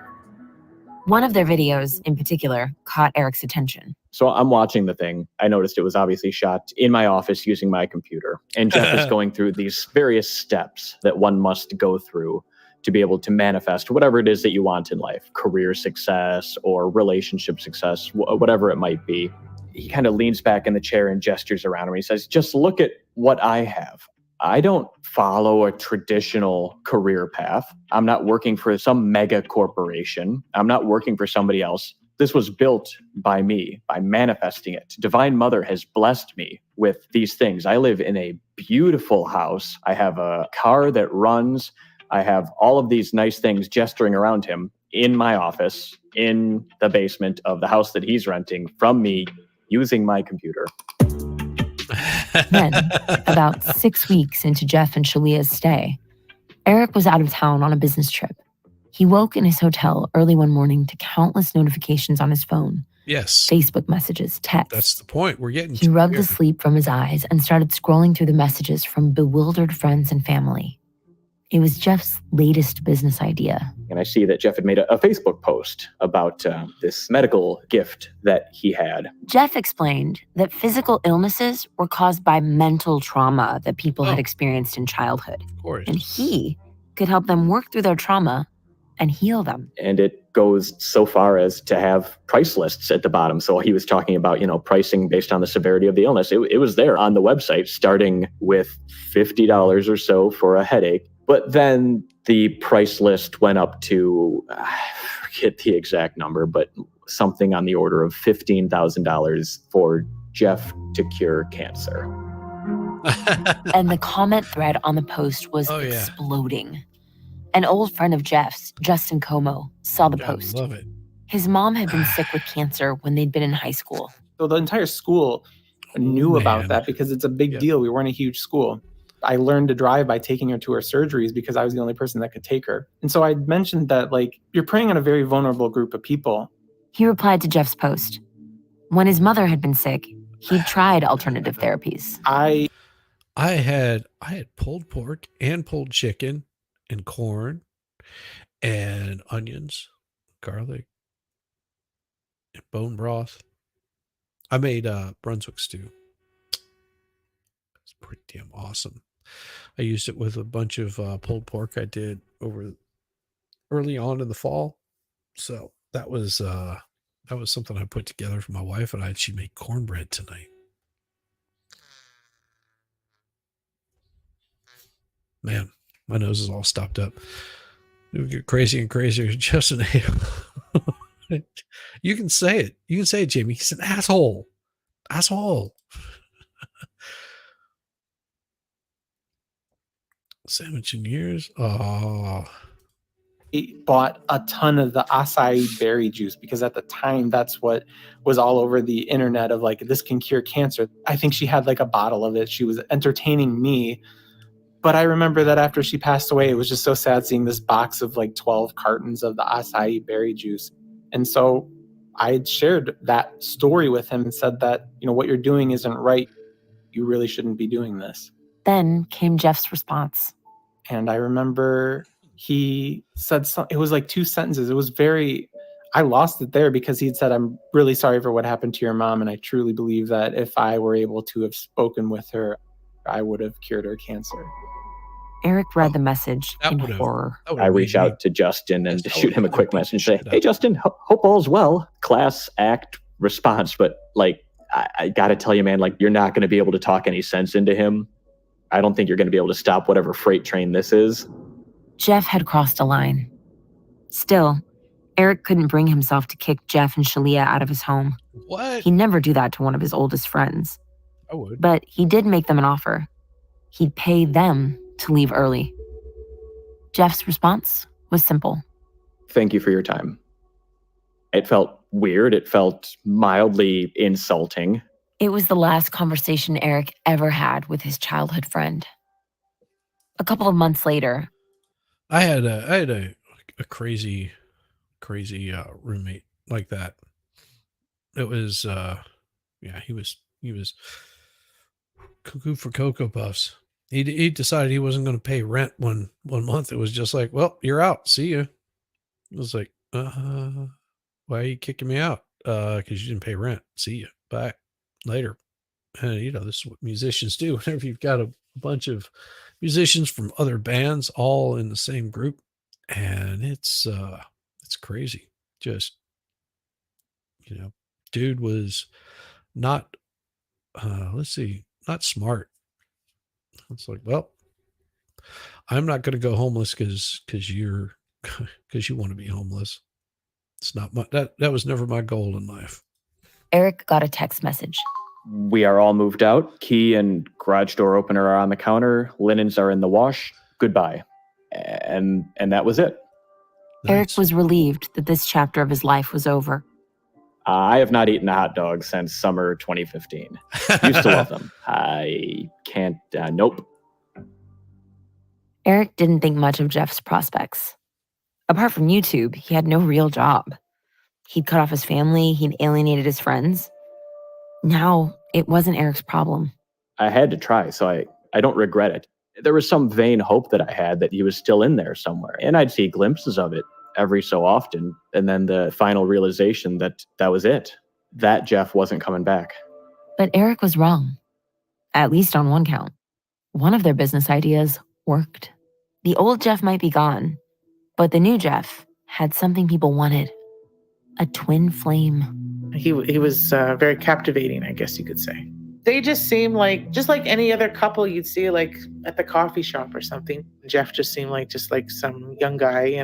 One of their videos, in particular, caught Eric's attention. So I'm watching the thing. I noticed it was obviously shot in my office using my computer. And Jeff is going through these various steps that one must go through to be able to manifest whatever it is that you want in life, career success or relationship success, whatever it might be. He kind of leans back in the chair and gestures around him. He says, just look at what I have. I don't follow a traditional career path. I'm not working for some mega corporation. I'm not working for somebody else. This was built by me, by manifesting it. Divine Mother has blessed me with these things. I live in a beautiful house. I have a car that runs. I have all of these nice things gesturing around him in my office, in the basement of the house that he's renting from me using my computer. Then, about 6 weeks into Jeff and Shaleia's stay, Eric was out of town on a business trip. He woke in his hotel early one morning to countless notifications on his phone. Yes. Facebook messages, texts. That's the point we're getting to. He rubbed the sleep from his eyes and started scrolling through the messages from bewildered friends and family. It was Jeff's latest business idea. And I see that Jeff had made a Facebook post about this medical gift that he had. Jeff explained that physical illnesses were caused by mental trauma that people had experienced in childhood. Of course. And he could help them work through their trauma and heal them. And it goes so far as to have price lists at the bottom. So he was talking about, pricing based on the severity of the illness. It was there on the website, starting with $50 or so for a headache. But then the price list went up to, I forget the exact number, but something on the order of $15,000 for Jeff to cure cancer. And the comment thread on the post was exploding. An old friend of Jeff's, Justin Como, saw the post. Love it. His mom had been sick with cancer when they'd been in high school. So the entire school knew about that because it's a big deal. We weren't a huge school. I learned to drive by taking her to her surgeries because I was the only person that could take her. And so I mentioned that, you're preying on a very vulnerable group of people. He replied to Jeff's post. When his mother had been sick, he'd tried alternative therapies. I had pulled pork and pulled chicken and corn and onions, garlic, and bone broth. I made Brunswick stew. It's pretty damn awesome. I used it with a bunch of pulled pork I did over early on in the fall. So that was something I put together for my wife and I. She made cornbread tonight. Man, my nose is all stopped up. It would get crazy and crazier. Justin, you can say it. You can say it, Jamie. He's an asshole. Asshole. Sandwich in years. Oh. He bought a ton of the acai berry juice because at the time that's what was all over the internet of this can cure cancer. I think she had a bottle of it. She was entertaining me. But I remember that after she passed away, it was just so sad seeing this box of 12 cartons of the acai berry juice. And so I shared that story with him and said that, what you're doing isn't right. You really shouldn't be doing this. Then came Jeff's response. And I remember he said something, it was 2 sentences. It was I lost it there because he'd said, I'm really sorry for what happened to your mom. And I truly believe that if I were able to have spoken with her, I would have cured her cancer. Eric read the message in horror. I reach out to Justin and shoot him a quick message and say, hey, Justin, hope all's well. Class act response. But I got to tell you, man, you're not going to be able to talk any sense into him. I don't think you're going to be able to stop whatever freight train this is. Jeff had crossed a line. Still, Eric couldn't bring himself to kick Jeff and Shaleia out of his home. What? He'd never do that to one of his oldest friends. I would. But he did make them an offer. He'd pay them to leave early. Jeff's response was simple. Thank you for your time. It felt weird. It felt mildly insulting. It was the last conversation Eric ever had with his childhood friend. A couple of months later, I had a crazy roommate like that. It was he was cuckoo for Cocoa Puffs. He decided he wasn't going to pay rent one month. It was just like, well, you're out. See you. It was like, why are you kicking me out? Because you didn't pay rent. See you. Bye. Later. And this is what musicians do. Whenever you've got a bunch of musicians from other bands all in the same group, and it's crazy. Just, dude was not not smart. It's like, well, I'm not going to go homeless because you want to be homeless. It's not that was never my goal in life. Eric got a text message. We are all moved out. Key and garage door opener are on the counter. Linens are in the wash. Goodbye. And that was it. Eric was relieved that this chapter of his life was over. I have not eaten a hot dog since summer 2015. Used to love them. I can't, nope. Eric didn't think much of Jeff's prospects. Apart from YouTube, he had no real job. He'd cut off his family, he'd alienated his friends. Now, it wasn't Eric's problem. I had to try, so I don't regret it. There was some vain hope that I had that he was still in there somewhere, and I'd see glimpses of it every so often, and then the final realization that was it. That Jeff wasn't coming back. But Eric was wrong, at least on one count. One of their business ideas worked. The old Jeff might be gone, but the new Jeff had something people wanted. A twin flame. He was very captivating, I guess you could say. They just seemed like any other couple you'd see like at the coffee shop or something. Jeff just seemed like some young guy,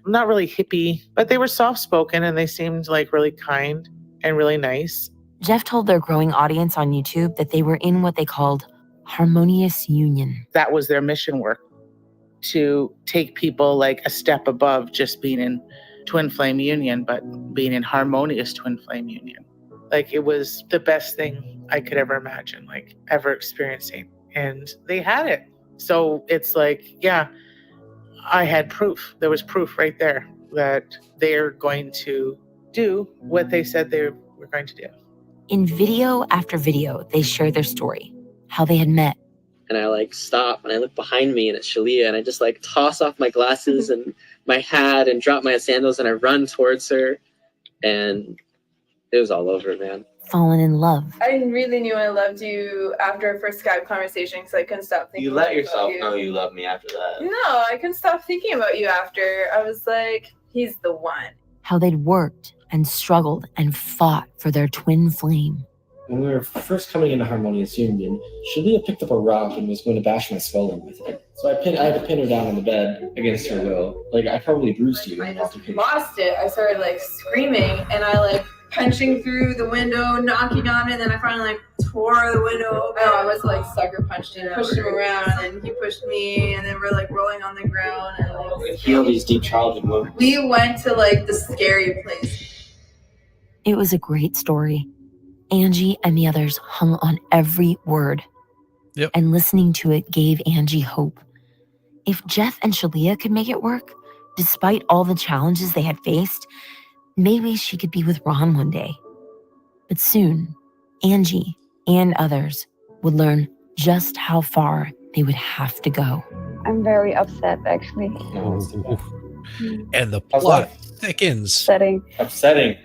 not really hippie, but they were soft-spoken and they seemed like really kind and really nice. Jeff told their growing audience on YouTube that they were in what they called harmonious union. That was their mission work, to take people like a step above just being in twin flame union, but being in harmonious twin flame union. Like, it was the best thing I could ever imagine, like ever experiencing. And they had it. So it's like, yeah, I had proof. There was proof right there that they're going to do what they said they were going to do. In video after video, they share their story, how they had met. And I stop and I look behind me and it's Shaleia, and I just toss off my glasses and my hat and drop my sandals and I run towards her, and it was all over, man. Fallen in love. I really knew I loved you after our first Skype conversation because I couldn't stop thinking You let about yourself you. know you love me after that. No, I couldn't stop thinking about you after. I was like, he's the one. How they'd worked and struggled and fought for their twin flame. When we were first coming into harmonious union, Shaleia picked up a rock and was going to bash my skull in with it. So I had to pin her down on the bed against her will. I probably bruised you. I just lost it. I started screaming and I punching through the window, knocking on it, and then I finally tore the window open. Oh, I was sucker punched him, pushed him around, and he pushed me, and then we're rolling on the ground and heal these deep childhood wounds. We went to the scary place. It was a great story. Angie and the others hung on every word. Yep. And listening to it gave Angie hope. If Jeff and Shaleia could make it work, despite all the challenges they had faced, maybe she could be with Ron one day. But soon, Angie and others would learn just how far they would have to go. I'm very upset, actually. And the plot thickens. Upsetting.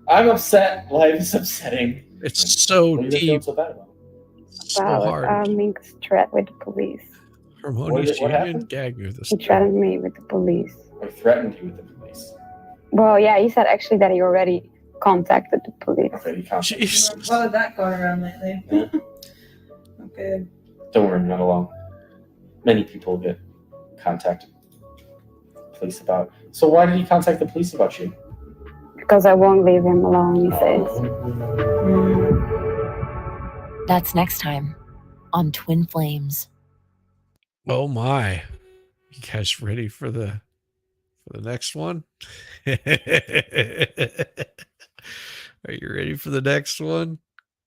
I'm upset. Life is upsetting. It's so deep. So bad about? About Mink's threat with the police. Harmonious What union happened? gag you this. He threatened me with the police. Or threatened you with the police. Well, yeah, he said actually that he already contacted the police. Okay, you contacted. Jesus. How did that going around lately? Yeah. Okay. Don't worry, I'm not alone. Many people get contacted police about. So why did he contact the police about you? Because I won't leave him alone, he says. That's next time on Twin Flames. Oh my. You guys ready for the for the next one? Are you ready for the next one?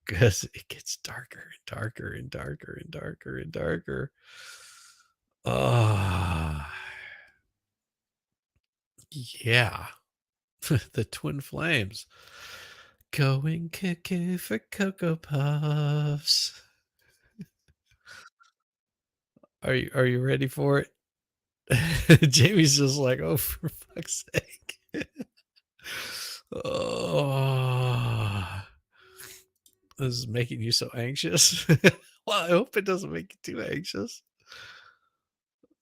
Because it gets darker and darker and darker and darker and darker. Yeah. The twin flames. Going cuckoo for Cocoa Puffs. Are you ready for it? Jamie's just like, oh, for fuck's sake. Oh, this is making you so anxious. Well, I hope it doesn't make you too anxious.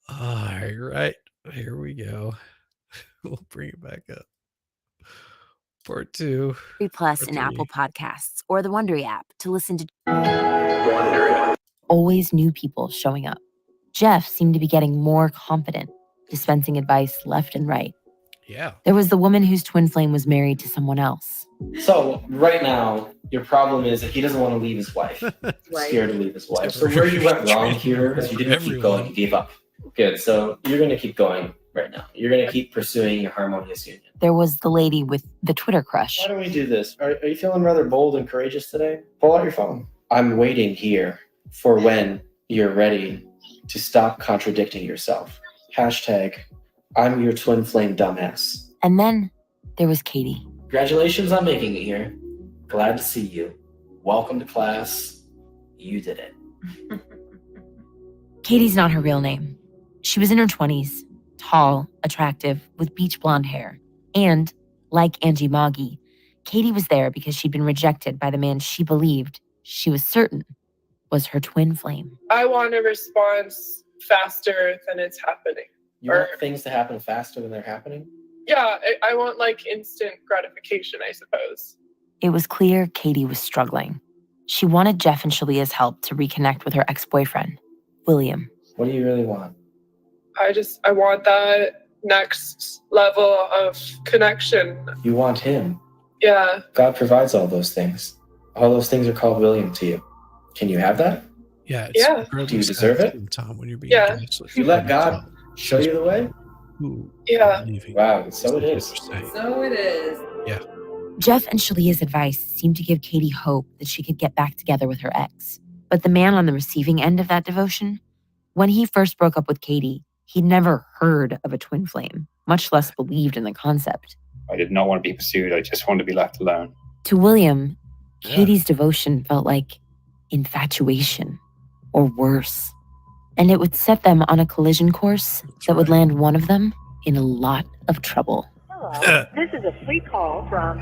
All right, here we go. We'll bring it back up. Part 2. Plus Part in 3. Apple Podcasts or the Wondery app to listen to always new people showing up. Jeff seemed to be getting more confident, dispensing advice left and right. Yeah. There was the woman whose twin flame was married to someone else. So right now, your problem is that he doesn't want to leave his wife. Scared to leave his wife. So where you went wrong here is you didn't keep going, you gave up. Good. So you're going to keep going right now. You're going to keep pursuing your harmonious union. There was the lady with the Twitter crush. Why don't we do this? Are you feeling rather bold and courageous today? Pull out your phone. I'm waiting here for when you're ready to stop contradicting yourself. Hashtag, I'm your twin flame dumbass. And then there was Katie. Congratulations on making it here. Glad to see you. Welcome to class. You did it. Katie's not her real name. She was in her 20s, tall, attractive, with beach blonde hair. And, like Angie Moggy, Katie was there because she'd been rejected by the man she believed, she was certain, was her twin flame. I want a response faster than it's happening. You want things to happen faster than they're happening? Yeah, I want like instant gratification, I suppose. It was clear Katie was struggling. She wanted Jeff and Shaleia's help to reconnect with her ex-boyfriend, William. What do you really want? I want that next level of connection. You want him. Yeah. God provides all those things. All those things are called William to you. Can you have that? Yeah. Yeah. Do you deserve it? Tom, when you're being Yeah. You let God show you the way? Yeah. Wow, so it is. So it is. Yeah. Jeff and Shaleia's advice seemed to give Katie hope that she could get back together with her ex. But the man on the receiving end of that devotion, when he first broke up with Katie, he'd never heard of a twin flame, much less believed in the concept. I did not want to be pursued. I just wanted to be left alone. To William, Katie's devotion felt like infatuation, or worse. And it would set them on a collision course that would land one of them in a lot of trouble. Hello, this is a free call from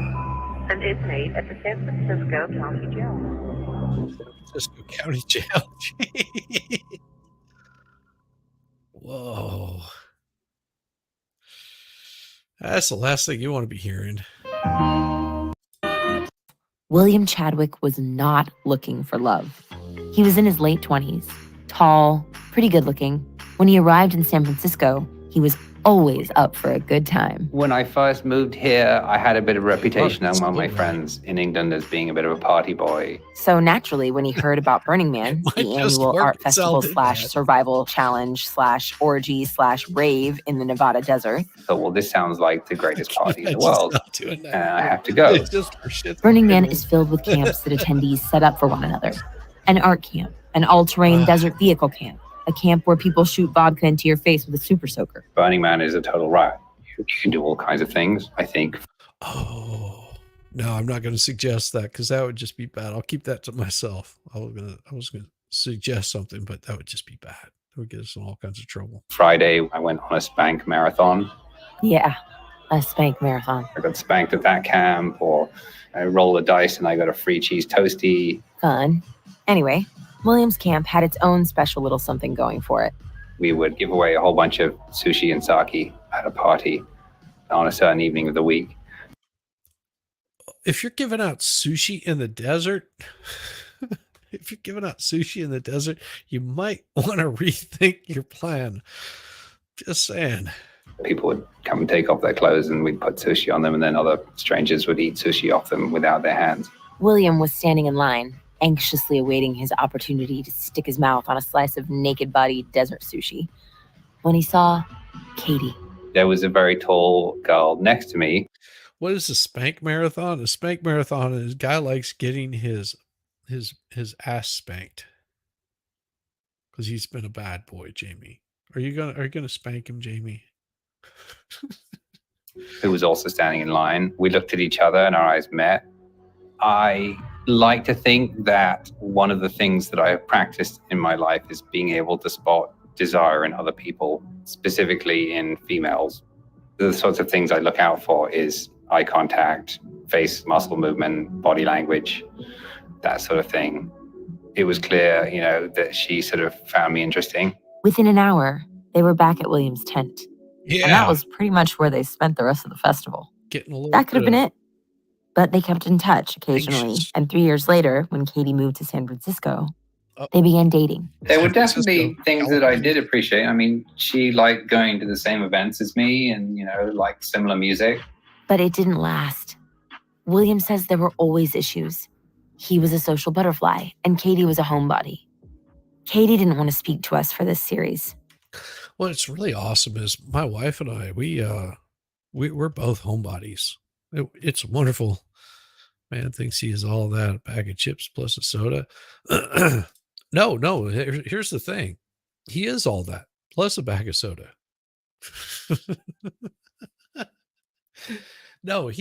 an inmate at the San Francisco County Jail. Francisco County Jail. Whoa. That's the last thing you want to be hearing. William Chadwick was not looking for love. He was in his late 20s, tall, pretty good looking. When he arrived in San Francisco, he was always up for a good time. When I first moved here, I had a bit of a reputation among my friends in England as being a bit of a party boy. So naturally, when he heard about Burning Man, the annual art festival / survival challenge / orgy / rave in the Nevada desert. So, well, this sounds like the greatest party in the world. I have to go. Burning Man is filled with camps that attendees set up for one another. An art camp, an all-terrain desert vehicle camp, a camp where people shoot vodka into your face with a super soaker. Burning Man is a total riot. You can do all kinds of things, I think. Oh, no, I'm not going to suggest that because that would just be bad. I'll keep that to myself. I was going to suggest something, but that would just be bad. It would get us in all kinds of trouble. Friday, I went on a spank marathon. Yeah, a spank marathon. I got spanked at that camp, or I rolled the dice and I got a free cheese toasty. Fun. Anyway, Williams Camp had its own special little something going for it. We would give away a whole bunch of sushi and sake at a party on a certain evening of the week. If you're giving out sushi in the desert, you might want to rethink your plan. Just saying. People would come and take off their clothes and we'd put sushi on them, and then other strangers would eat sushi off them without their hands. William was standing in line, anxiously awaiting his opportunity to stick his mouth on a slice of naked-bodied desert sushi, when he saw Katie. There was a very tall girl next to me. What is a spank marathon? A spank marathon is a guy likes getting his ass spanked because he's been a bad boy. Jamie, are you gonna spank him, Jamie? Who was also standing in line. We looked at each other and our eyes met. I like to think that one of the things that I have practiced in my life is being able to spot desire in other people, specifically in females. The sorts of things I look out for is eye contact, face muscle movement, body language, that sort of thing. It was clear, that she sort of found me interesting. Within an hour, they were back at William's tent. Yeah. And that was pretty much where they spent the rest of the festival. Getting a little That could have bit been of it. But they kept in touch occasionally. anxious. And 3 years later, when Katie moved to San Francisco, they began dating. There were definitely things that I did appreciate. I mean, she liked going to the same events as me and, liked similar music. But it didn't last. William says there were always issues. He was a social butterfly, and Katie was a homebody. Katie didn't want to speak to us for this series. What's really awesome is my wife and I, we're both homebodies. It's wonderful. Man thinks he is all that, a bag of chips plus a soda. No, here's the thing. He is all that, plus a bag of soda. No,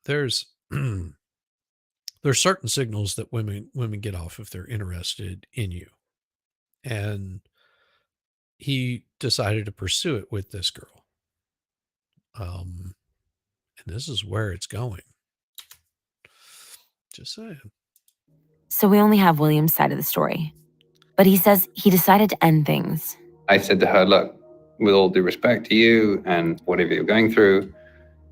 there's certain signals that women get off if they're interested in you. And he decided to pursue it with this girl. And this is where it's going. Just saying. So we only have William's side of the story. But he says he decided to end things. I said to her, look, with all due respect to you and whatever you're going through,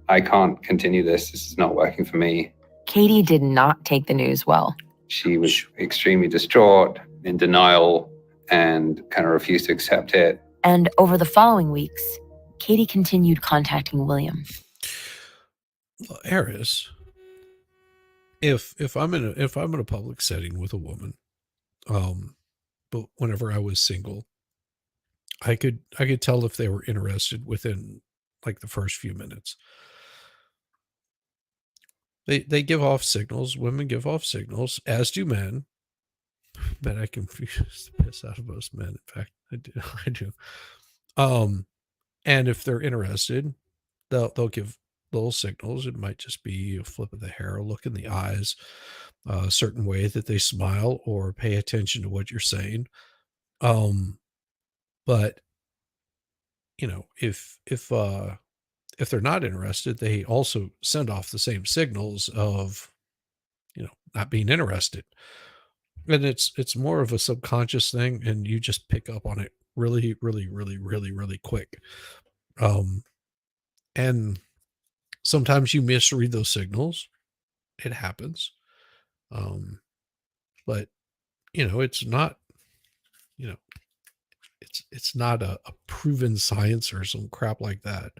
I can't continue this. This is not working for me. Katie did not take the news well. She was extremely distraught, in denial, and kind of refused to accept it. And over the following weeks, Katie continued contacting William. Well, Eris, if I'm in a public setting with a woman, but whenever I was single, I could tell if they were interested within like the first few minutes. They give off signals. Women give off signals, as do men. But I confuse the piss out of most men. In fact, I do. And if they're interested, they'll give little signals. It might just be a flip of the hair, a look in the eyes, a certain way that they smile or pay attention to what you're saying. But if they're not interested, they also send off the same signals of, not being interested. And it's more of a subconscious thing, and you just pick up on it really, really, really, really, really quick. And sometimes you misread those signals. It happens. But it's not, it's not a proven science or some crap like that.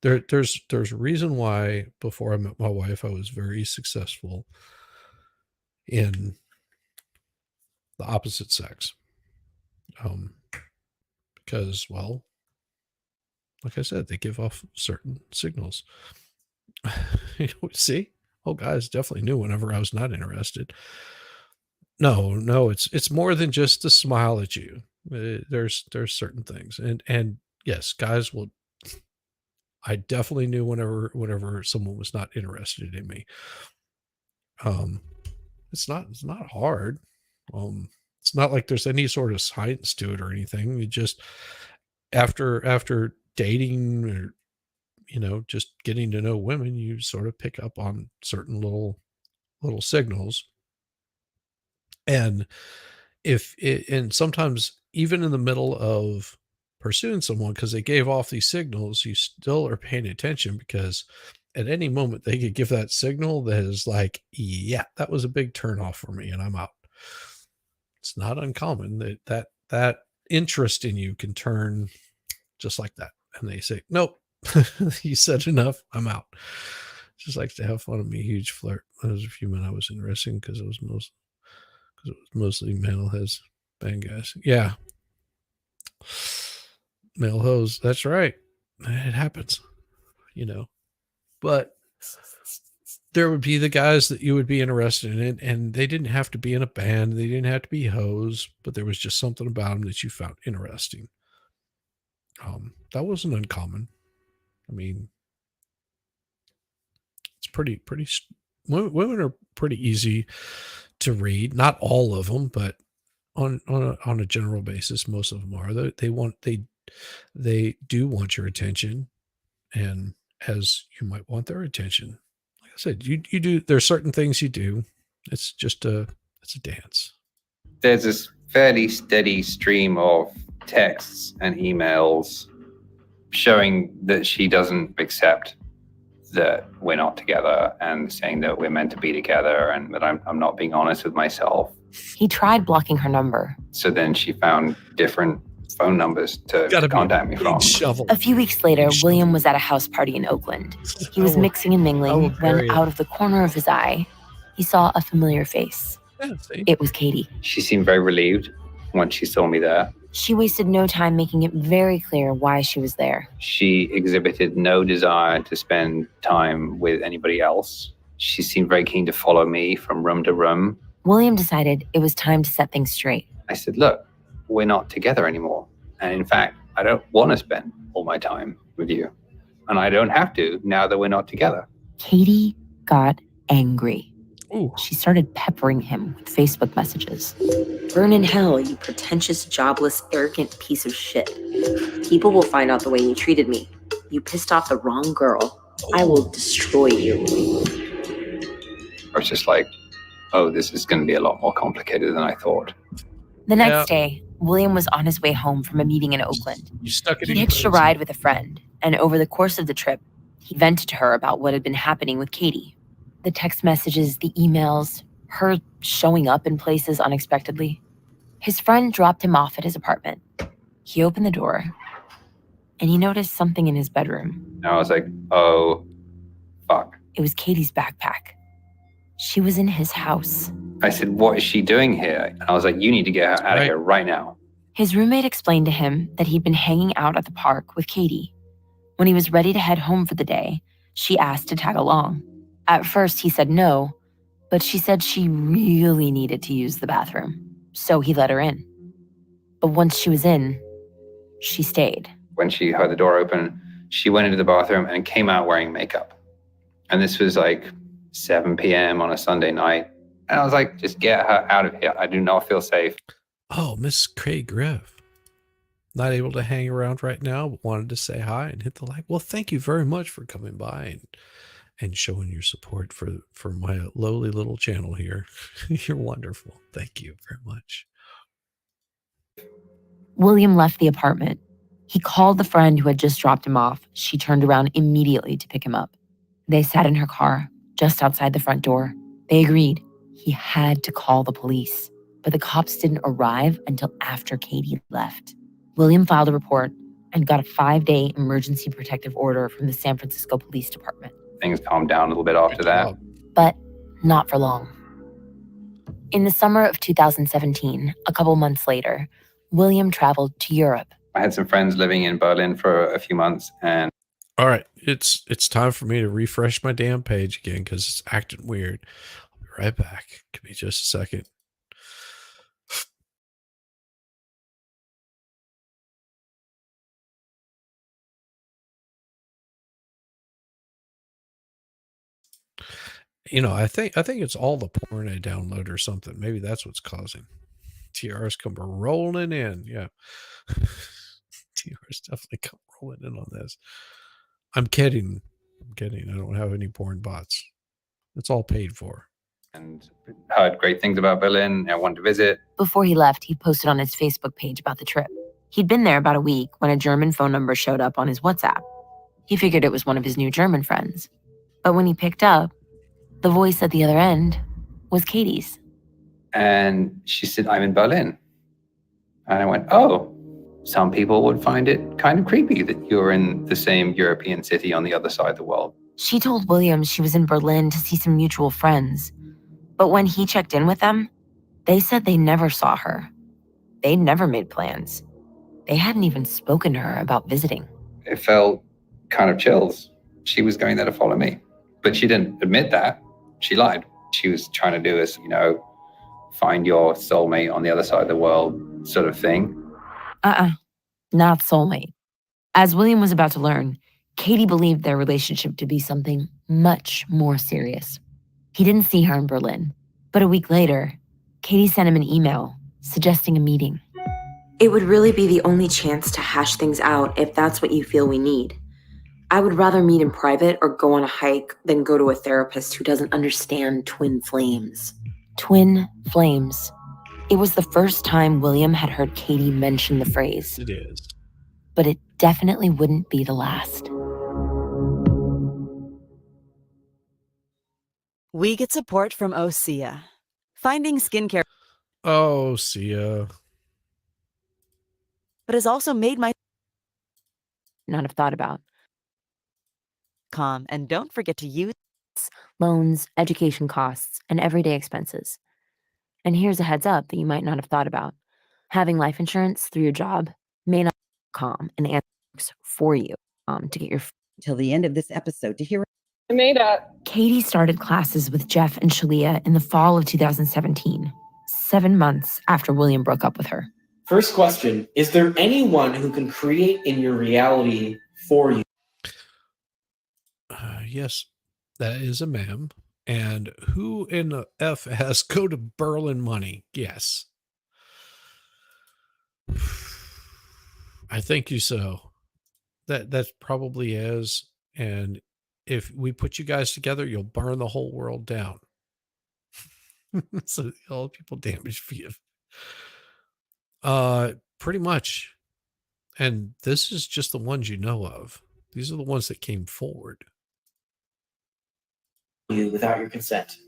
There's a reason why before I met my wife, I was very successful in the opposite sex. Because, well, like I said, they give off certain signals. See? Oh, guys definitely knew whenever I was not interested. No, it's more than just to smile at you. There's certain things. And yes, guys will. I definitely knew whenever someone was not interested in me. It's not hard. It's not like there's any sort of science to it or anything. You just after dating or just getting to know women, you sort of pick up on certain little signals. And and sometimes even in the middle of pursuing someone, because they gave off these signals, you still are paying attention, because at any moment they could give that signal that is like, yeah, that was a big turnoff for me and I'm out. It's not uncommon that interest in you can turn just like that. And they say, nope, you said enough, I'm out. Just likes to have fun with me, huge flirt. There was a few men I was interested in because it was mostly male, has bang guys. Yeah. Male hose. That's right. It happens, But there would be the guys that you would be interested in, and they didn't have to be in a band. They didn't have to be hoes, but there was just something about them that you found interesting. That wasn't uncommon. I mean, it's pretty. Women are pretty easy to read. Not all of them, but on a general basis, most of them are. They do want your attention, and as you might want their attention. Like I said, you do. There's certain things you do. It's a dance. There's this fairly steady stream of texts and emails showing that she doesn't accept that we're not together, and saying that we're meant to be together, and that I'm not being honest with myself. He tried blocking her number. So then she found different phone numbers to contact me from. A few weeks later, William was at a house party in Oakland. He was mixing and mingling when, out of the corner of his eye, he saw a familiar face. It was Katie. She seemed very relieved once she saw me there. She wasted no time making it very clear why she was there. She exhibited no desire to spend time with anybody else. She seemed very keen to follow me from room to room. William decided it was time to set things straight. I said, look, we're not together anymore. And in fact, I don't want to spend all my time with you. And I don't have to now that we're not together. Katie got angry. Ooh. She started peppering him with Facebook messages. Burn in hell, you pretentious, jobless, arrogant piece of shit. People will find out the way you treated me. You pissed off the wrong girl. I will destroy you. I was just like, oh, this is going to be a lot more complicated than I thought. The next day, William was on his way home from a meeting in Oakland. He hitched a ride with a friend, and over the course of the trip, he vented to her about what had been happening with Katie. The text messages, the emails, her showing up in places unexpectedly. His friend dropped him off at his apartment. He opened the door, and he noticed something in his bedroom. And I was like, oh, fuck. It was Katie's backpack. She was in his house. I said, what is she doing here? And I was like, you need to get her out of here right now. His roommate explained to him that he'd been hanging out at the park with Katie. When he was ready to head home for the day, she asked to tag along. At first, he said no, but she said she really needed to use the bathroom, so he let her in. But once she was in, she stayed. When she heard the door open, she went into the bathroom and came out wearing makeup. And this was like 7 p.m. on a Sunday night. And I was like, just get her out of here. I do not feel safe. Oh, Miss Craig Griff. Not able to hang around right now, but wanted to say hi and hit the like. Well, thank you very much for coming by and showing your support for my lowly little channel here. You're wonderful. Thank you very much. William left the apartment. He called the friend who had just dropped him off. She turned around immediately to pick him up. They sat in her car just outside the front door. They agreed he had to call the police, but the cops didn't arrive until after Katie left. William filed a report and got a 5-day emergency protective order from the San Francisco Police Department. Things calmed down a little bit after that. But not for long. In the summer of 2017, a couple months later, William traveled to Europe. I had some friends living in Berlin for a few months, and all right, it's time for me to refresh my damn page again because it's acting weird. I'll be right back. Give me just a second. I think it's all the porn I download or something. Maybe that's what's causing. TRs come rolling in. Yeah. TRs definitely come rolling in on this. I'm kidding. I don't have any porn bots. It's all paid for. And heard great things about Berlin. I wanted to visit. Before he left, he posted on his Facebook page about the trip. He'd been there about a week when a German phone number showed up on his WhatsApp. He figured it was one of his new German friends. But when he picked up, the voice at the other end was Katie's. And she said, I'm in Berlin. And I went, oh, some people would find it kind of creepy that you're in the same European city on the other side of the world. She told William she was in Berlin to see some mutual friends. But when he checked in with them, they said they never saw her. They'd never made plans. They hadn't even spoken to her about visiting. It felt kind of chills. She was going there to follow me, but she didn't admit that. She lied. She was trying to do this, find your soulmate on the other side of the world sort of thing. Not soulmate. As William was about to learn, Katie believed their relationship to be something much more serious. He didn't see her in Berlin, but a week later, Katie sent him an email suggesting a meeting. It would really be the only chance to hash things out if that's what you feel we need. I would rather meet in private or go on a hike than go to a therapist who doesn't understand twin flames. Twin flames. It was the first time William had heard Katie mention the phrase. It is. But it definitely wouldn't be the last. We get support from Osea. Finding skincare. Oh, Sia. But has also made my not have thought about. And don't forget to use loans, education costs, and everyday expenses. And here's a heads up that you might not have thought about. Having life insurance through your job may not calm and answer for you to get your till the end of this episode to hear. I made up. Katie started classes with Jeff and Shaleia in the fall of 2017, 7 months after William broke up with her. First question, is there anyone who can create in your reality for you? Yes, that is a ma'am. And who in the F has go to Berlin money? Yes. I think you so. That probably is. And if we put you guys together, you'll burn the whole world down. So all people damaged for you. Pretty much. And this is just the ones you know of. These are the ones that came forward. You without your consent.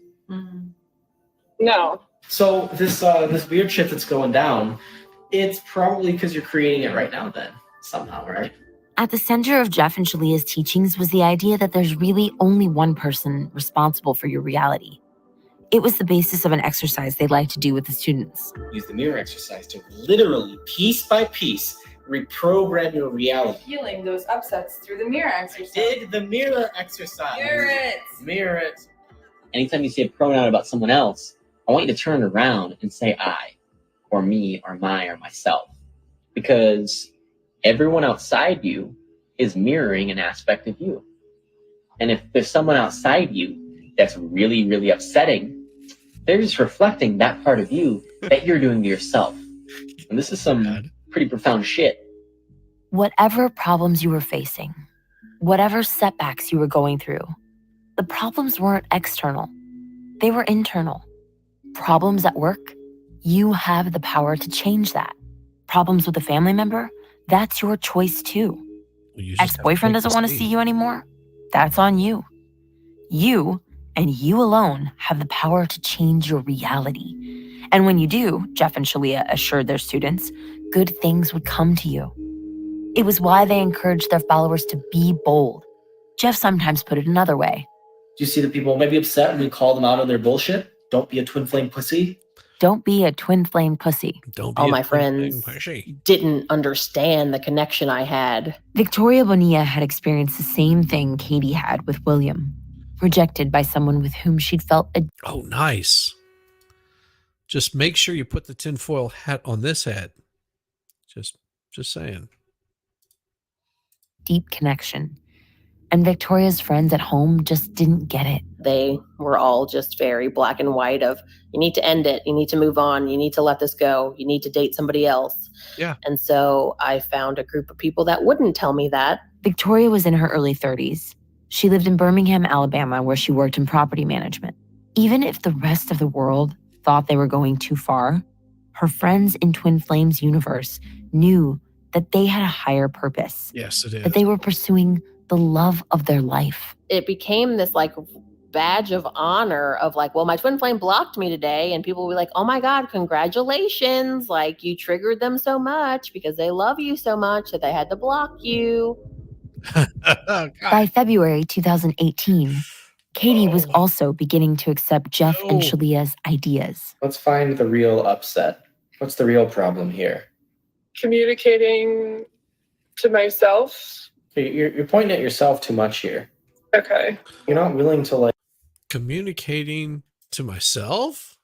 No. So this weird shit that's going down, it's probably because you're creating it right now then, somehow, right? At the center of Jeff and Shaleia's teachings was the idea that there's really only one person responsible for your reality. It was the basis of an exercise they'd like to do with the students. Use the mirror exercise to literally, piece by piece, reprogram your reality. Healing those upsets through the mirror exercise. Did the mirror exercise. Mirror it. Mirror it. Anytime you say a pronoun about someone else, I want you to turn around and say I, or me, or my, or myself. Because everyone outside you is mirroring an aspect of you. And if there's someone outside you that's really, really upsetting, they're just reflecting that part of you that you're doing to yourself. And this is some pretty profound shit. Whatever problems you were facing, whatever setbacks you were going through, the problems weren't external. They were internal. Problems at work, you have the power to change that. Problems with a family member, that's your choice too. Ex-boyfriend doesn't want to see you anymore? That's on you. You, and you alone, have the power to change your reality. And when you do, Jeff and Shaleia assured their students, good things would come to you. It was why they encouraged their followers to be bold. Jeff sometimes put it another way. Do you see the people maybe upset when you call them out on their bullshit? Don't be a twin flame pussy. Don't be a twin flame pussy. Don't be All a my twin friends flame pussy. didn't understand the connection I had. Victoria Bonilla had experienced the same thing Katie had with William. Rejected by someone with whom she'd felt a Oh, nice. Just make sure you put the tinfoil hat on this head. Just saying. deep connection. And Victoria's friends at home just didn't get it. They were all just very black and white of, you need to end it. You need to move on. You need to let this go. You need to date somebody else. Yeah. And so I found a group of people that wouldn't tell me that. Victoria was in her early 30s. She lived in Birmingham, Alabama, where she worked in property management. Even if the rest of the world thought they were going too far, her friends in Twin Flames universe knew that they had a higher purpose. Yes, it is. That they were pursuing the love of their life. It became this like badge of honor of like, well, my twin flame blocked me today. And people will be like, oh my God, congratulations. Like you triggered them so much because they love you so much that they had to block you. By February 2018, Katie was also beginning to accept Jeff and Shaleia's ideas. Let's find the real upset. What's the real problem here? communicating to myself. You're pointing at yourself too much here. Okay. You're not willing to like communicating to myself.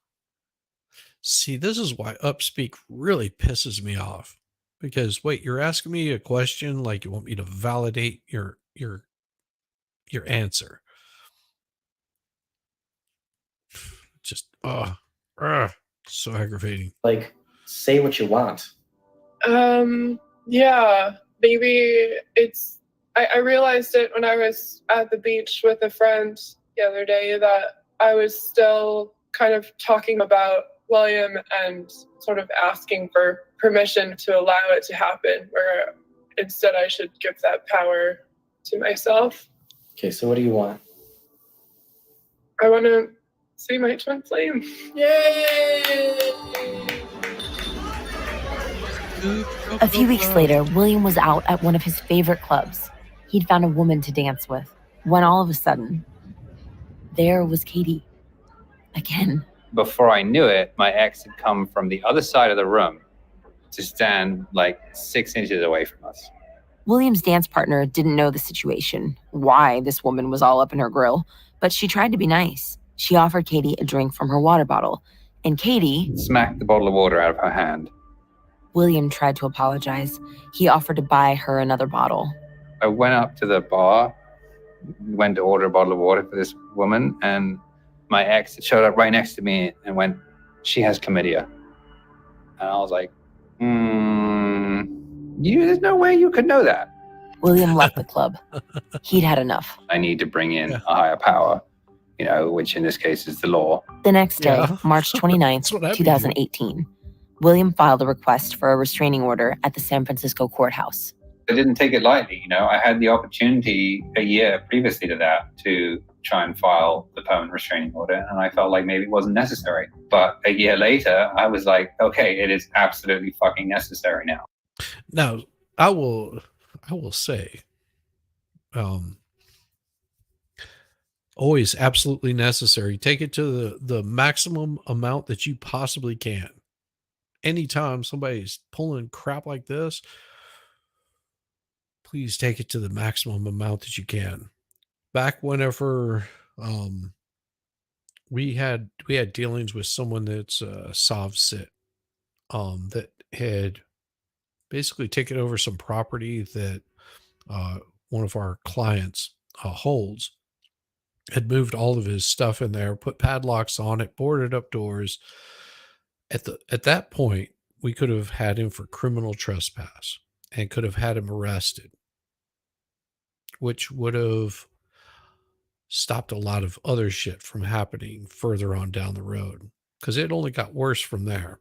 See, this is why upspeak really pisses me off. Because wait, you're asking me a question like you want me to validate your answer. Just so aggravating. Like say what you want. Yeah, maybe it's I realized it when I was at the beach with a friend the other day that I was still kind of talking about William and sort of asking for permission to allow it to happen, where instead I should give that power to myself. Okay, so what do you want? I want to see my twin flame. Yay! A few weeks later, William was out at one of his favorite clubs. He'd found a woman to dance with, when all of a sudden, there was Katie. Again. Before I knew it, my ex had come from the other side of the room to stand like 6 inches away from us. William's dance partner didn't know the situation, why this woman was all up in her grill, but she tried to be nice. She offered Katie a drink from her water bottle, and Katie smacked the bottle of water out of her hand. William tried to apologize. He offered to buy her another bottle. I went up to the bar, went to order a bottle of water for this woman, and my ex showed up right next to me and went, "She has chlamydia." And I was like, there's no way you could know that. William left the club. He'd had enough. I need to bring in a higher power, which in this case is the law. The next day, March 29th, 2018, William filed a request for a restraining order at the San Francisco courthouse. I didn't take it lightly. I had the opportunity a year previously to that to try and file the permanent restraining order, and I felt like maybe it wasn't necessary. But a year later, I was like, okay, it is absolutely fucking necessary now. Now, I will say, always absolutely necessary. Take it to the maximum amount that you possibly can. Anytime somebody's pulling crap like this, please take it to the maximum amount that you can. Back whenever we had dealings with someone that's Sov Sit, that had basically taken over some property that one of our clients holds, had moved all of his stuff in there, put padlocks on it, boarded up doors. At that point, we could have had him for criminal trespass and could have had him arrested, which would have stopped a lot of other shit from happening further on down the road, because it only got worse from there.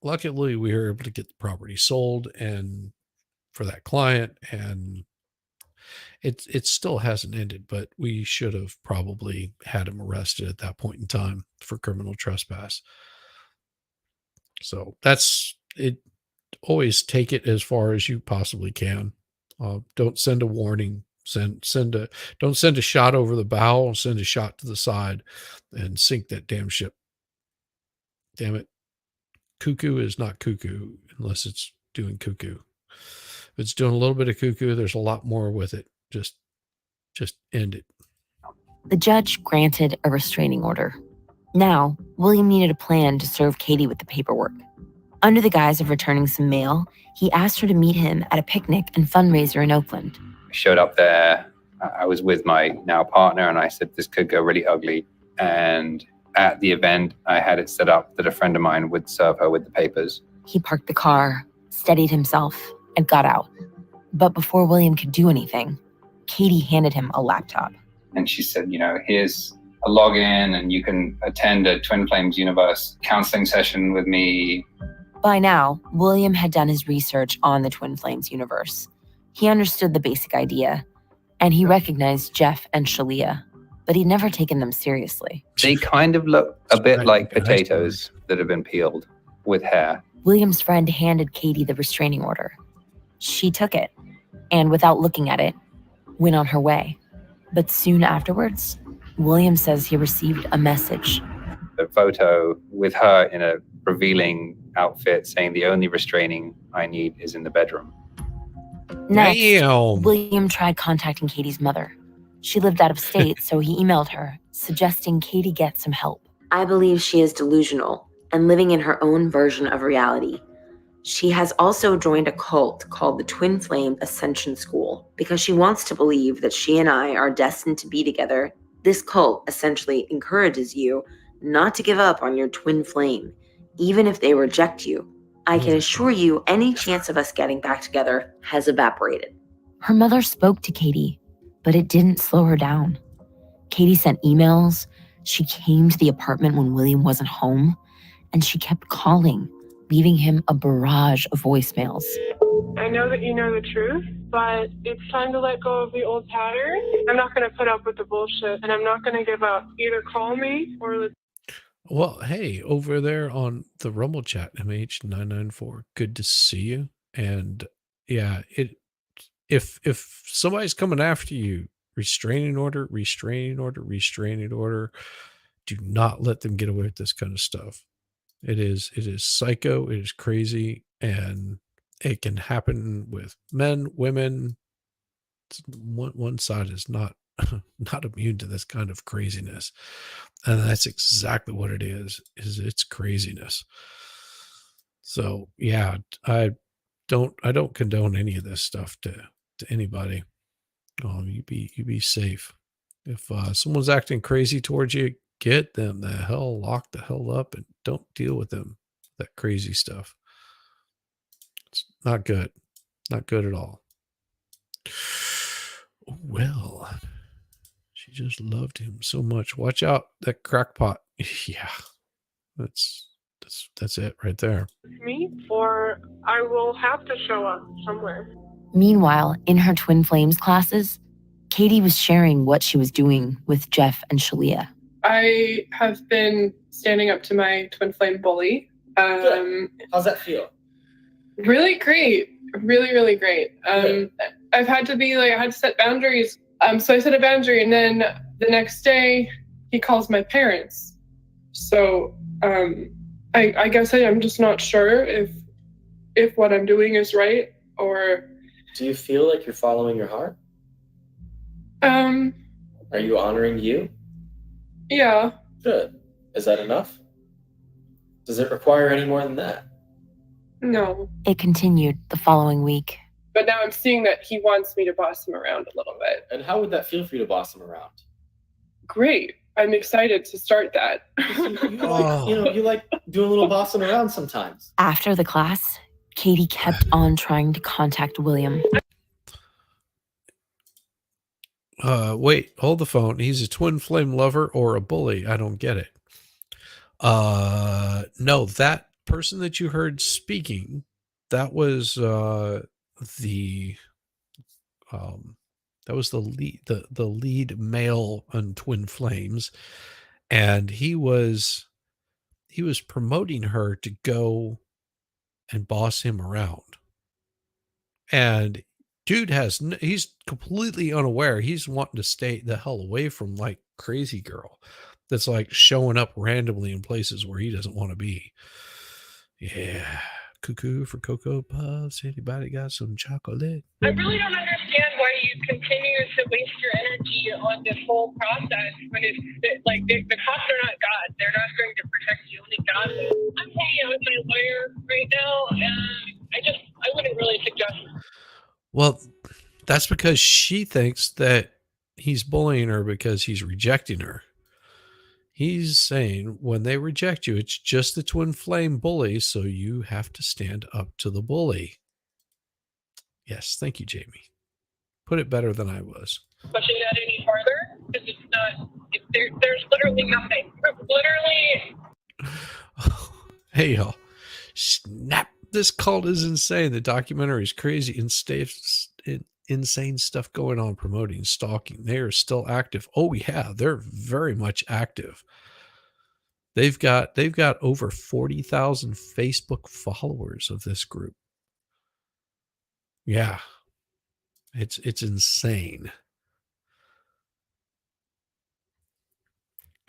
Luckily, we were able to get the property sold and for that client, and it still hasn't ended, but we should have probably had him arrested at that point in time for criminal trespass. So that's it. Always take it as far as you possibly can. Don't send a warning. Don't send a shot over the bow. Send a shot to the side and sink that damn ship. Damn it. Cuckoo is not cuckoo unless it's doing cuckoo. If it's doing a little bit of cuckoo, there's a lot more with it. Just end it. The judge granted a restraining order. Now, William needed a plan to serve Katie with the paperwork. Under the guise of returning some mail, he asked her to meet him at a picnic and fundraiser in Oakland. I showed up there. I was with my now partner, and I said, this could go really ugly. And at the event, I had it set up that a friend of mine would serve her with the papers. He parked the car, steadied himself, and got out. But before William could do anything, Katie handed him a laptop. And she said, here's a login, and you can attend a Twin Flames Universe counseling session with me. By now, William had done his research on the Twin Flames universe. He understood the basic idea, and he recognized Jeff and Shaleia, but he'd never taken them seriously. They kind of look a bit like potatoes that have been peeled with hair. William's friend handed Katie the restraining order. She took it, and without looking at it, went on her way. But soon afterwards, William says he received a message. a photo with her in a revealing outfit saying the only restraining I need is in the bedroom. Next, Damn. William tried contacting Katie's mother. She lived out of state, so he emailed her, suggesting Katie get some help. I believe she is delusional and living in her own version of reality. She has also joined a cult called the Twin Flame Ascension School because she wants to believe that she and I are destined to be together. This cult essentially encourages you not to give up on your twin flame, even if they reject you. I can assure you any chance of us getting back together has evaporated. Her mother spoke to Katie, but it didn't slow her down. Katie sent emails, she came to the apartment when William wasn't home, and she kept calling, leaving him a barrage of voicemails. I know that you know the truth, but it's time to let go of the old pattern. I'm not going to put up with the bullshit, and I'm not going to give up. Either call me or... Well, hey, over there on the Rumble chat, MH994, good to see you. And yeah, if somebody's coming after you, restraining order, restraining order, restraining order, do not let them get away with this kind of stuff. It is psycho, it is crazy, and it can happen with men, women. One side is not not immune to this kind of craziness, and that's exactly what it is it's craziness. So yeah, I don't condone any of this stuff to anybody. You be safe. If someone's acting crazy towards you, get them the hell locked the hell up and don't deal with them, that crazy stuff. It's not good at all. Well, she just loved him so much. Watch out, that crackpot. Yeah, that's it right there. me, or I will have to show up somewhere. Meanwhile, in her Twin Flames classes, Katie was sharing what she was doing with Jeff and Shaleia. I have been standing up to my twin flame bully. How's that feel? Really great. Really, really great. I've had to be I had to set boundaries. So I set a boundary, and then the next day he calls my parents. So I guess I'm just not sure if what I'm doing is right, or... Do you feel like you're following your heart? Are you honoring you? Yeah. Good. Is that enough? Does it require any more than that? No. It continued the following week. But now I'm seeing that he wants me to boss him around a little bit. And how would that feel for you to boss him around? Great. I'm excited to start that. You like doing a little bossing around sometimes. After the class, Katie kept on trying to contact William. Wait, hold the phone. He's a twin flame lover or a bully? I don't get it. No, that person that you heard speaking, that was the lead male on Twin Flames, and he was promoting her to go and boss him around. And dude he's completely unaware. He's wanting to stay the hell away from crazy girl that's showing up randomly in places where he doesn't want to be. Yeah. Cuckoo for Cocoa Puffs. Anybody got some chocolate? I really don't understand why you continue to waste your energy on this whole process when it's the cops are not God. They're not going to protect you. Only God will. I'm hanging out with my lawyer right now, and I wouldn't really suggest it. Well, that's because she thinks that he's bullying her because he's rejecting her. He's saying when they reject you, it's just the twin flame bully, so you have to stand up to the bully. Yes, thank you, Jamie. Put it better than I was. Pushing that any farther, because it's not. There's literally nothing. Literally. Hey, y'all. Snap. This cult is insane. The documentary is crazy and insane stuff going on, promoting, stalking. They are still active. Oh yeah, they're very much active. They've got over 40,000 Facebook followers of this group. Yeah. It's insane.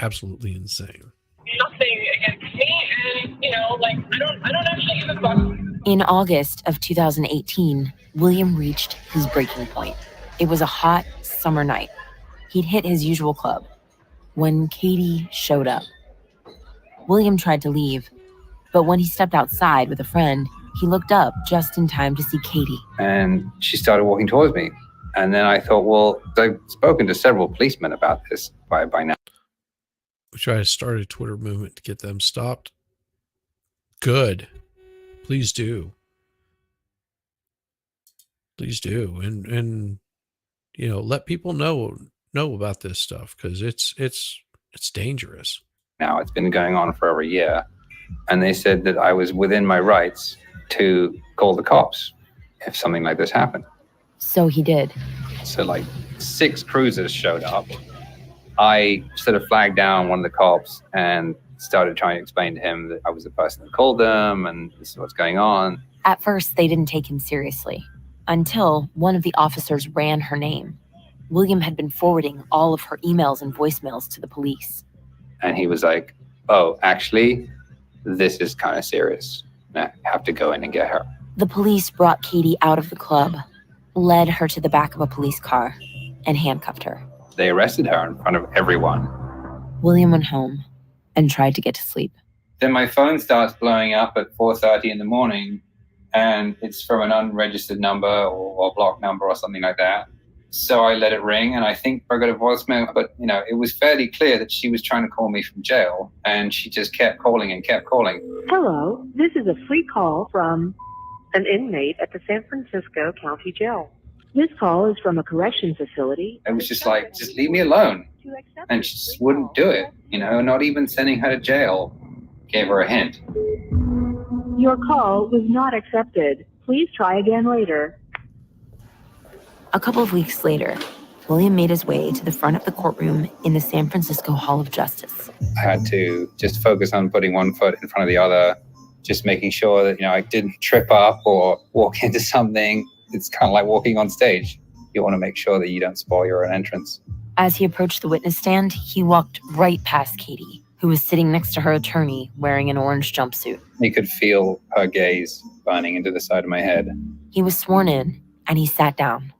Absolutely insane. Nothing. like me, and I don't actually give a fuck. In August of 2018, William reached his breaking point. It was a hot summer night. He'd hit his usual club when Katie showed up. William tried to leave, but when he stepped outside with a friend, he looked up just in time to see Katie. And she started walking towards me. And then I thought, well, I've spoken to several policemen about this by now. We try to start a Twitter movement to get them stopped. Good. Please do. Please do. And let people know about this stuff, because it's dangerous. Now it's been going on for over a year. And they said that I was within my rights to call the cops if something like this happened. So he did. So like 6 cruisers showed up. I sort of flagged down one of the cops and started trying to explain to him that I was the person that called them and this is what's going on. At first, they didn't take him seriously until one of the officers ran her name. William had been forwarding all of her emails and voicemails to the police. And he was like, oh, actually, this is kind of serious. I have to go in and get her. The police brought Katie out of the club, led her to the back of a police car, and handcuffed her. They arrested her in front of everyone. William went home and tried to get to sleep. Then my phone starts blowing up at 4:30 in the morning, and it's from an unregistered number or blocked number or something like that. So I let it ring, and I think I got a voicemail, but it was fairly clear that she was trying to call me from jail, and she just kept calling and kept calling. Hello, this is a free call from an inmate at the San Francisco County Jail. This call is from a correction facility. It was just like, just leave me alone. And she just wouldn't do it, not even sending her to jail. Gave her a hint. Your call was not accepted. Please try again later. A couple of weeks later, William made his way to the front of the courtroom in the San Francisco Hall of Justice. I had to just focus on putting one foot in front of the other, just making sure that, I didn't trip up or walk into something. It's kind of like walking on stage. You want to make sure that you don't spoil your own entrance. As he approached the witness stand, he walked right past Katie, who was sitting next to her attorney wearing an orange jumpsuit. You could feel her gaze burning into the side of my head. He was sworn in, and he sat down,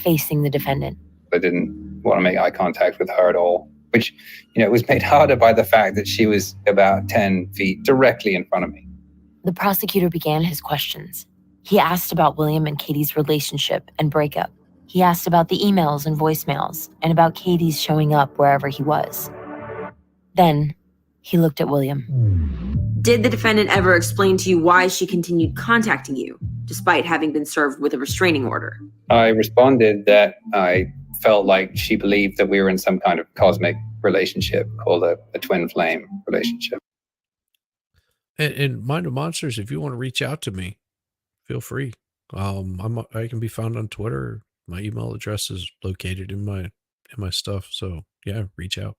facing the defendant. I didn't want to make eye contact with her at all, which, was made harder by the fact that she was about 10 feet directly in front of me. The prosecutor began his questions. He asked about William and Katie's relationship and breakup. He asked about the emails and voicemails and about Katie's showing up wherever he was. Then he looked at William. Did the defendant ever explain to you why she continued contacting you, despite having been served with a restraining order? I responded that I felt like she believed that we were in some kind of cosmic relationship called a twin flame relationship. And Mind of Monsters, if you want to reach out to me, feel free. I can be found on Twitter. My email address is located in my stuff. So yeah, reach out.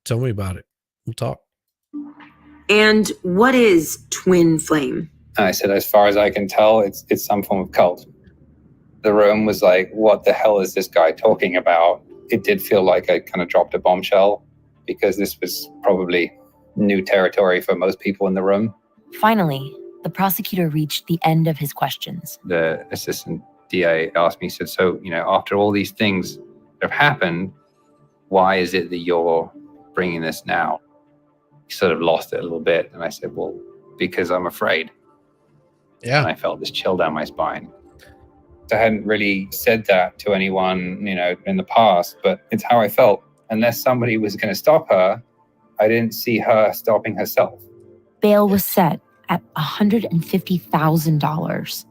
Tell me about it. We'll talk. And what is twin flame? I said, as far as I can tell, it's some form of cult. The room was like, what the hell is this guy talking about? It did feel like I kind of dropped a bombshell, because this was probably new territory for most people in the room. Finally, the prosecutor reached the end of his questions. The assistant DA asked me, said, so, after all these things that have happened, why is it that you're bringing this now? He sort of lost it a little bit. And I said, well, because I'm afraid. Yeah. And I felt this chill down my spine. I hadn't really said that to anyone, in the past, but it's how I felt. Unless somebody was going to stop her, I didn't see her stopping herself. Bail was set at $150,000.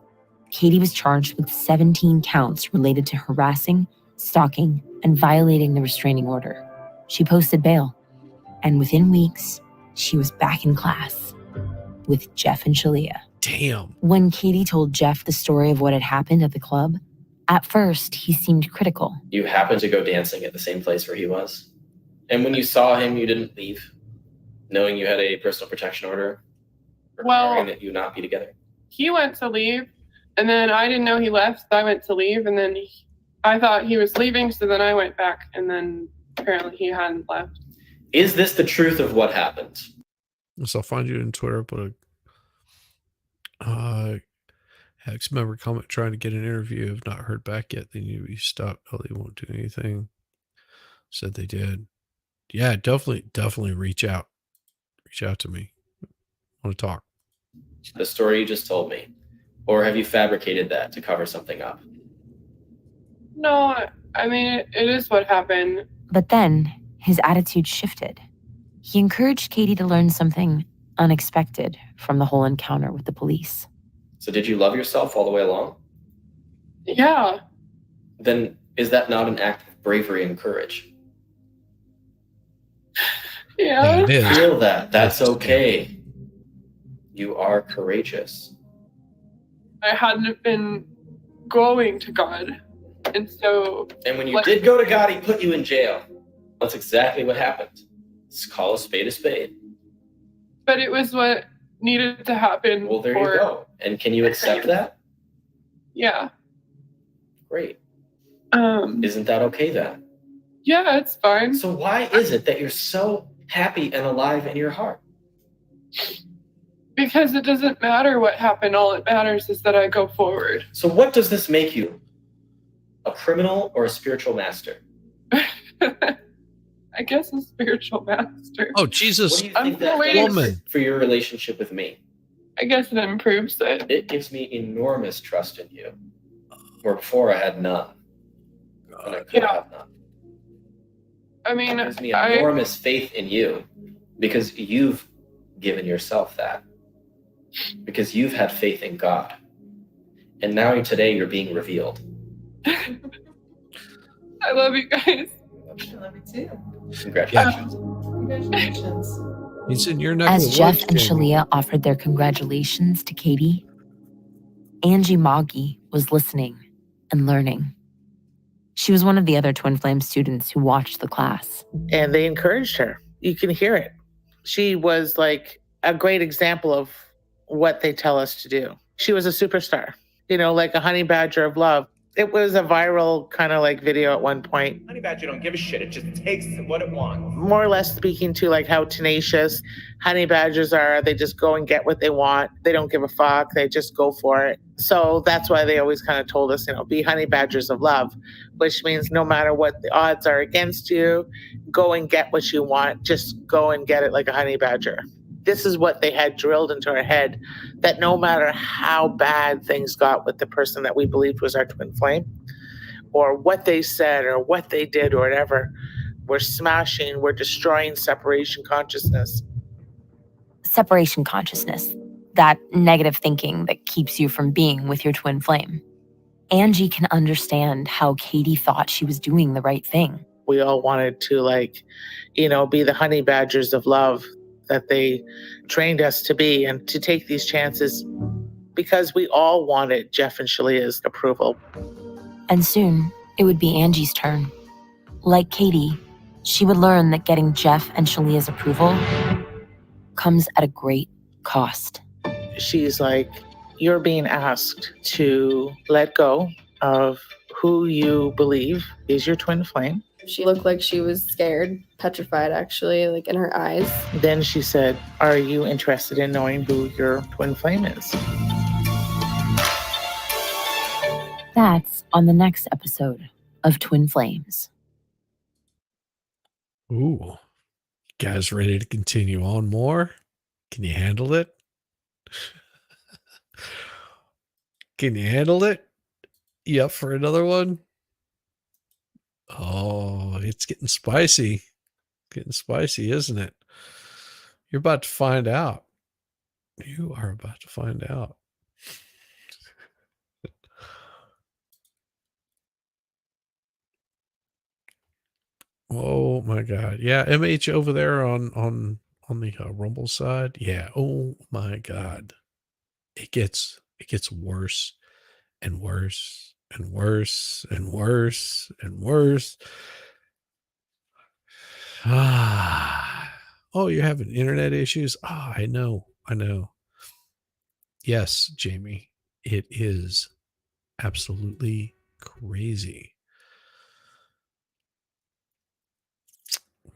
Katie was charged with 17 counts related to harassing, stalking, and violating the restraining order. She posted bail, and within weeks, she was back in class with Jeff and Shaleia. Damn. When Katie told Jeff the story of what had happened at the club, at first he seemed critical. You happened to go dancing at the same place where he was. And when you saw him, you didn't leave, knowing you had a personal protection order requiring that you not be together. He went to leave, and then I didn't know he left. I went to leave, and then I thought he was leaving, so then I went back, and then apparently he hadn't left. Is this the truth of what happened? So I'll find you on Twitter, but ex-member comment trying to get an interview. Have not heard back yet. Then you stopped. Oh, they won't do anything. Said they did. Yeah, definitely reach out. Reach out to me. I want to talk. The story you just told me, or have you fabricated that to cover something up? No, I mean, it is what happened. But then his attitude shifted. He encouraged Katie to learn something unexpected from the whole encounter with the police. So did you love yourself all the way along? Yeah. Then is that not an act of bravery and courage? Yeah. It is. Feel that. That's okay. You are courageous. I hadn't been going to God. And so. And when you did go to God, he put you in jail. That's exactly what happened. Let's call a spade a spade. But it was what needed to happen. Well, there you go. And can you accept that? Yeah. Great. Isn't that okay then? Yeah, it's fine. So why is it that you're so happy and alive in your heart? Because it doesn't matter what happened. All it matters is that I go forward. So what does this make you? A criminal or a spiritual master? I guess a spiritual master. Oh, Jesus. What do you think that does for your relationship with me? I guess it improves it. It gives me enormous trust in you. Where before I had none. And I could have none. I mean, It gives me enormous faith in you because you've given yourself that. Because you've had faith in God. And now today you're being revealed. I love you guys. I love you too. Congratulations. Congratulations. He said you're not. As Jeff and Shaleia offered their congratulations to Katie, Angie Moggy was listening and learning. She was one of the other Twin Flame students who watched the class. And they encouraged her. You can hear it. She was like a great example of what they tell us to do. She was a superstar, like a honey badger of love. It was a viral kind of like video at one point. Honey badger don't give a shit. It just takes what it wants. More or less speaking to like how tenacious honey badgers are. They just go and get what they want. They don't give a fuck. They just go for it. So that's why they always kind of told us, be honey badgers of love, which means no matter what the odds are against you, go and get what you want. Just go and get it like a honey badger. This is what they had drilled into our head, that no matter how bad things got with the person that we believed was our twin flame, or what they said or what they did or whatever, we're destroying separation consciousness. Separation consciousness, that negative thinking that keeps you from being with your twin flame. Angie can understand how Katie thought she was doing the right thing. We all wanted to be the honey badgers of love that they trained us to be, and to take these chances because we all wanted Jeff and Shaleia's approval. And soon, it would be Angie's turn. Like Katie, she would learn that getting Jeff and Shaleia's approval comes at a great cost. She's like, you're being asked to let go of who you believe is your twin flame. She looked like she was scared, petrified actually, like in her eyes. Then she said, are you interested in knowing who your twin flame is? That's on the next episode of Twin Flames. Ooh. Guys ready to continue on more? Can you handle it? Can you handle it? You up for another one? Oh, it's getting spicy. Getting spicy, isn't it? You're about to find out. You are about to find out. Oh my God. Yeah, MH over there on the Rumble side. Yeah. Oh my God. It gets worse and worse and worse and worse and worse. Oh, you're having internet issues? Oh, I know. Yes, Jamie, it is absolutely crazy.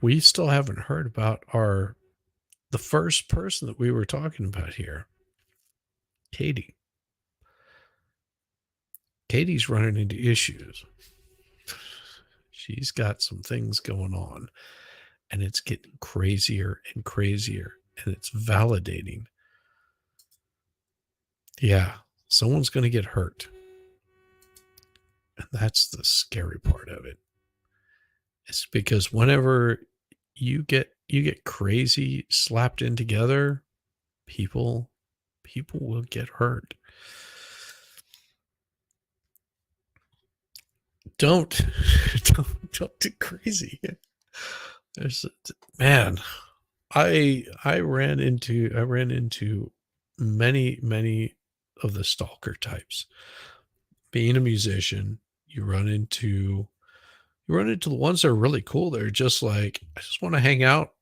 We still haven't heard about our the first person that we were talking about here, Katie. Katie's running into issues. She's got some things going on, and it's getting crazier and crazier, and it's validating. Yeah, someone's going to get hurt. And that's the scary part of it. It's because whenever you get crazy slapped in together, people will get hurt. Don't do crazy. There's, man, I ran into many of the stalker types. Being a musician, you run into the ones that are really cool. They're just like, I just want to hang out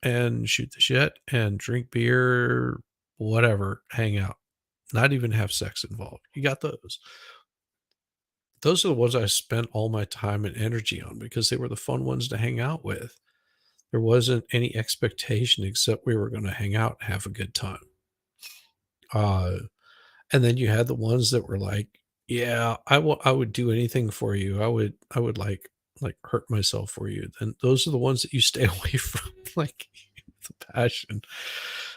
and shoot the shit and drink beer, whatever, hang out, not even have sex involved. You got those. Those are the ones I spent all my time and energy on because they were the fun ones to hang out with. There wasn't any expectation except we were going to hang out and have a good time. And then you had the ones that were like, yeah, I would do anything for you. I would like hurt myself for you. Then those are the ones that you stay away from, like the passion.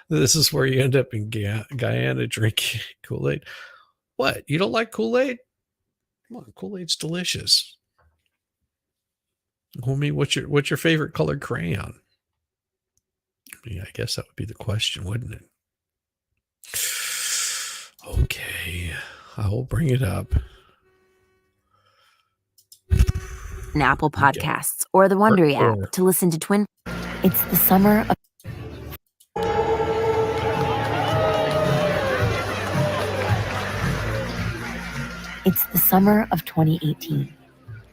This is where you end up in Guyana drinking Kool-Aid. What? You don't like Kool-Aid? Come on, Kool-Aid's delicious. Homie, what's your favorite colored crayon? I mean, I guess that would be the question, wouldn't it? Okay, I will bring it up. An Apple Podcasts or the Wondery app to listen to Twin. It's the summer of. It's the summer of 2018.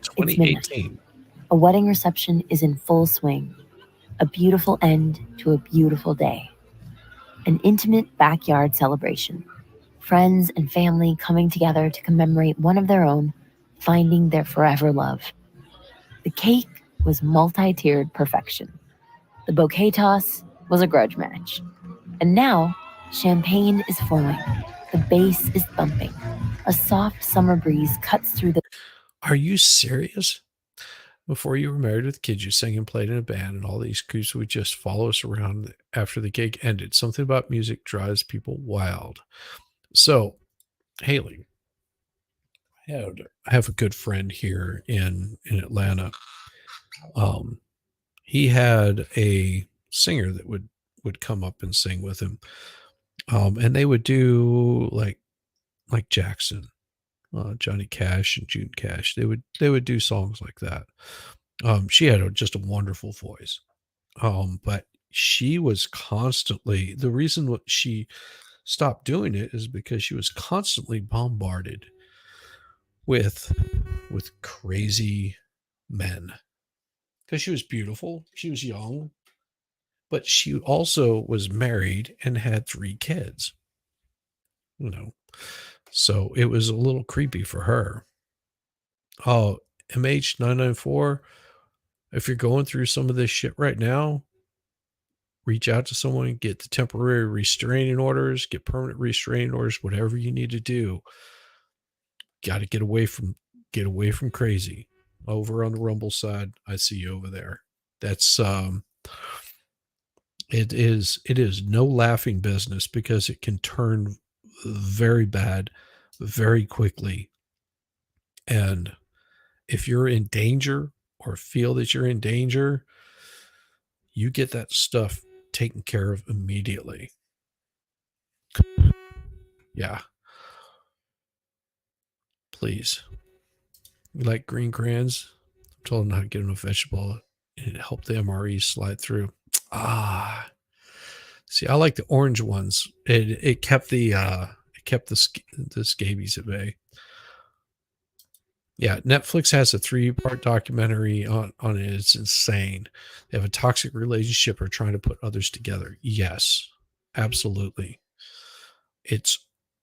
2018. A wedding reception is in full swing. A beautiful end to a beautiful day. An intimate backyard celebration. Friends and family coming together to commemorate one of their own finding their forever love. The cake was multi-tiered perfection. The bouquet toss was a grudge match. And now, champagne is flowing. The bass is thumping. A soft summer breeze cuts through the... Are you serious? Before you were married with kids, you sang and played in a band, and all these crews would just follow us around after the gig ended. Something about music drives people wild. So, Haley, I have a good friend here in Atlanta. He had a singer that would come up and sing with him. And they would do like Jackson, Johnny Cash and June Cash. They would do songs like that. She had just a wonderful voice. But she was constantly, the reason what she stopped doing it is because she was constantly bombarded with crazy men. Because she was beautiful, she was young, but she also was married and had 3 kids. You know, so it was a little creepy for her. Oh, MH994, if you're going through some of this shit right now, reach out to someone, get the temporary restraining orders, get permanent restraining orders, whatever you need to do. Got to get away from crazy. Over on the Rumble side, I see you over there. That's it is no laughing business because it can turn very bad very quickly. And if you're in danger or feel that you're in danger, you get that stuff taken care of immediately. Yeah. Please. You like green crayons? I'm told them how to get them a vegetable and it helped the MRE slide through. See, I like the orange ones. It kept the scabies at bay. Yeah, Netflix has a 3-part documentary on it. It's insane. They have a toxic relationship or trying to put others together. Yes, absolutely. It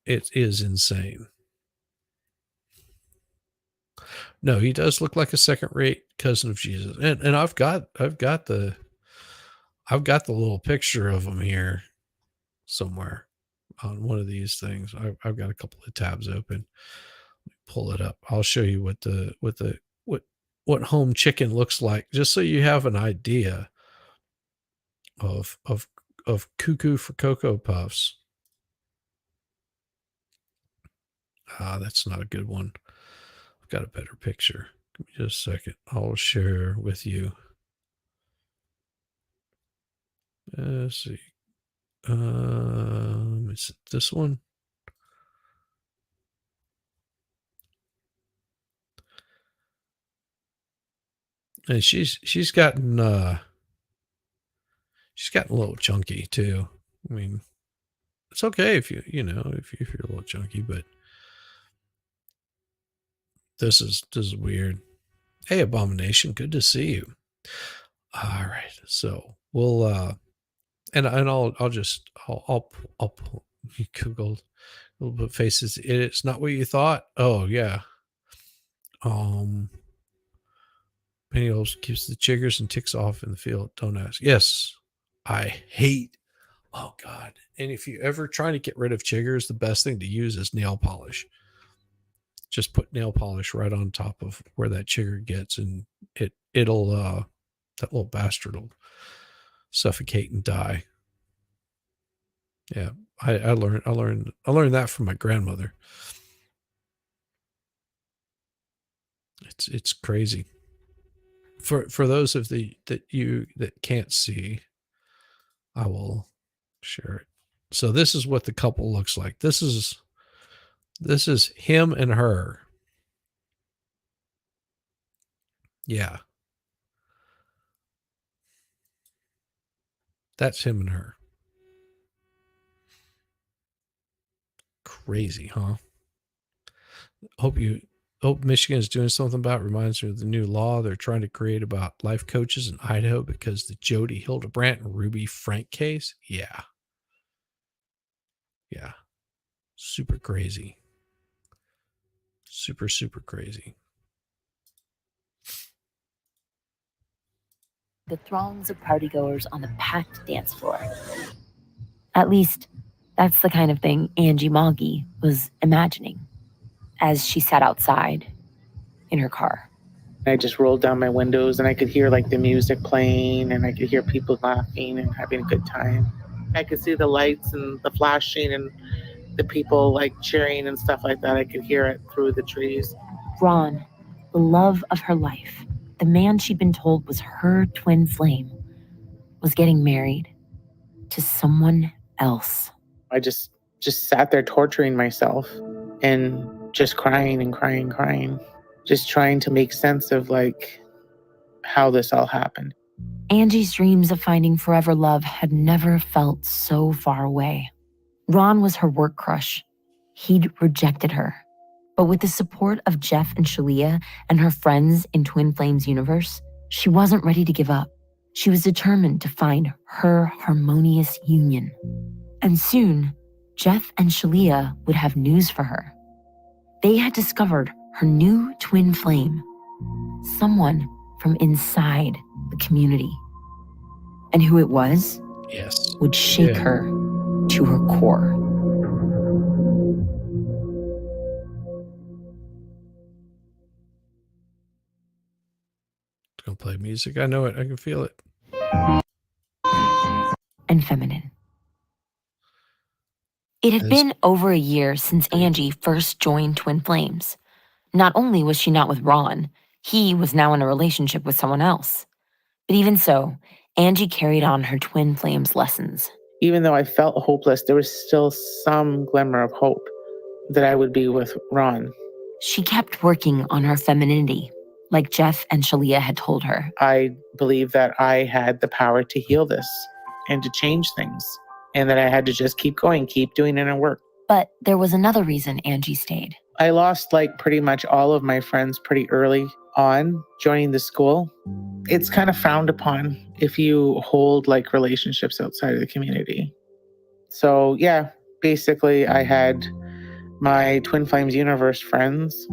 is insane. No, he does look like a second-rate cousin of Jesus, and I've got the I've got the little picture of them here somewhere on one of these things. I've got a couple of tabs open. Pull it up. I'll show you what home chicken looks like, just so you have an idea of Cuckoo for Cocoa Puffs. That's not a good one. I've got a better picture. Give me just a second. I'll share with you. Let's see. Is it this one? And she's gotten a little chunky too. I mean, it's okay if if you're a little chunky, but this is weird. Hey, Abomination, good to see you. All right, so we'll and I'll Google a little bit faces. It's not what you thought. Oh yeah. Pennyles keeps the chiggers and ticks off in the field. Don't ask. Yes, I hate. Oh God! And if you ever trying to get rid of chiggers, the best thing to use is nail polish. Just put nail polish right on top of where that chigger gets, and it'll that little bastard will suffocate and die. Yeah, I learned that from my grandmother. It's crazy. For those of that can't see, I will share it. So this is what the couple looks like. This is him and her. Yeah. That's him and her. Crazy, huh? Hope Michigan is doing something about it. Reminds me of the new law they're trying to create about life coaches in Idaho because the Jody Hildebrandt and Ruby Frank case. Yeah. Yeah. Super crazy. Super, super crazy. The throngs of partygoers on the packed dance floor. At least, that's the kind of thing Angie Moggy was imagining as she sat outside in her car. I just rolled down my windows and I could hear like the music playing and I could hear people laughing and having a good time. I could see the lights and the flashing and the people like cheering and stuff like that. I could hear it through the trees. Ron, the love of her life, the man she'd been told was her twin flame, was getting married to someone else. I just sat there torturing myself and just crying and crying, just trying to make sense of like how this all happened. Angie's dreams of finding forever love had never felt so far away. Ron was her work crush. He'd rejected her. But with the support of Jeff and Shaleia and her friends in Twin Flames universe, she wasn't ready to give up. She was determined to find her harmonious union. And soon, Jeff and Shaleia would have news for her. They had discovered her new twin flame, someone from inside the community. And who it was, yes, would shake her to her core. It's gonna play music. I know it. I can feel it. And feminine. It had been over a year since Angie first joined Twin Flames. Not only was she not with Ron, he was now in a relationship with someone else. But even so, Angie carried on her Twin Flames lessons. Even though I felt hopeless, there was still some glimmer of hope that I would be with Ron. She kept working on her femininity, like Jeff and Shaleia had told her. I believe that I had the power to heal this and to change things, and that I had to just keep going, keep doing inner work. But there was another reason Angie stayed. I lost like pretty much all of my friends pretty early on joining the school. It's kind of frowned upon if you hold like relationships outside of the community. So yeah, basically I had my Twin Flames universe friends.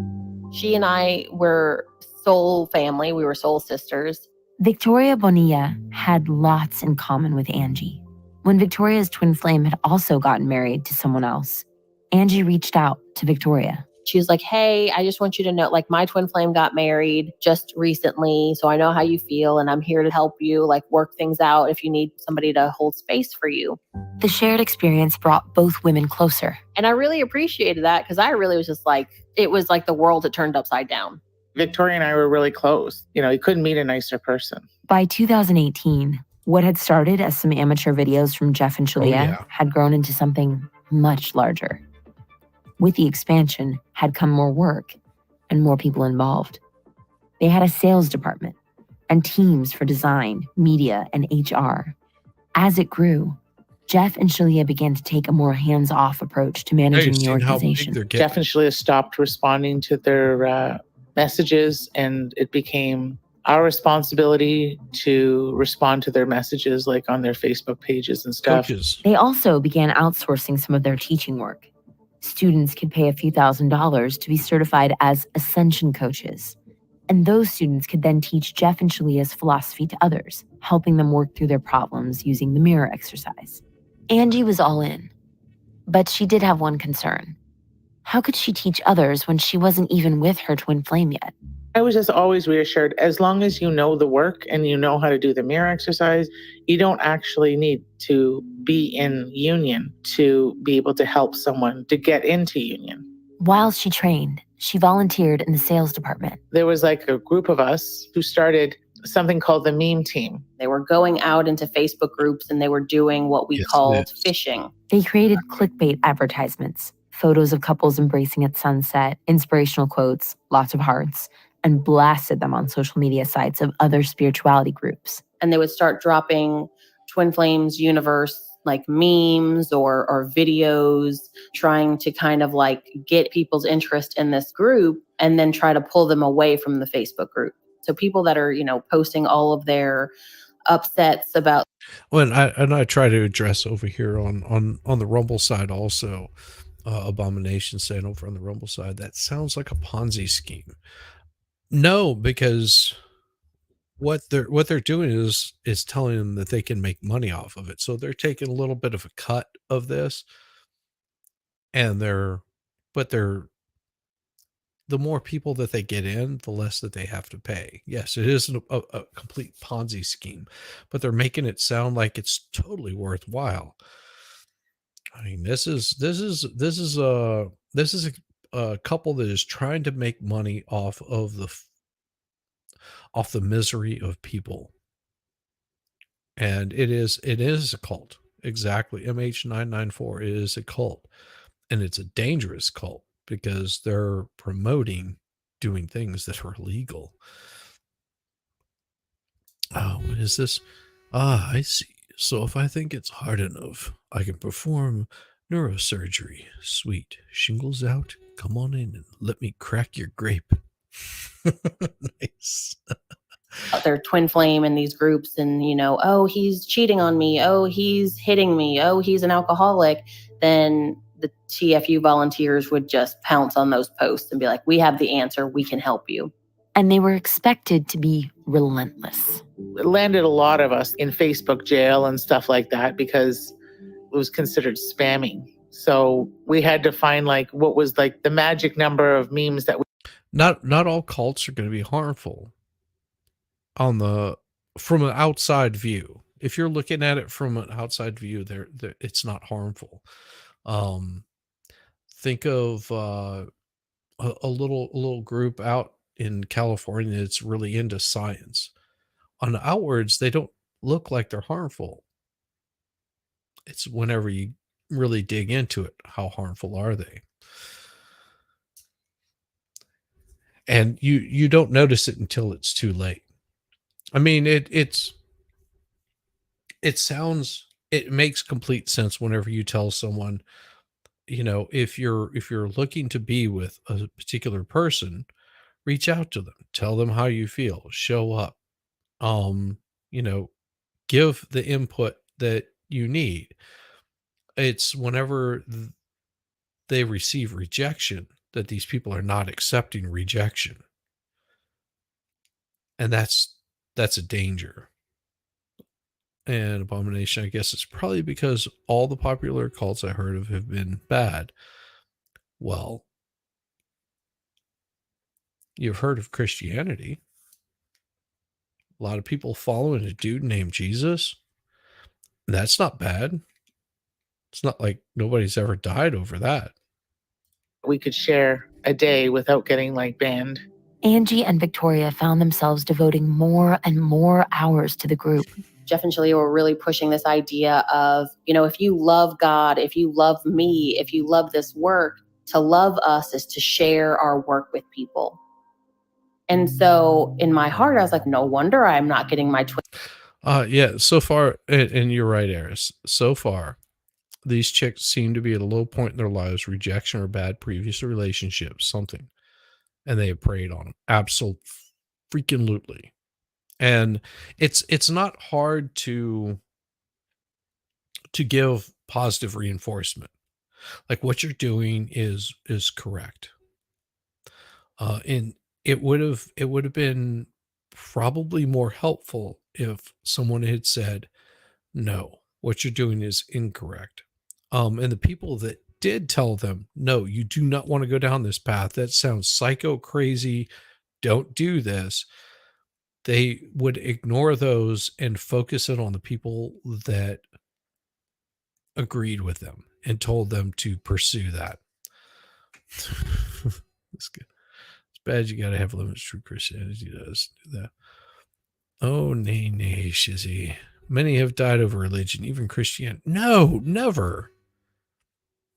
She and I were soul family. We were soul sisters. Victoria Bonilla had lots in common with Angie. When Victoria's twin flame had also gotten married to someone else, Angie reached out to Victoria. She was like, hey, I just want you to know, like, my twin flame got married just recently, so I know how you feel, and I'm here to help you, like, work things out if you need somebody to hold space for you. The shared experience brought both women closer. And I really appreciated that, because I really was just like, it was like the world had turned upside down. Victoria and I were really close. You know, you couldn't meet a nicer person. By 2018, what had started as some amateur videos from Jeff and Shaleia had grown into something much larger. With the expansion had come more work and more people involved. They had a sales department and teams for design, media, and HR. As it grew, Jeff and Shaleia began to take a more hands-off approach to managing the organization. Jeff and Shaleia stopped responding to their messages, and it became our responsibility to respond to their messages, like on their Facebook pages and stuff. They also began outsourcing some of their teaching work. Students could pay a few $1,000s to be certified as ascension coaches. And those students could then teach Jeff and Shaleia's philosophy to others, helping them work through their problems using the mirror exercise. Angie was all in, but she did have one concern. How could she teach others when she wasn't even with her twin flame yet? I was just always reassured, as long as you know the work and you know how to do the mirror exercise, you don't actually need to be in union to be able to help someone to get into union. While she trained, she volunteered in the sales department. There was like a group of us who started something called the meme team. They were going out into Facebook groups and they were doing what we called phishing. They created clickbait advertisements, photos of couples embracing at sunset, inspirational quotes, lots of hearts, and blasted them on social media sites of other spirituality groups. And they would start dropping Twin Flames universe like memes or videos, trying to kind of like get people's interest in this group and then try to pull them away from the Facebook group. So people that are, you know, posting all of their upsets about. Well, and I try to address over here on the Rumble side also, Abomination saying over on the Rumble side, that sounds like a Ponzi scheme. No, because what they're doing is telling them that they can make money off of it. So they're taking a little bit of a cut of this, and the more people that they get in, the less that they have to pay. Yes, it is a complete Ponzi scheme, but they're making it sound like it's totally worthwhile. I mean, this is a couple that is trying to make money off the misery of people. And it is a cult. Exactly. MH994 is a cult. And it's a dangerous cult because they're promoting doing things that are illegal. Oh, what is this? Ah, I see. So if I think it's hard enough, I can perform neurosurgery. Sweet. Shingles out. Come on in and let me crack your grape. Nice. Their twin flame in these groups and, you know, oh, he's cheating on me. Oh, he's hitting me. Oh, he's an alcoholic. Then the TFU volunteers would just pounce on those posts and be like, we have the answer. We can help you. And they were expected to be relentless. It landed a lot of us in Facebook jail and stuff like that because it was considered spamming. So we had to find like what was like the magic number of memes that we. Not all cults are going to be harmful from an outside view. If you're looking at it from an outside view, it's not harmful. Think of a little group out in California that's really into science. On the outwards, they don't look like they're harmful. It's whenever you really dig into it, how harmful are they? And you don't notice it until it's too late. I mean, it makes complete sense whenever you tell someone, you know, if you're looking to be with a particular person, reach out to them, tell them how you feel, show up, you know, give the input that you need. It's whenever they receive rejection that these people are not accepting rejection. And that's that's a danger. And abomination, I guess it's probably because all the popular cults I heard of have been bad. Well, you've heard of Christianity. A lot of people following a dude named Jesus. That's not bad. It's not like nobody's ever died over that. We could share a day without getting like banned. Angie and Victoria found themselves devoting more and more hours to the group. Jeff and Shaleia were really pushing this idea of, if you love God, if you love me, if you love this work, to love us is to share our work with people. And so in my heart, I was like, no wonder I'm not getting my twin. Yeah, so far, and you're right, Eris. So far, these chicks seem to be at a low point in their lives, rejection or bad previous relationships, something. And they have preyed on them. Absolutely. And it's not hard to give positive reinforcement. Like what you're doing is correct. And it would have been probably more helpful if someone had said, no, what you're doing is incorrect. And the people that did tell them, no, you do not want to go down this path. That sounds psycho crazy. Don't do this. They would ignore those and focus it on the people that agreed with them and told them to pursue that. It's good. It's bad you got to have limits. True Christianity does do that. Oh, nay, shizzy. Many have died over religion, even Christianity. No, never.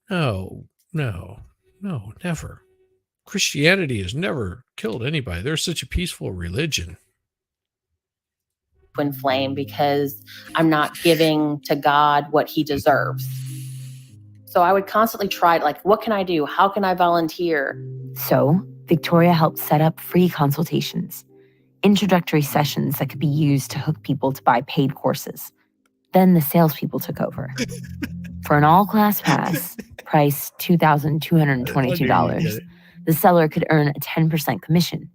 No, never. Christianity has never killed anybody. They're such a peaceful religion. Twin flame because I'm not giving to God what he deserves. So I would constantly try, like, what can I do? How can I volunteer? So Victoria helped set up free consultations, introductory sessions that could be used to hook people to buy paid courses. Then the salespeople took over. For an all-class pass, price $2,222, the seller could earn a 10% commission,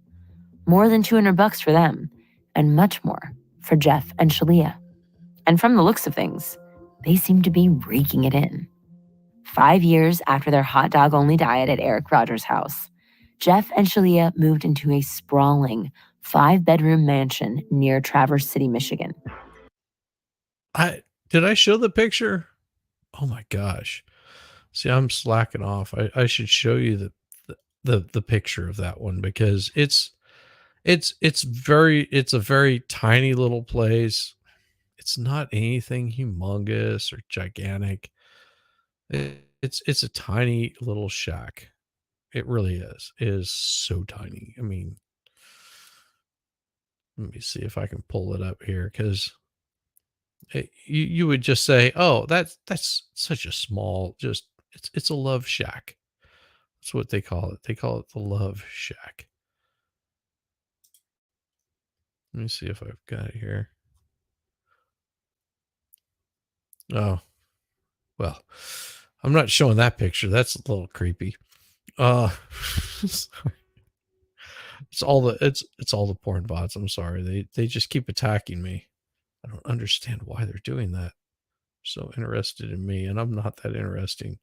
more than $200 for them, and much more for Jeff and Shaleia. And from the looks of things, they seem to be raking it in. 5 years after their hot dog-only diet at Eric Rogers' house, Jeff and Shaleia moved into a sprawling 5-bedroom mansion near Traverse City, Michigan. Did I show the picture? Oh my gosh. See, I'm slacking off. I should show you the picture of that one because it's a very tiny little place. It's not anything humongous or gigantic. It's a tiny little shack. It really is. It is so tiny. I mean, let me see if I can pull it up here because you would just say, oh, that's such a small, just it's a love shack. That's what they call it. They call it the love shack. Let me see if I've got it here. Oh, well, I'm not showing that picture. That's a little creepy. It's all the porn bots. I'm sorry. They just keep attacking me. I don't understand why they're doing that. They're so interested in me, and I'm not that interesting.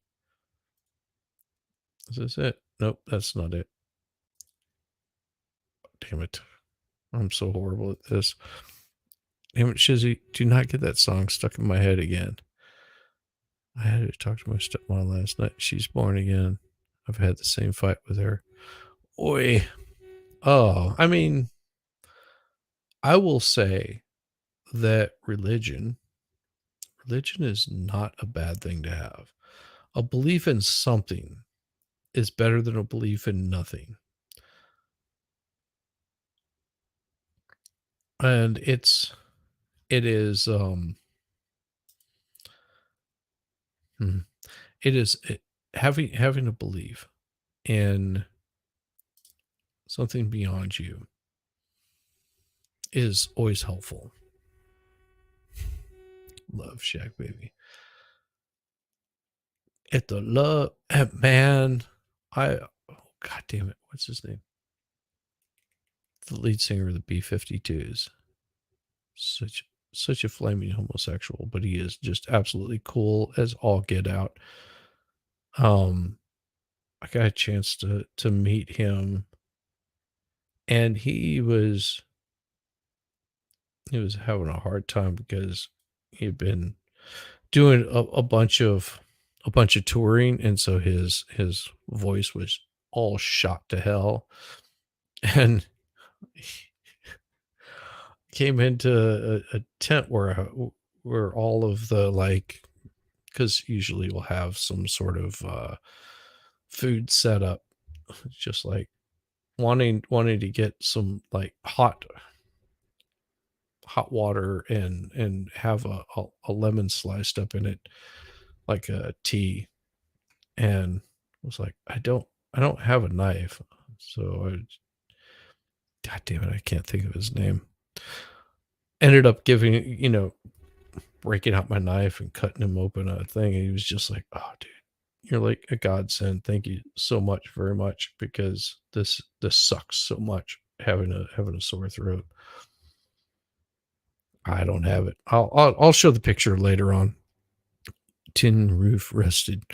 Is this it? Nope, that's not it. Damn it. I'm so horrible at this. Damn it, Shizzy, do not get that song stuck in my head again. I had to talk to my stepmom last night. She's born again. I've had the same fight with her. Oi. Oh, I mean, I will say that religion is not a bad thing to have. A belief in something is better than a belief in nothing. And it is having a belief in something beyond you is always helpful. Love Shack, baby. At the love, man, God damn it, what's his name? The lead singer of the B-52s. such a flaming homosexual, but he is just absolutely cool as all get out. I got a chance to meet him, and he was having a hard time because he'd been doing a bunch of touring, and so his voice was all shot to hell. And he came into a tent where all of the, like, because usually we'll have some sort of food set up, just like wanting to get some like hot water and have a lemon sliced up in it, like a tea. And I was like, I don't have a knife. So God damn it, I can't think of his name. Ended up giving, breaking out my knife and cutting him open a thing. And he was just like, oh, dude, you're like a godsend. Thank you so much, very much, because this sucks so much, having a sore throat. I don't have it. I'll show the picture later on. Tin roof rested.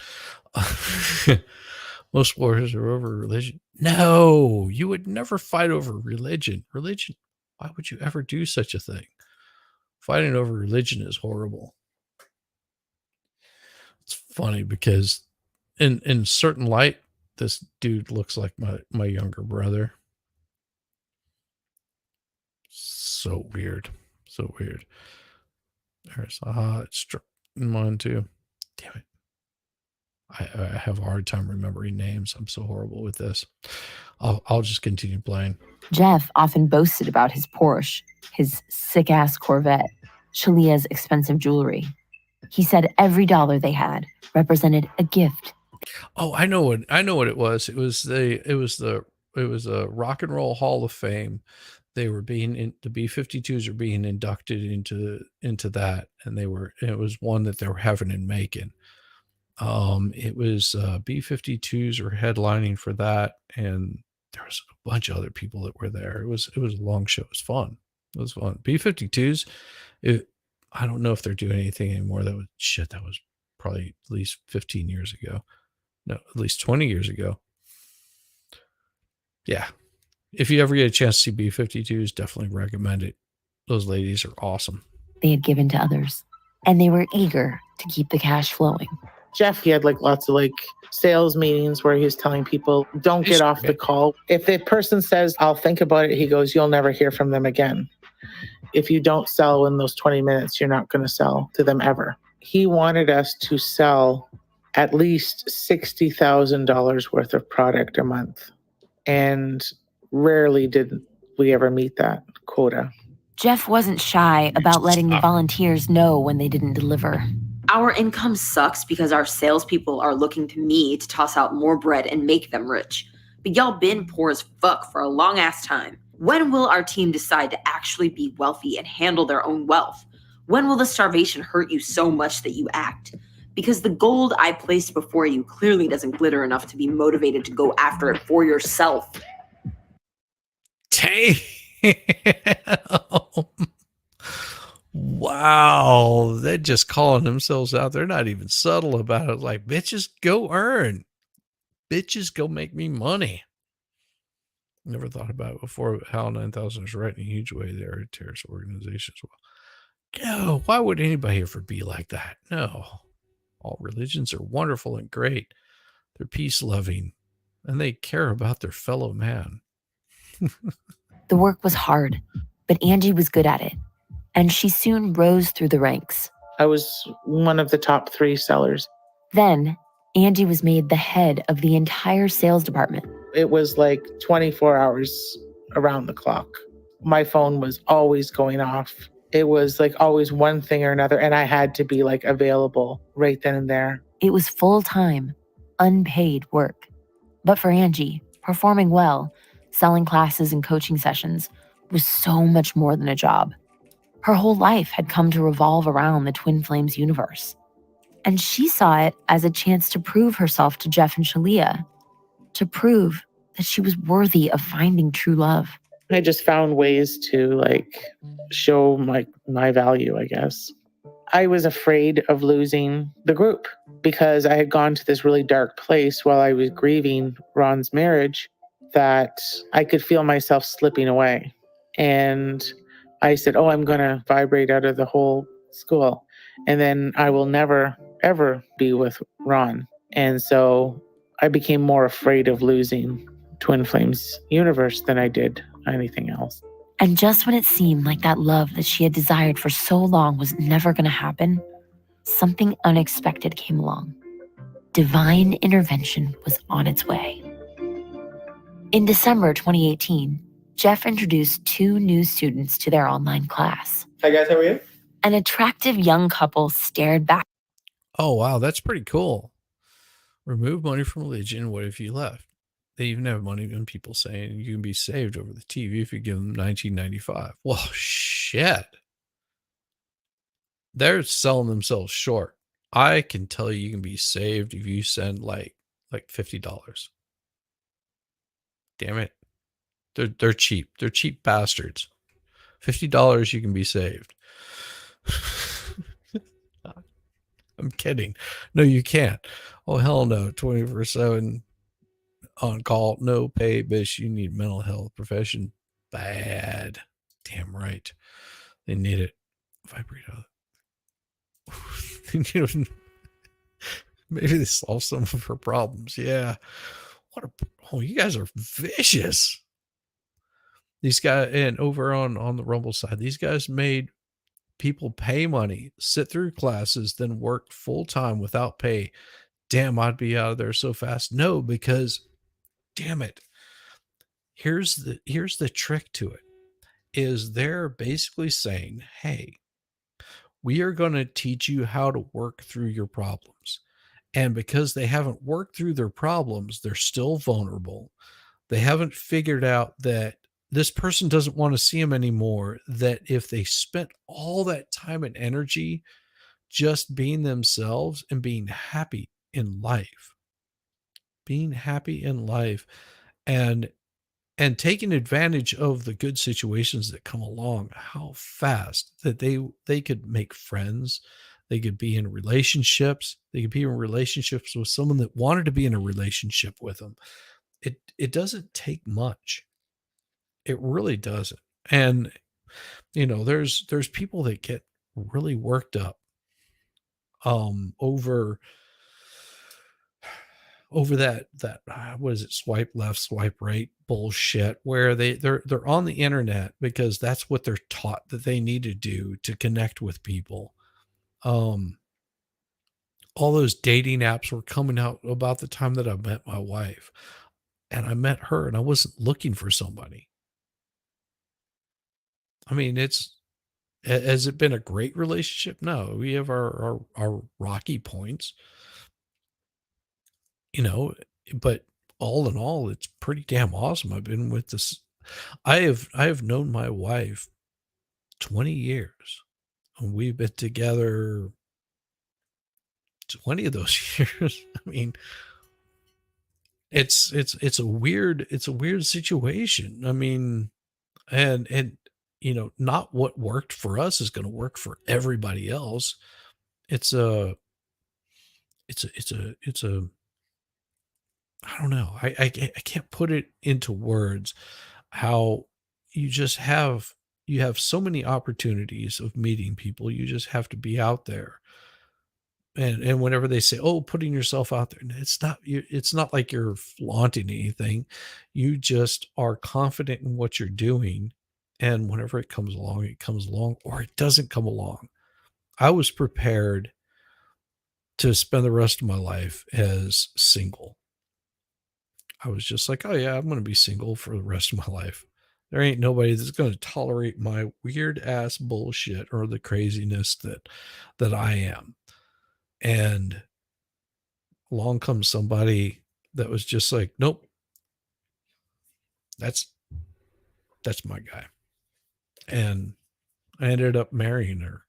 Most wars are over religion. No, you would never fight over religion. Religion, why would you ever do such a thing? Fighting over religion is horrible. It's funny because in certain light, this dude looks like my younger brother. So weird. So weird. There's it struck in mine too. Damn it. I have a hard time remembering names. I'm so horrible with this. I'll just continue playing. Jeff often boasted about his Porsche, his sick-ass Corvette, Shaleia's expensive jewelry. He said every dollar they had represented a gift. Oh, I know what it was. It was the Rock and Roll Hall of Fame. They were the B-52s are being inducted into that, and it was one that they were having in Macon. It was B-52s were headlining for that, and there was a bunch of other people that were there. It was a long show. It was fun. B-52s. I don't know if they're doing anything anymore. That was probably at least 15 years ago. No, at least 20 years ago. Yeah. If you ever get a chance to see B-52s, definitely recommend it. Those ladies are awesome. They had given to others, and they were eager to keep the cash flowing. Jeff, he had like lots of like sales meetings where he was telling people, don't get off the call. If the person says, I'll think about it, he goes, you'll never hear from them again. If you don't sell in those 20 minutes, you're not going to sell to them ever. He wanted us to sell at least $60,000 worth of product a month. And rarely did we ever meet that quota. Jeff wasn't shy about letting the volunteers know when they didn't deliver. Our income sucks because our salespeople are looking to me to toss out more bread and make them rich. But y'all been poor as fuck for a long ass time. When will our team decide to actually be wealthy and handle their own wealth? When will the starvation hurt you so much that you act? Because the gold I placed before you clearly doesn't glitter enough to be motivated to go after it for yourself. Damn. Wow. They're just calling themselves out. They're not even subtle about it. Like, bitches, go earn. Bitches, go make me money. Never thought about it before. HAL 9000 is right in a huge way. They are a terrorist organization as well. No, why would anybody ever be like that? No. All religions are wonderful and great. They're peace-loving, and they care about their fellow man. The work was hard, but Angie was good at it, and she soon rose through the ranks. I was one of the top 3 sellers. Then, Angie was made the head of the entire sales department. It was like 24 hours around the clock. My phone was always going off. It was like always one thing or another, and I had to be like available right then and there. It was full-time, unpaid work. But for Angie, performing well, selling classes and coaching sessions was so much more than a job. Her whole life had come to revolve around the Twin Flames universe. And she saw it as a chance to prove herself to Jeff and Shaleia, to prove that she was worthy of finding true love. I just found ways to like show my value, I guess. I was afraid of losing the group because I had gone to this really dark place while I was grieving Ron's marriage, that I could feel myself slipping away. And I said, oh, I'm going to vibrate out of the whole school. And then I will never, ever be with Ron. And so I became more afraid of losing Twin Flames universe than I did anything else. And just when it seemed like that love that she had desired for so long was never going to happen, something unexpected came along. Divine intervention was on its way. In December 2018, Jeff introduced 2 new students to their online class. Hi guys, how are you? An attractive young couple stared back. Oh, wow. That's pretty cool. Remove money from religion. What if you left? They even have money when people saying you can be saved over the TV if you give them $19.95. Well, shit. They're selling themselves short. I can tell you can be saved if you send like $50. Damn it. They're cheap. They're cheap bastards. $50 you can be saved. I'm kidding. No, you can't. Oh, hell no. 24/7 on call, no pay, bitch. You need mental health profession. Bad. Damn right. They need it. Vibrate out. Maybe they solve some of her problems. Yeah. You guys are vicious. These guys, and over on the Rumble side, these guys made people pay money, sit through classes, then work full time without pay. Damn, I'd be out of there so fast. No, because damn it. Here's the trick to it, is they're basically saying, hey, we are going to teach you how to work through your problems. And because they haven't worked through their problems, they're still vulnerable. They haven't figured out that this person doesn't want to see them anymore, that if they spent all that time and energy just being themselves and being happy in life, and taking advantage of the good situations that come along, how fast that they could make friends, they could be in relationships, they could be in relationships with someone that wanted to be in a relationship with them. It doesn't take much. It really doesn't. And there's people that get really worked up over that what is it, swipe left, swipe right bullshit, where they're on the internet because that's what they're taught that they need to do to connect with people. All those dating apps were coming out about the time that I met my wife, and I met her, and I wasn't looking for somebody. I mean, has it been a great relationship? No, we have our rocky points, but all in all, it's pretty damn awesome. I've been with this. I have known my wife 20 years, and we've been together 20 of those years. I mean, it's a weird situation. I mean, and not what worked for us is going to work for everybody else. It's a I don't know. I can't put it into words how you have so many opportunities of meeting people. You just have to be out there. And whenever they say, oh, putting yourself out there, it's not like you're flaunting anything. You just are confident in what you're doing. And whenever it comes along, or it doesn't come along. I was prepared to spend the rest of my life as single. I was just like, oh yeah, I'm going to be single for the rest of my life. There ain't nobody that's going to tolerate my weird ass bullshit or the craziness that I am. And along comes somebody that was just like, nope, that's my guy. And I ended up marrying her.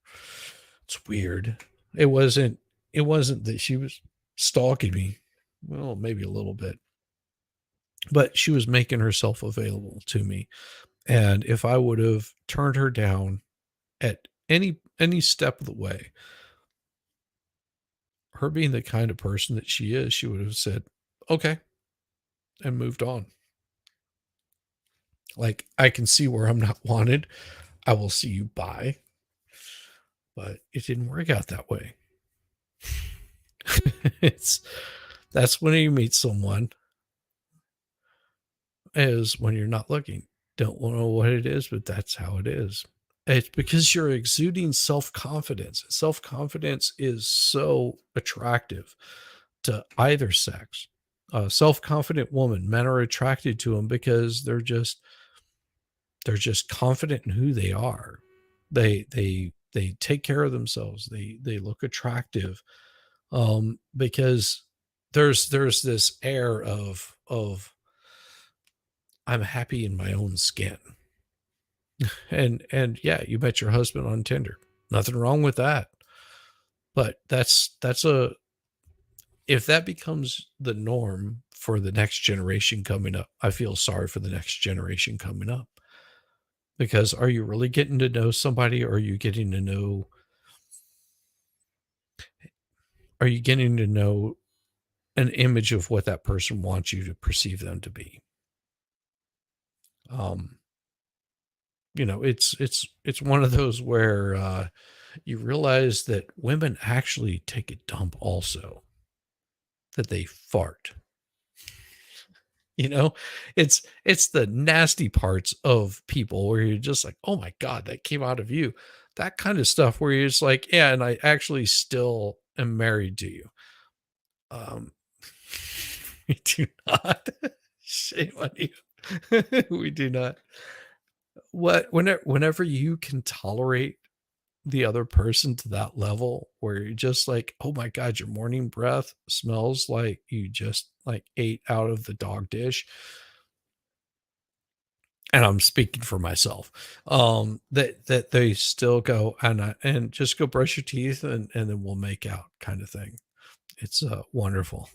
It's weird. It wasn't that she was stalking me. Well, maybe a little bit. But she was making herself available to me. And if I would have turned her down at any step of the way, her being the kind of person that she is, she would have said, okay, and moved on. Like, I can see where I'm not wanted. I will see you bye. But it didn't work out that way. That's when you meet someone, is when you're not looking. Don't know what it is, but that's how it is. It's because you're exuding self-confidence. Self-confidence is so attractive to either sex. A self-confident woman, men are attracted to them because they're just confident in who they are. They take care of themselves. They look attractive, because there's this air of I'm happy in my own skin. And yeah, you met your husband on Tinder. Nothing wrong with that. But if that becomes the norm for the next generation coming up, I feel sorry for the next generation coming up. Because are you really getting to know somebody, or are you getting to know an image of what that person wants you to perceive them to be? It's one of those where you realize that women actually take a dump also, that they fart. It's the nasty parts of people where you're just like, oh my God, that came out of you. That kind of stuff where you're just like, yeah, and I actually still am married to you. We do not. Shame on you. We do not. Whenever you can tolerate the other person to that level where you're just like, oh my God, your morning breath smells like you just like ate out of the dog dish. And I'm speaking for myself, that they still go and just go brush your teeth and then we'll make out, kind of thing. It's wonderful.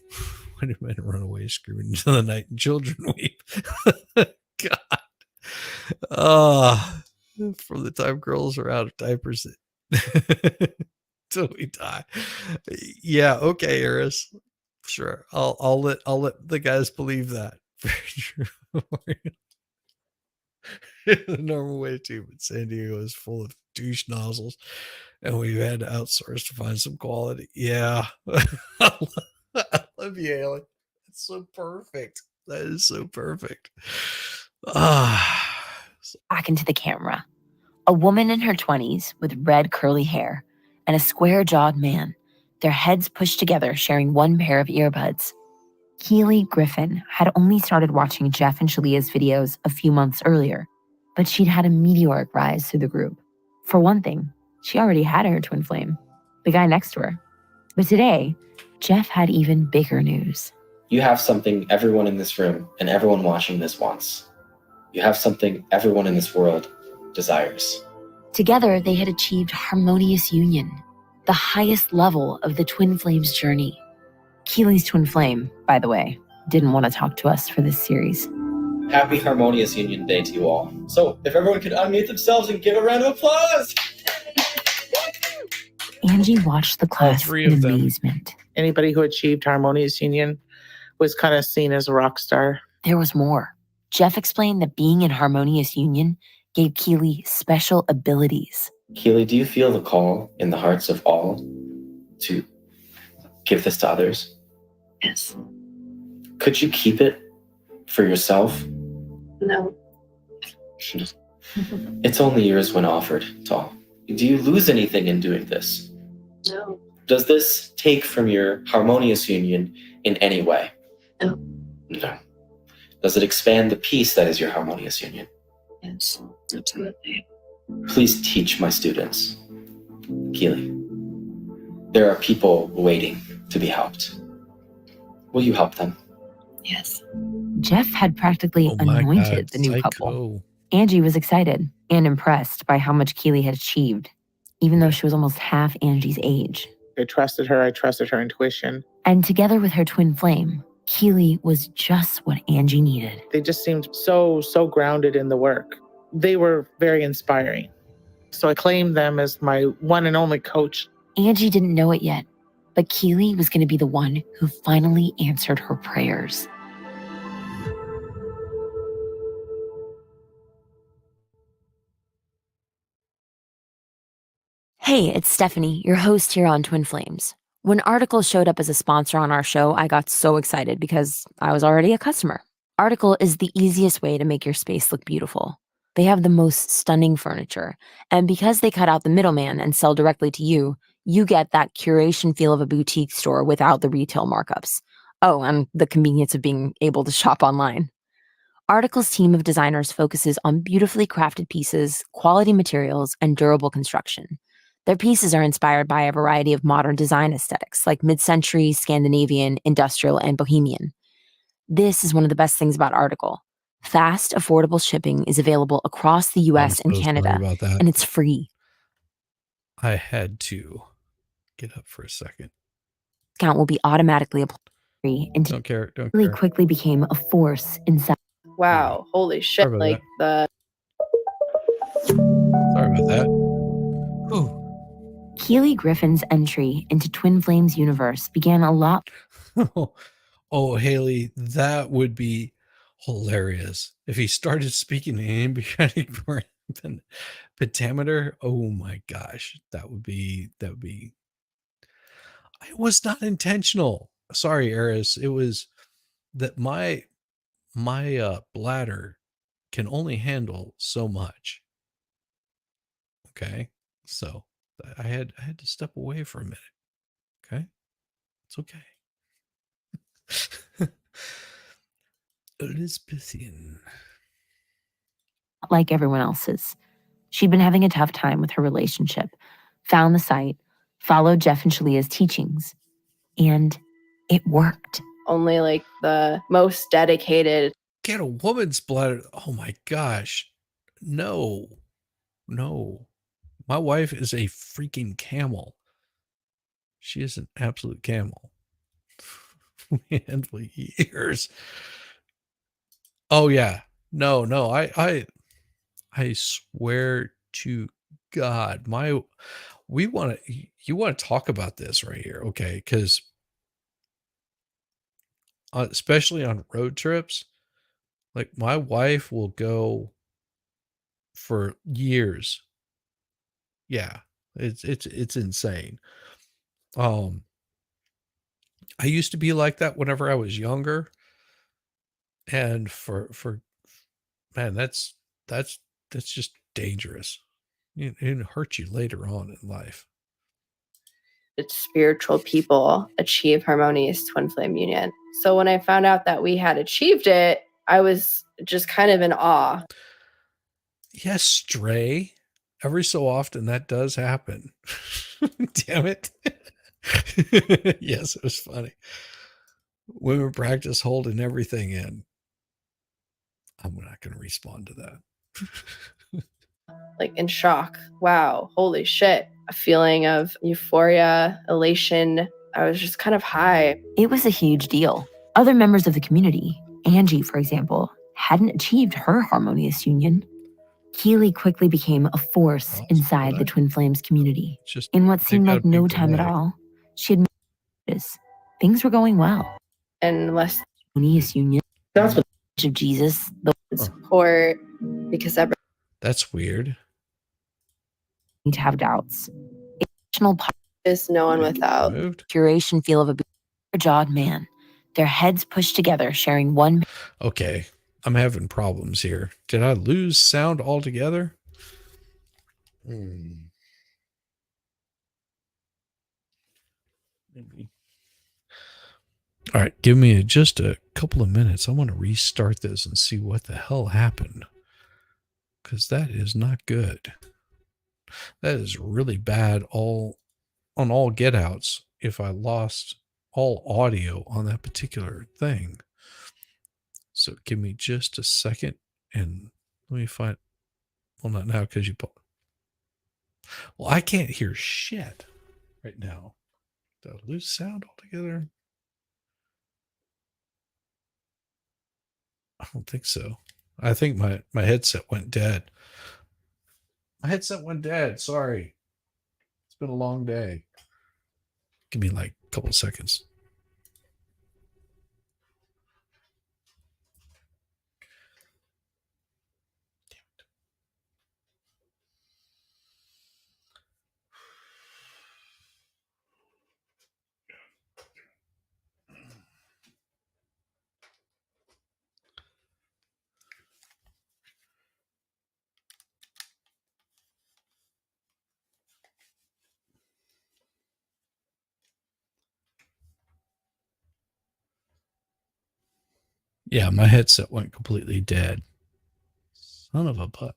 When men run away screaming into the night and children weep. God. From the time girls are out of diapers till we die. Yeah, okay, Eris. Sure. I'll let the guys believe that. The normal way too, but San Diego is full of douche nozzles, and we've had to outsource to find some quality. Yeah. I love you, Haley. It's so perfect. That is so perfect. Back into the camera. A woman in her 20s with red curly hair and a square-jawed man, their heads pushed together, sharing one pair of earbuds. Keely Griffin had only started watching Jeff and Shaleia's videos a few months earlier, but she'd had a meteoric rise through the group. For one thing, she already had her twin flame, the guy next to her. But today, Jeff had even bigger news. You have something everyone in this room and everyone watching this wants. You have something everyone in this world desires. Together, they had achieved harmonious union, the highest level of the twin flame's journey. Keely's twin flame, by the way, didn't want to talk to us for this series. Happy Harmonious Union Day to you all. So, if everyone could unmute themselves and give a round of applause. Angie watched the class in amazement. Anybody who achieved harmonious union was kind of seen as a rock star. There was more. Jeff explained that being in harmonious union gave Keely special abilities. Keely, do you feel the call in the hearts of all to give this to others? Yes. Could you keep it for yourself? No. It's only yours when offered, to all. Do you lose anything in doing this? No. Does this take from your harmonious union in any way? No. No. Does it expand the peace that is your harmonious union? Yes, absolutely. Please teach my students. Keely, there are people waiting to be helped. Will you help them? Yes. Jeff had practically anointed the new couple. Angie was excited and impressed by how much Keely had achieved, even though she was almost half Angie's age. I trusted her. I trusted her intuition. And together with her twin flame, Keely was just what Angie needed. They just seemed so grounded in the work. they were very inspiring. So I claimed them as my one and only coach. Angie didn't know it yet, but Keely was going to be the one who finally answered her prayers. Hey, it's Stephanie, your host here on Twin Flames. When Article showed up as a sponsor on our show, I got so excited because I was already a customer. Article is the easiest way to make your space look beautiful. They have the most stunning furniture, and because they cut out the middleman and sell directly to you, you get that curation feel of a boutique store without the retail markups. Oh, and the convenience of being able to shop online. Article's team of designers focuses on beautifully crafted pieces, quality materials, and durable construction. Their pieces are inspired by a variety of modern design aesthetics, like mid-century, Scandinavian, industrial, and bohemian. This is one of the best things about Article. Fast, affordable shipping is available across the I'm US and so sorry Canada, about that. and it's free. I had to get up for a second. Discount will be automatically applied and Don't care. really quickly became a force inside. Wow, holy shit. Sorry about Like the Sorry about that. Keely Griffin's entry into Twin Flames universe began a lot. Oh, Haley, that would be hilarious if he started speaking in embryonic pentameter. Oh my gosh, that would be. It was not intentional. Sorry, Eris. It was that my bladder can only handle so much. Okay, so I had to step away for a minute. Okay, it's okay. Elizabethan. Like everyone else's. She'd been having a tough time with her relationship, found the site, followed Jeff and Shaleia's teachings, and it worked. only like the most dedicated. Get a woman's bladder. Oh my gosh. No. My wife is a freaking camel. She is an absolute camel. We handle years. Oh yeah. No. I swear to God, you want to talk about this right here, okay? Because especially on road trips, like my wife will go for years. Yeah, it's insane. I used to be like that whenever I was younger, and for man, that's just dangerous. It hurts you later on in life. Spiritual people achieve harmonious twin flame union. So when I found out that we had achieved it, I was just kind of in awe. Yes, Stray. Every so often that does happen. Damn it. Yes, it was funny. Women practice holding everything in. I'm not going to respond to that. Like in shock. Wow, holy shit. A feeling of euphoria, elation. I was just kind of high. It was a huge deal. Other members of the community, Angie, for example, hadn't achieved her harmonious union. Keely quickly became a force inside the Twin Flames community. In what seemed like no time at all, she had noticed things were going well. And less harmonious union. That's what of Jesus, the support, because that's weird. Need to have doubts. Additional is no one without curation feel of a jawed man. Their heads pushed together, sharing one. Okay, I'm having problems here. Did I lose sound altogether? Maybe. All right, give me just a couple of minutes. I want to restart this and see what the hell happened, because that is not good. That is really bad on all get outs if I lost all audio on that particular thing. So give me just a second and let me find. Well, not now because you put. Well, I can't hear shit right now. Did I lose sound altogether? I don't think so. I think my headset went dead. My headset went dead. Sorry. It's been a long day. Give me like a couple of seconds. Yeah, my headset went completely dead. Son of a butt.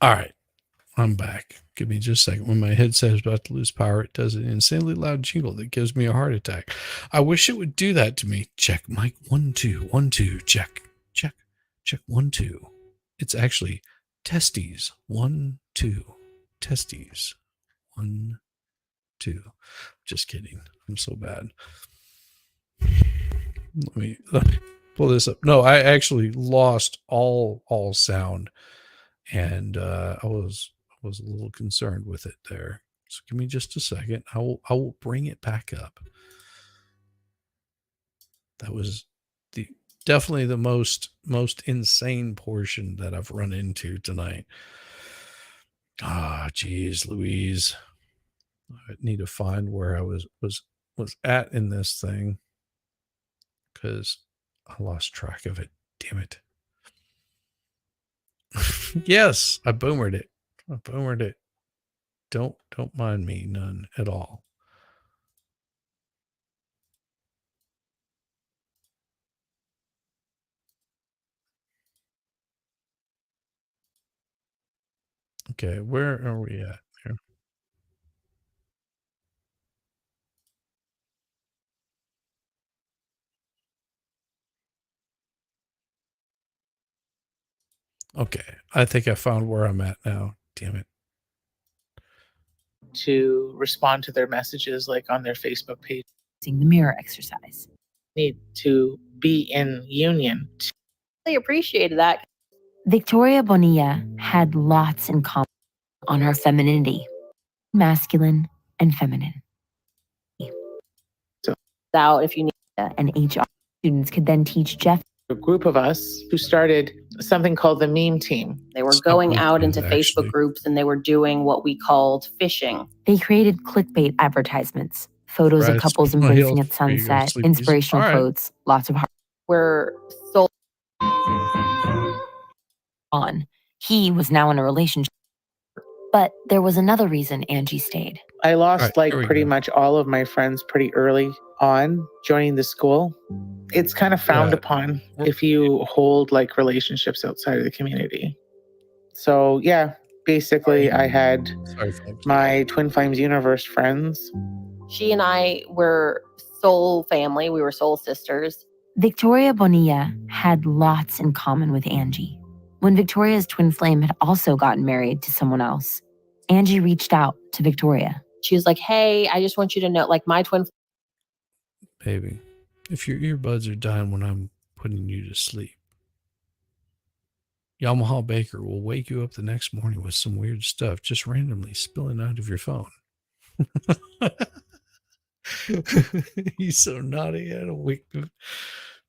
All right. I'm back. Give me just a second. When my headset is about to lose power, it does an insanely loud jingle that gives me a heart attack. I wish it would do that to me. Check mic 1 2 1 2. Check 1 2. It's actually testes 1 2. Testes 1 2. Just kidding. I'm so bad. Let me pull this up. No, I actually lost all sound, and I was a little concerned with it there. So give me just a second. I will bring it back up. That was definitely the most insane portion that I've run into tonight. Ah, geez, Louise. I need to find where I was at in this thing, because I lost track of it. Damn it. Yes, I boomered it. Don't mind me none at all. Okay, where are we at here? Okay, I think I found where I'm at now. Damn it. To respond to their messages, like on their Facebook page. The mirror exercise. Need to be in union. They appreciated that. Victoria Bonilla had lots in common on her femininity, masculine and feminine. So, out if you need and HR students could then teach Jeff. A group of us who started something called the meme team. They were going out into Facebook groups and they were doing what we called phishing. They created clickbait advertisements, photos of couples embracing at sunset, inspirational quotes, lots of heart. We're sold on. He was now in a relationship. But there was another reason Angie stayed. I lost pretty much all of my friends pretty early on joining the school. It's kind of frowned upon if you hold like relationships outside of the community. So yeah, basically I had my Twin Flames Universe friends. She and I were soul family. We were soul sisters. Victoria Bonilla had lots in common with Angie. When Victoria's twin flame had also gotten married to someone else, Angie reached out to Victoria. She was like, hey, I just want you to know, like my twin. Baby, if your earbuds are dying when I'm putting you to sleep, Yamaha Baker will wake you up the next morning with some weird stuff just randomly spilling out of your phone. He's so naughty. I don't wake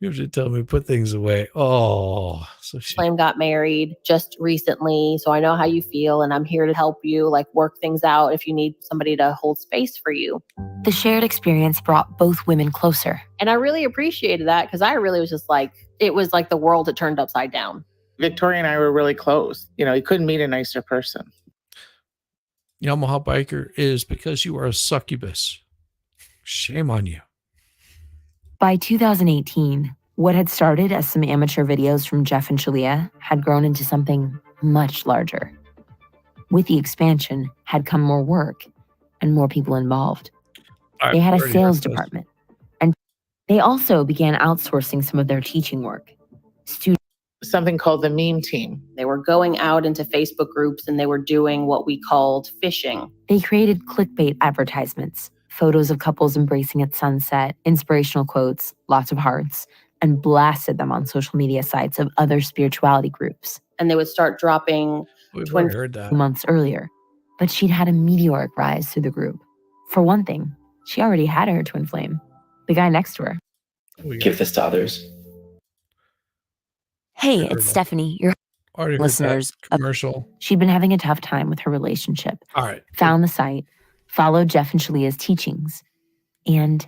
You have to tell me put things away. Oh, so she Flame got married just recently, so I know how you feel, and I'm here to help you, like, work things out if you need somebody to hold space for you. The shared experience brought both women closer. And I really appreciated that because I really was just like, it was like the world had turned upside down. Victoria and I were really close. You know, you couldn't meet a nicer person. Yamaha biker is because you are a succubus. Shame on you. By 2018, what had started as some amateur videos from Jeff and Shaleia had grown into something much larger. With the expansion had come more work and more people involved. They had a sales department, and they also began outsourcing some of their teaching work. Something called the meme team. They were going out into Facebook groups and they were doing what we called phishing. They created clickbait advertisements, photos of couples embracing at sunset, inspirational quotes, lots of hearts, and blasted them on social media sites of other spirituality groups. And they would start dropping heard that. Months earlier. But she'd had a meteoric rise through the group. For one thing, she already had her twin flame, the guy next to her. Give this to others. Hey, it's Stephanie, your listeners. Commercial. She'd been having a tough time with her relationship. All right. Found the site, followed Jeff and Shaleia's teachings, and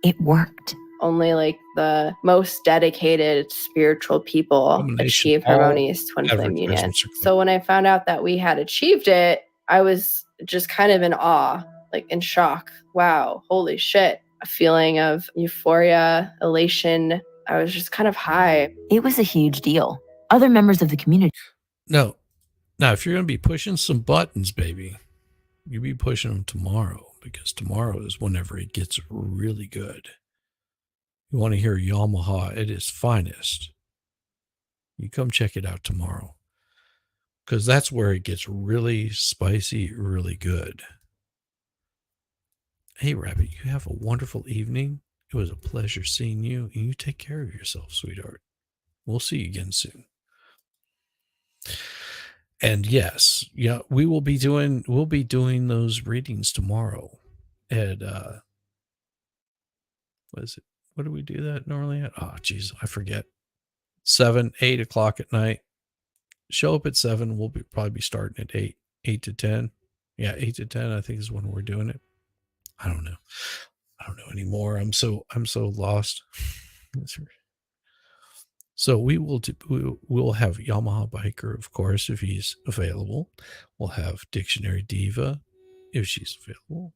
it worked. Only like the most dedicated spiritual people achieve harmonious twin flame union. So when I found out that we had achieved it, I was just kind of in awe, like in shock. Wow, holy shit. A feeling of euphoria, elation. I was just kind of high. It was a huge deal. Other members of the community. No. Now, if you're going to be pushing some buttons, baby, you be pushing them tomorrow, because tomorrow is whenever it gets really good. You want to hear Yamaha at its finest, you come check it out tomorrow, because that's where it gets really spicy, really good. Hey, Rabbit, you have a wonderful evening. It was a pleasure seeing you, and you take care of yourself, sweetheart. We'll see you again soon. And yes, yeah, we'll be doing those readings tomorrow at what is it? What do we do that normally at? Oh, geez, I forget. 7, 8 o'clock at night. Show up at 7. We'll probably be starting at 8 to 10. Yeah, 8 to 10, I think is when we're doing it. I don't know. I don't know anymore. I'm so lost. So we'll have Yamaha Biker, of course, if he's available. We'll have Dictionary Diva if she's available,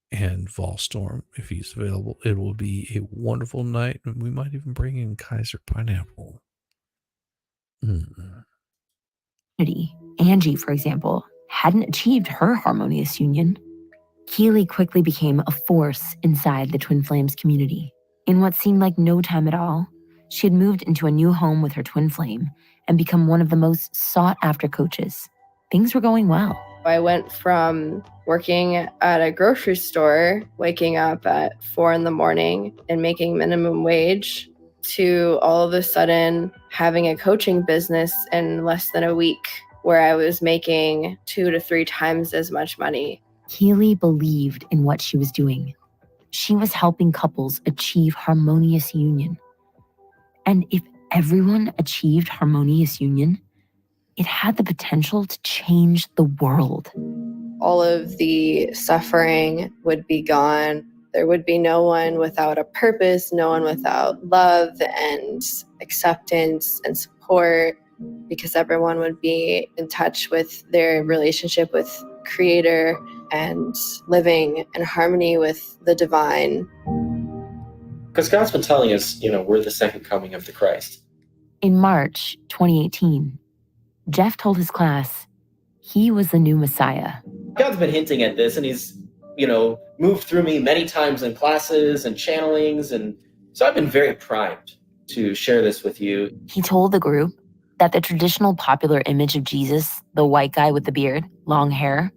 and Volstorm if he's available. It will be a wonderful night, and we might even bring in Kaiser Pineapple. Angie, for example, hadn't achieved her harmonious union. Keely quickly became a force inside the Twin Flames community. In what seemed like no time at all, she had moved into a new home with her twin flame and become one of the most sought-after coaches. Things were going well. I went from working at a grocery store, waking up at 4 a.m. and making minimum wage, to all of a sudden having a coaching business in less than a week, where I was making 2 to 3 times as much money. Keely believed in what she was doing. She was helping couples achieve harmonious union. And if everyone achieved harmonious union, it had the potential to change the world. All of the suffering would be gone. There would be no one without a purpose, no one without love and acceptance and support, because everyone would be in touch with their relationship with Creator and living in harmony with the divine. Because God's been telling us, we're the second coming of the Christ. In March 2018, Jeff told his class he was the new Messiah. God's been hinting at this, and he's, moved through me many times in classes and channelings. And so I've been very primed to share this with you. He told the group that the traditional popular image of Jesus, the white guy with the beard, long hair,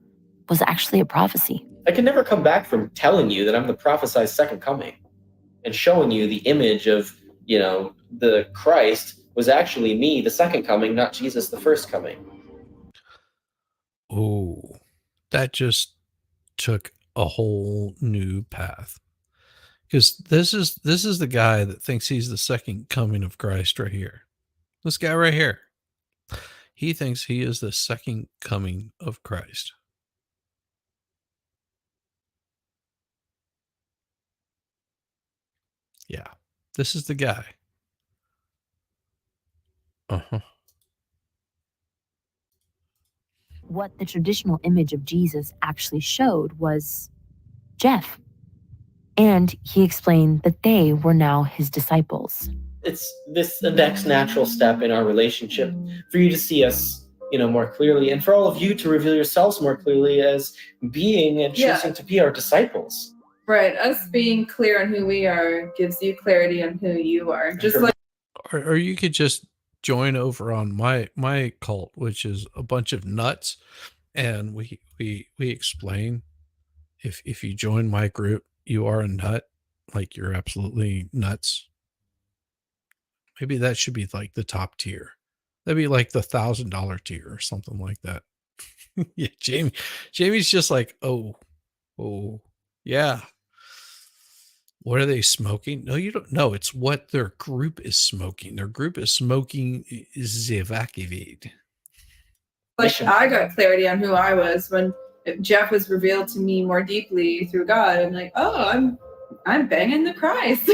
was actually a prophecy. I can never come back from telling you that I'm the prophesied second coming and showing you the image of, the Christ was actually me, the second coming, not Jesus, the first coming. Oh, that just took a whole new path. Because this is the guy that thinks he's the second coming of Christ right here. This guy right here. He thinks he is the second coming of Christ. Yeah, this is the guy. Uh-huh. What the traditional image of Jesus actually showed was Jeff. And he explained that they were now his disciples. It's the next natural step in our relationship for you to see us, more clearly, and for all of you to reveal yourselves more clearly as being and choosing to be our disciples. Right. Us being clear on who we are gives you clarity on who you are. Just like Or you could just join over on my cult, which is a bunch of nuts, and we explain if you join my group, you are a nut, like you're absolutely nuts. Maybe that should be like the top tier. That'd be like the $1,000 tier or something like that. Yeah, Jamie's just like, oh, yeah. What are they smoking? No, you don't know. It's what their group is smoking. Their group is smoking Zevakivide. like I got clarity on who I was when Jeff was revealed to me more deeply through God. I'm like, oh, I'm banging the Christ.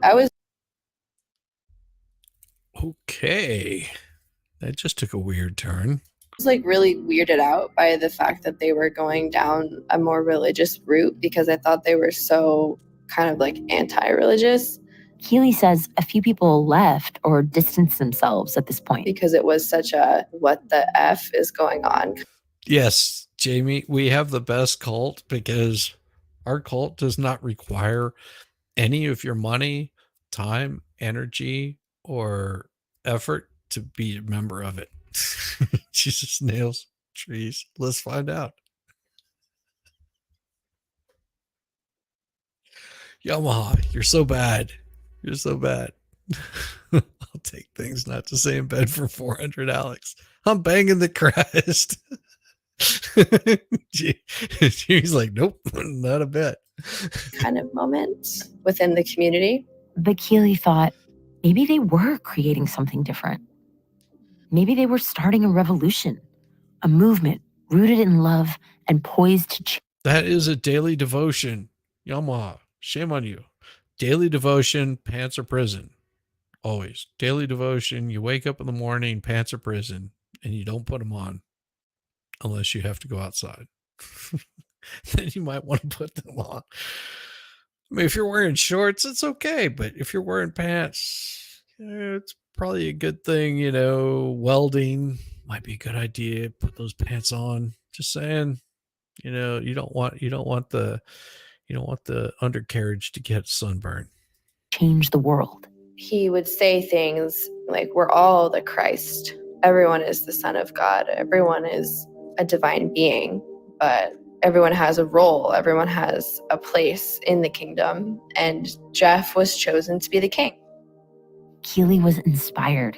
I was Okay. That just took a weird turn. like really weirded out by the fact that they were going down a more religious route because I thought they were so kind of like anti-religious. Keeley says a few people left or distanced themselves at this point. Because it was such a what the F is going on. Yes, Jamie, we have the best cult because our cult does not require any of your money, time, energy, or effort to be a member of it. Jesus nails trees. Let's find out. Yamaha, you're so bad. You're so bad. I'll take things not to say in bed for 400, Alex. I'm banging the Christ. She's like, nope, not a bit. Kind of moment within the community. But Keeley thought maybe they were creating something different. Maybe they were starting a revolution, a movement rooted in love and poised to change. That is a daily devotion. Yamaha, shame on you. Daily devotion, pants or prison. Always. Daily devotion, you wake up in the morning, pants or prison, and you don't put them on unless you have to go outside. Then you might want to put them on. I mean, if you're wearing shorts, it's okay. But if you're wearing pants, it's probably a good thing, welding might be a good idea. Put those pants on. Just saying, you don't want the undercarriage to get sunburn. Change the world. He would say things like, we're all the Christ. Everyone is the Son of God. Everyone is a divine being, but everyone has a role. Everyone has a place in the kingdom. And Jeff was chosen to be the king. Keeley was inspired.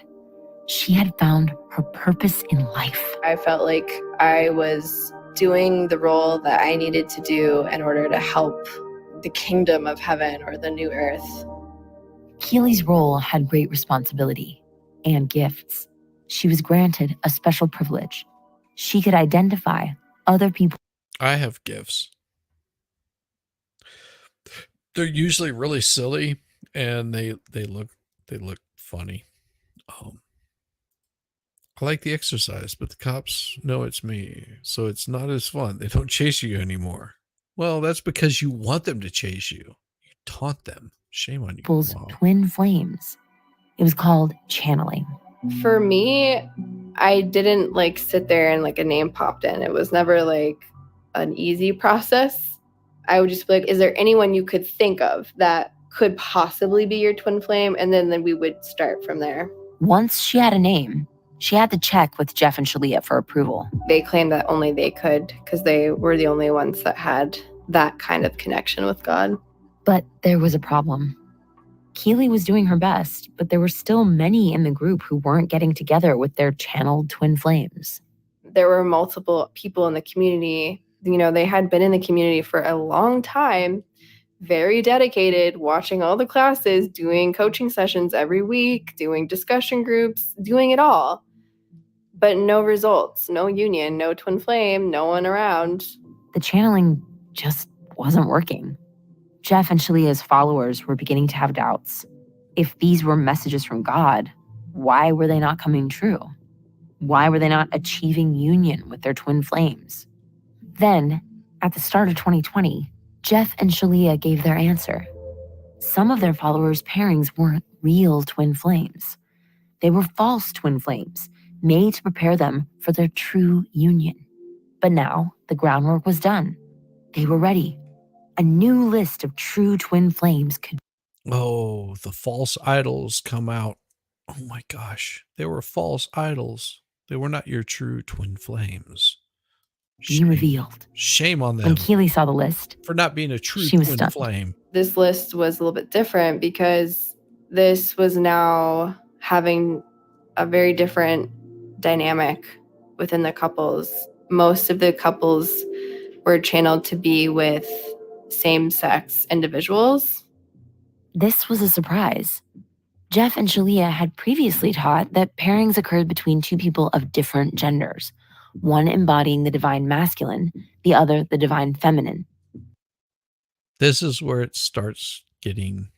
She had found her purpose in life. I felt like I was doing the role that I needed to do in order to help the kingdom of heaven or the new earth. Keeley's role had great responsibility and gifts. She was granted a special privilege. She could identify other people. I have gifts. They're usually really silly and they look funny. I like the exercise, but the cops know it's me, so it's not as fun. They don't chase you anymore. Well, that's because you want them to chase you. You taunt them. Shame on you. People's twin flames. It was called channeling. For me, I didn't sit there and a name popped in. It was never an easy process. I would just be like, is there anyone you could think of that could possibly be your twin flame? And then we would start from there. Once she had a name, she had to check with Jeff and Shaleia for approval. They claimed that only they could because they were the only ones that had that kind of connection with God. But there was a problem. Keeley was doing her best, but there were still many in the group who weren't getting together with their channeled twin flames. There were multiple people in the community They had been in the community for a long time, very dedicated, watching all the classes, doing coaching sessions every week, doing discussion groups, doing it all. But no results, no union, no twin flame, no one around. The channeling just wasn't working. Jeff and Shaleia's followers were beginning to have doubts. If these were messages from God, why were they not coming true? Why were they not achieving union with their twin flames? Then, at the start of 2020, Jeff and Shaleia gave their answer. Some of their followers' pairings weren't real twin flames. They were false twin flames, made to prepare them for their true union. But now, the groundwork was done. They were ready. A new list of true twin flames could... Oh, the false idols come out. Oh my gosh. They were false idols. They were not your true twin flames. be revealed. Shame on them. When Keely saw the list, for not being a true she was twin stunned. flame. This list was a little bit different because this was now having a very different dynamic within the couples. Most of the couples were channeled to be with same-sex individuals. This was a surprise. Jeff and Shaleia had previously taught that pairings occurred between two people of different genders, one embodying the divine masculine, the other the divine feminine. This is where it starts getting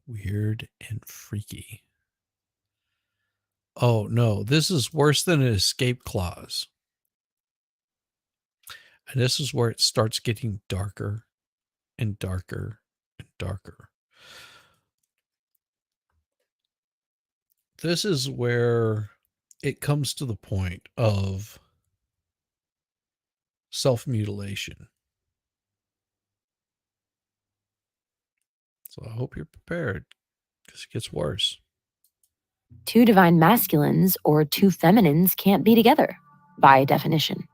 weird and freaky. Oh no, this is worse than an escape clause. And this is where it starts getting darker and darker and darker. This is where it comes to the point of self-mutilation. So I hope you're prepared because it gets worse. Two divine masculines or two feminines can't be together, by definition.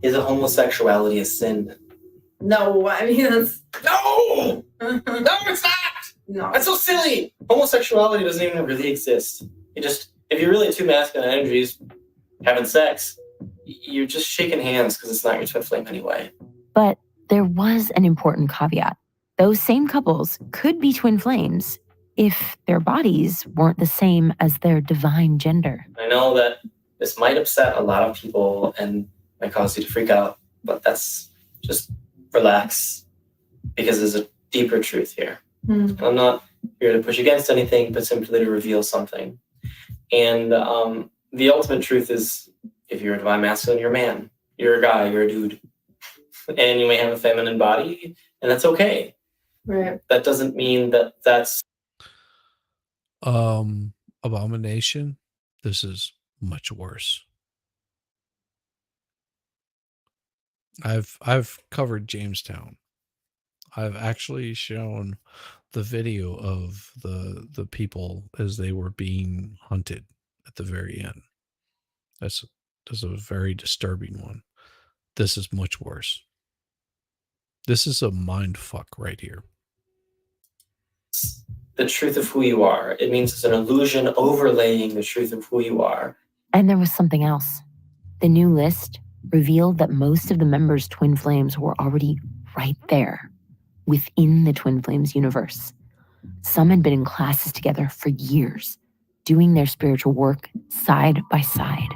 Is a homosexuality a sin? No, I mean, that's... No! No, it's not! No. That's so silly! Homosexuality doesn't even really exist. If you're really two masculine energies having sex, you're just shaking hands because it's not your twin flame anyway. But there was an important caveat. Those same couples could be twin flames if their bodies weren't the same as their divine gender. I know that this might upset a lot of people and might cause you to freak out, but that's just relax because there's a deeper truth here. And I'm not here to push against anything, but simply to reveal something. And the ultimate truth is if you're a divine masculine, you're a man. You're a guy, you're a dude. And you may have a feminine body, and that's okay. Right. That doesn't mean that that's abomination. This is much worse. I've covered Jamestown. I've actually shown the video of the people as they were being hunted at the very end. That's a very disturbing one. This is much worse. This is a mind fuck right here. the truth of who you are. It means it's an illusion overlaying the truth of who you are. And there was something else. The new list revealed that most of the members' twin flames were already right there, within the twin flames universe. Some had been in classes together for years, doing their spiritual work side by side.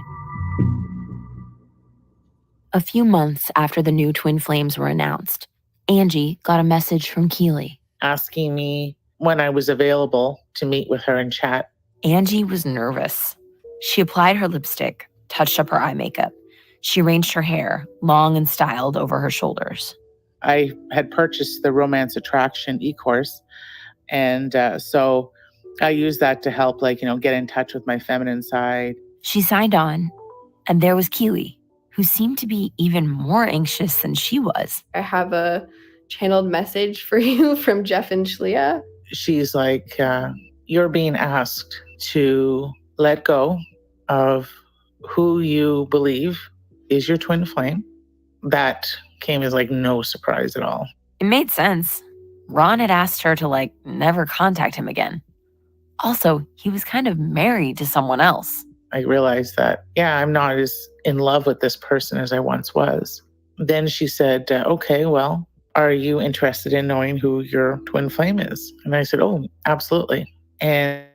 A few months after the new twin flames were announced, Angie got a message from Keely, asking me when I was available to meet with her and chat. Angie was nervous. She applied her lipstick, touched up her eye makeup. She arranged her hair, long and styled over her shoulders. I had purchased the Romance Attraction e-course, and so I used that to help, get in touch with my feminine side. She signed on, and there was Keely, who seemed to be even more anxious than she was. I have a channeled message for you from Jeff and Shaleia. She's like, you're being asked to let go of who you believe is your twin flame. That came as no surprise at all. It made sense. Ron had asked her to never contact him again. Also, he was kind of married to someone else. I realized that, I'm not as in love with this person as I once was. then she said, okay, well, are you interested in knowing who your twin flame is? And I said, oh, absolutely. And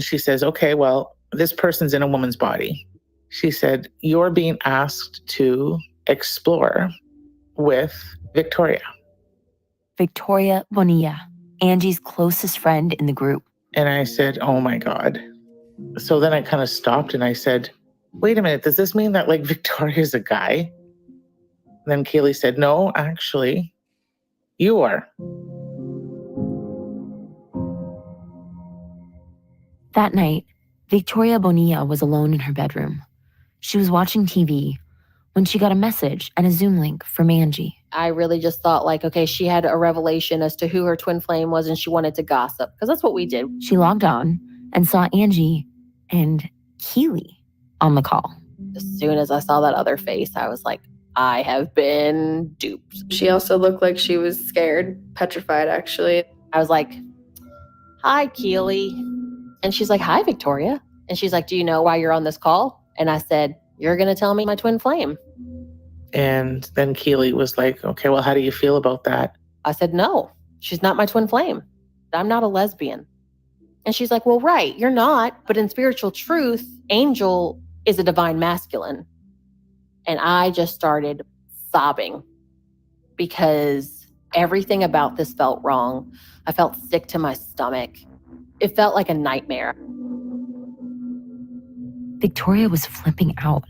she says, okay, well, this person's in a woman's body. She said, you're being asked to explore with Victoria. Victoria Bonilla, Angie's closest friend in the group. And I said, oh my God. So then I kind of stopped and I said, wait a minute, does this mean that like Victoria's a guy? And then Kaylee said, no, actually, you are. That night, Victoria Bonilla was alone in her bedroom. She was watching TV when she got a message and a Zoom link from Angie. I really just thought like, okay, she had a revelation as to who her twin flame was and she wanted to gossip because that's what we did. She logged on and saw Angie and Keely on the call. As soon as I saw that other face, I was like, I have been duped. She also looked like she was scared, petrified, actually. I was like, hi, Keely. And she's like, hi, Victoria. And she's like, do you know why you're on this call? And I said, you're going to tell me my twin flame. And then Keely was like, okay, well, how do you feel about that? I said, no, she's not my twin flame. I'm not a lesbian. And she's like, well, right, you're not. But in spiritual truth, angel is a divine masculine. And I just started sobbing because everything about this felt wrong. I felt sick to my stomach. It felt like a nightmare. Victoria was flipping out.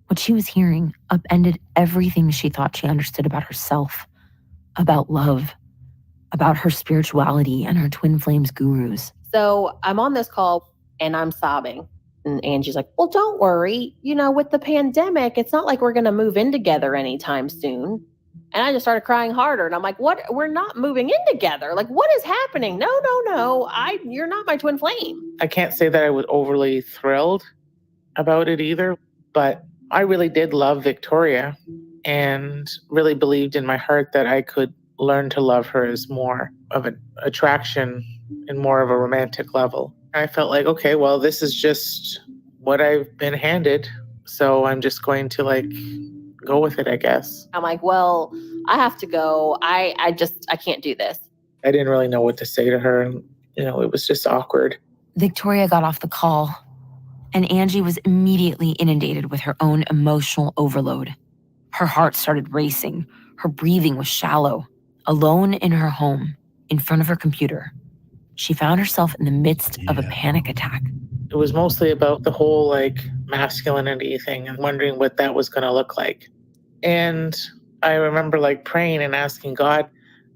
What she was hearing upended everything she thought she understood about herself, about love, about her spirituality and her twin flames gurus. So I'm on this call and I'm sobbing. And Angie's like, well, don't worry. You know, with the pandemic, it's not like we're going to move in together anytime soon. And I just started crying harder. And I'm like, what? We're not moving in together. Like, what is happening? No. You're not my twin flame. I can't say that I was overly thrilled about it either, but I really did love Victoria and really believed in my heart that I could learn to love her as more of an attraction and more of a romantic level. I felt like, okay, well, this is just what I've been handed. So I'm just going to like go with it, I guess. I'm like, well, I have to go. I can't do this. I didn't really know what to say to her. And, it was just awkward. Victoria got off the call, and Angie was immediately inundated with her own emotional overload. Her heart started racing. Her breathing was shallow. Alone in her home, in front of her computer, she found herself in the midst of a panic attack. It was mostly about the whole like masculinity thing and wondering what that was going to look like. And I remember like praying and asking God,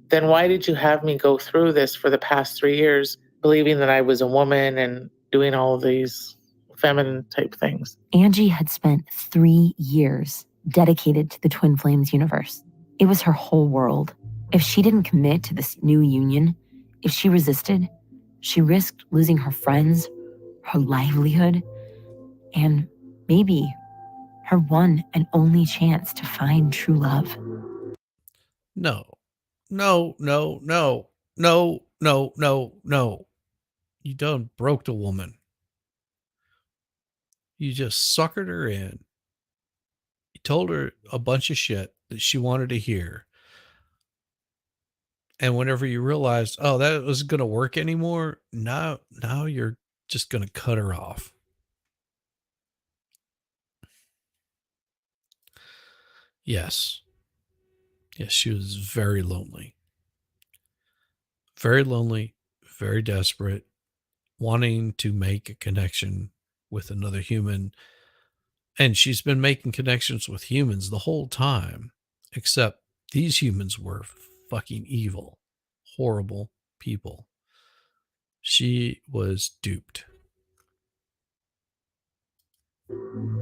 then why did you have me go through this for the past 3 years, believing that I was a woman and doing all of these feminine type things? Angie had spent 3 years dedicated to the Twin Flames universe. It was her whole world. If she didn't commit to this new union, if she resisted, she risked losing her friends, her livelihood, and maybe her one and only chance to find true love. No. You done broke the woman. You just suckered her in. You told her a bunch of shit that she wanted to hear. And whenever you realized, oh, that wasn't going to work anymore, now you're just going to cut her off. Yes, she was very lonely. Very lonely, very desperate, wanting to make a connection with another human. And she's been making connections with humans the whole time, except these humans were fucking evil, horrible people. She was duped.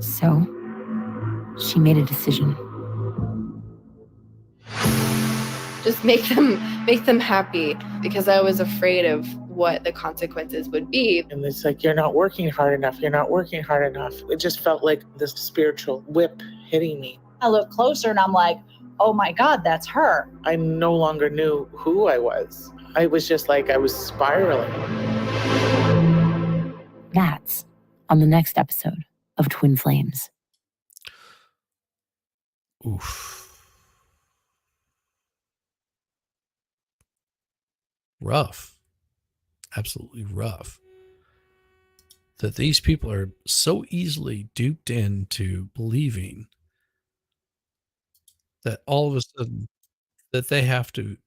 So she made a decision. Just make them happy, because I was afraid of what the consequences would be. And it's like, you're not working hard enough. You're not working hard enough. It just felt like this spiritual whip hitting me. I looked closer and I'm like, oh my God, that's her. I no longer knew who I was. I was just like, I was spiraling. That's on the next episode of Twin Flames. Oof. Rough. Absolutely rough. That these people are so easily duped into believing that all of a sudden that they have to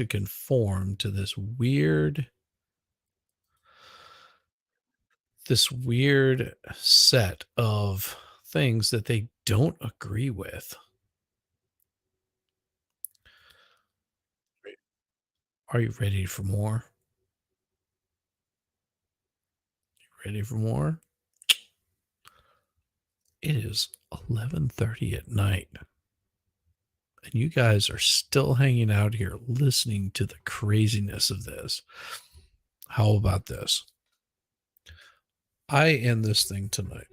conform to this weird set of things that they don't agree with. Are you ready for more? Ready for more? It is 11:30 at night. And you guys are still hanging out here listening to the craziness of this. How about this? I end this thing tonight.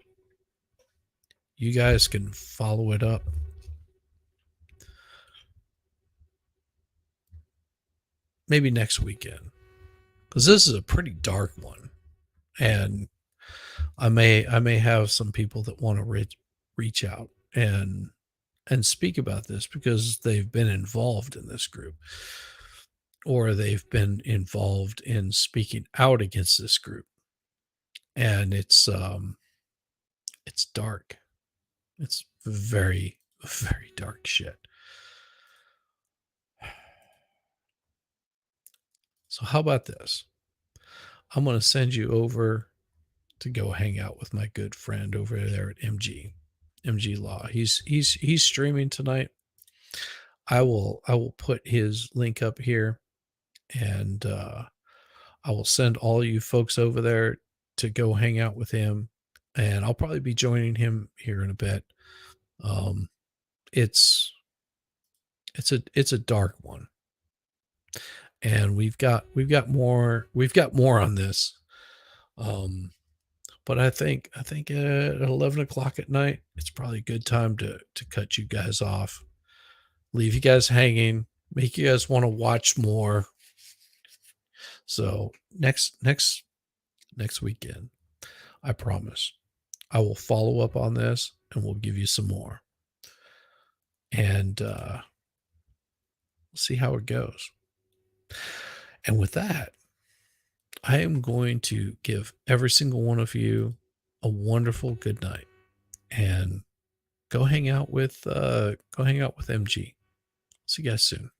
You guys can follow it up. Maybe next weekend. Because this is a pretty dark one. And I may have some people that want to reach out and speak about this because they've been involved in this group, or they've been involved in speaking out against this group. And it's dark. It's very, very dark shit. So how about this? I'm going to send you over to go hang out with my good friend over there at MG Law. He's streaming tonight. I will put his link up here, and I will send all you folks over there to go hang out with him, and I'll probably be joining him here in a bit. It's a dark one, and we've got more on this. But I think at 11 o'clock at night, it's probably a good time to cut you guys off, leave you guys hanging, make you guys want to watch more. So next weekend, I promise, I will follow up on this and we'll give you some more. And we'll see how it goes. And with that, I am going to give every single one of you a wonderful good night, and go hang out with MG. See you guys soon.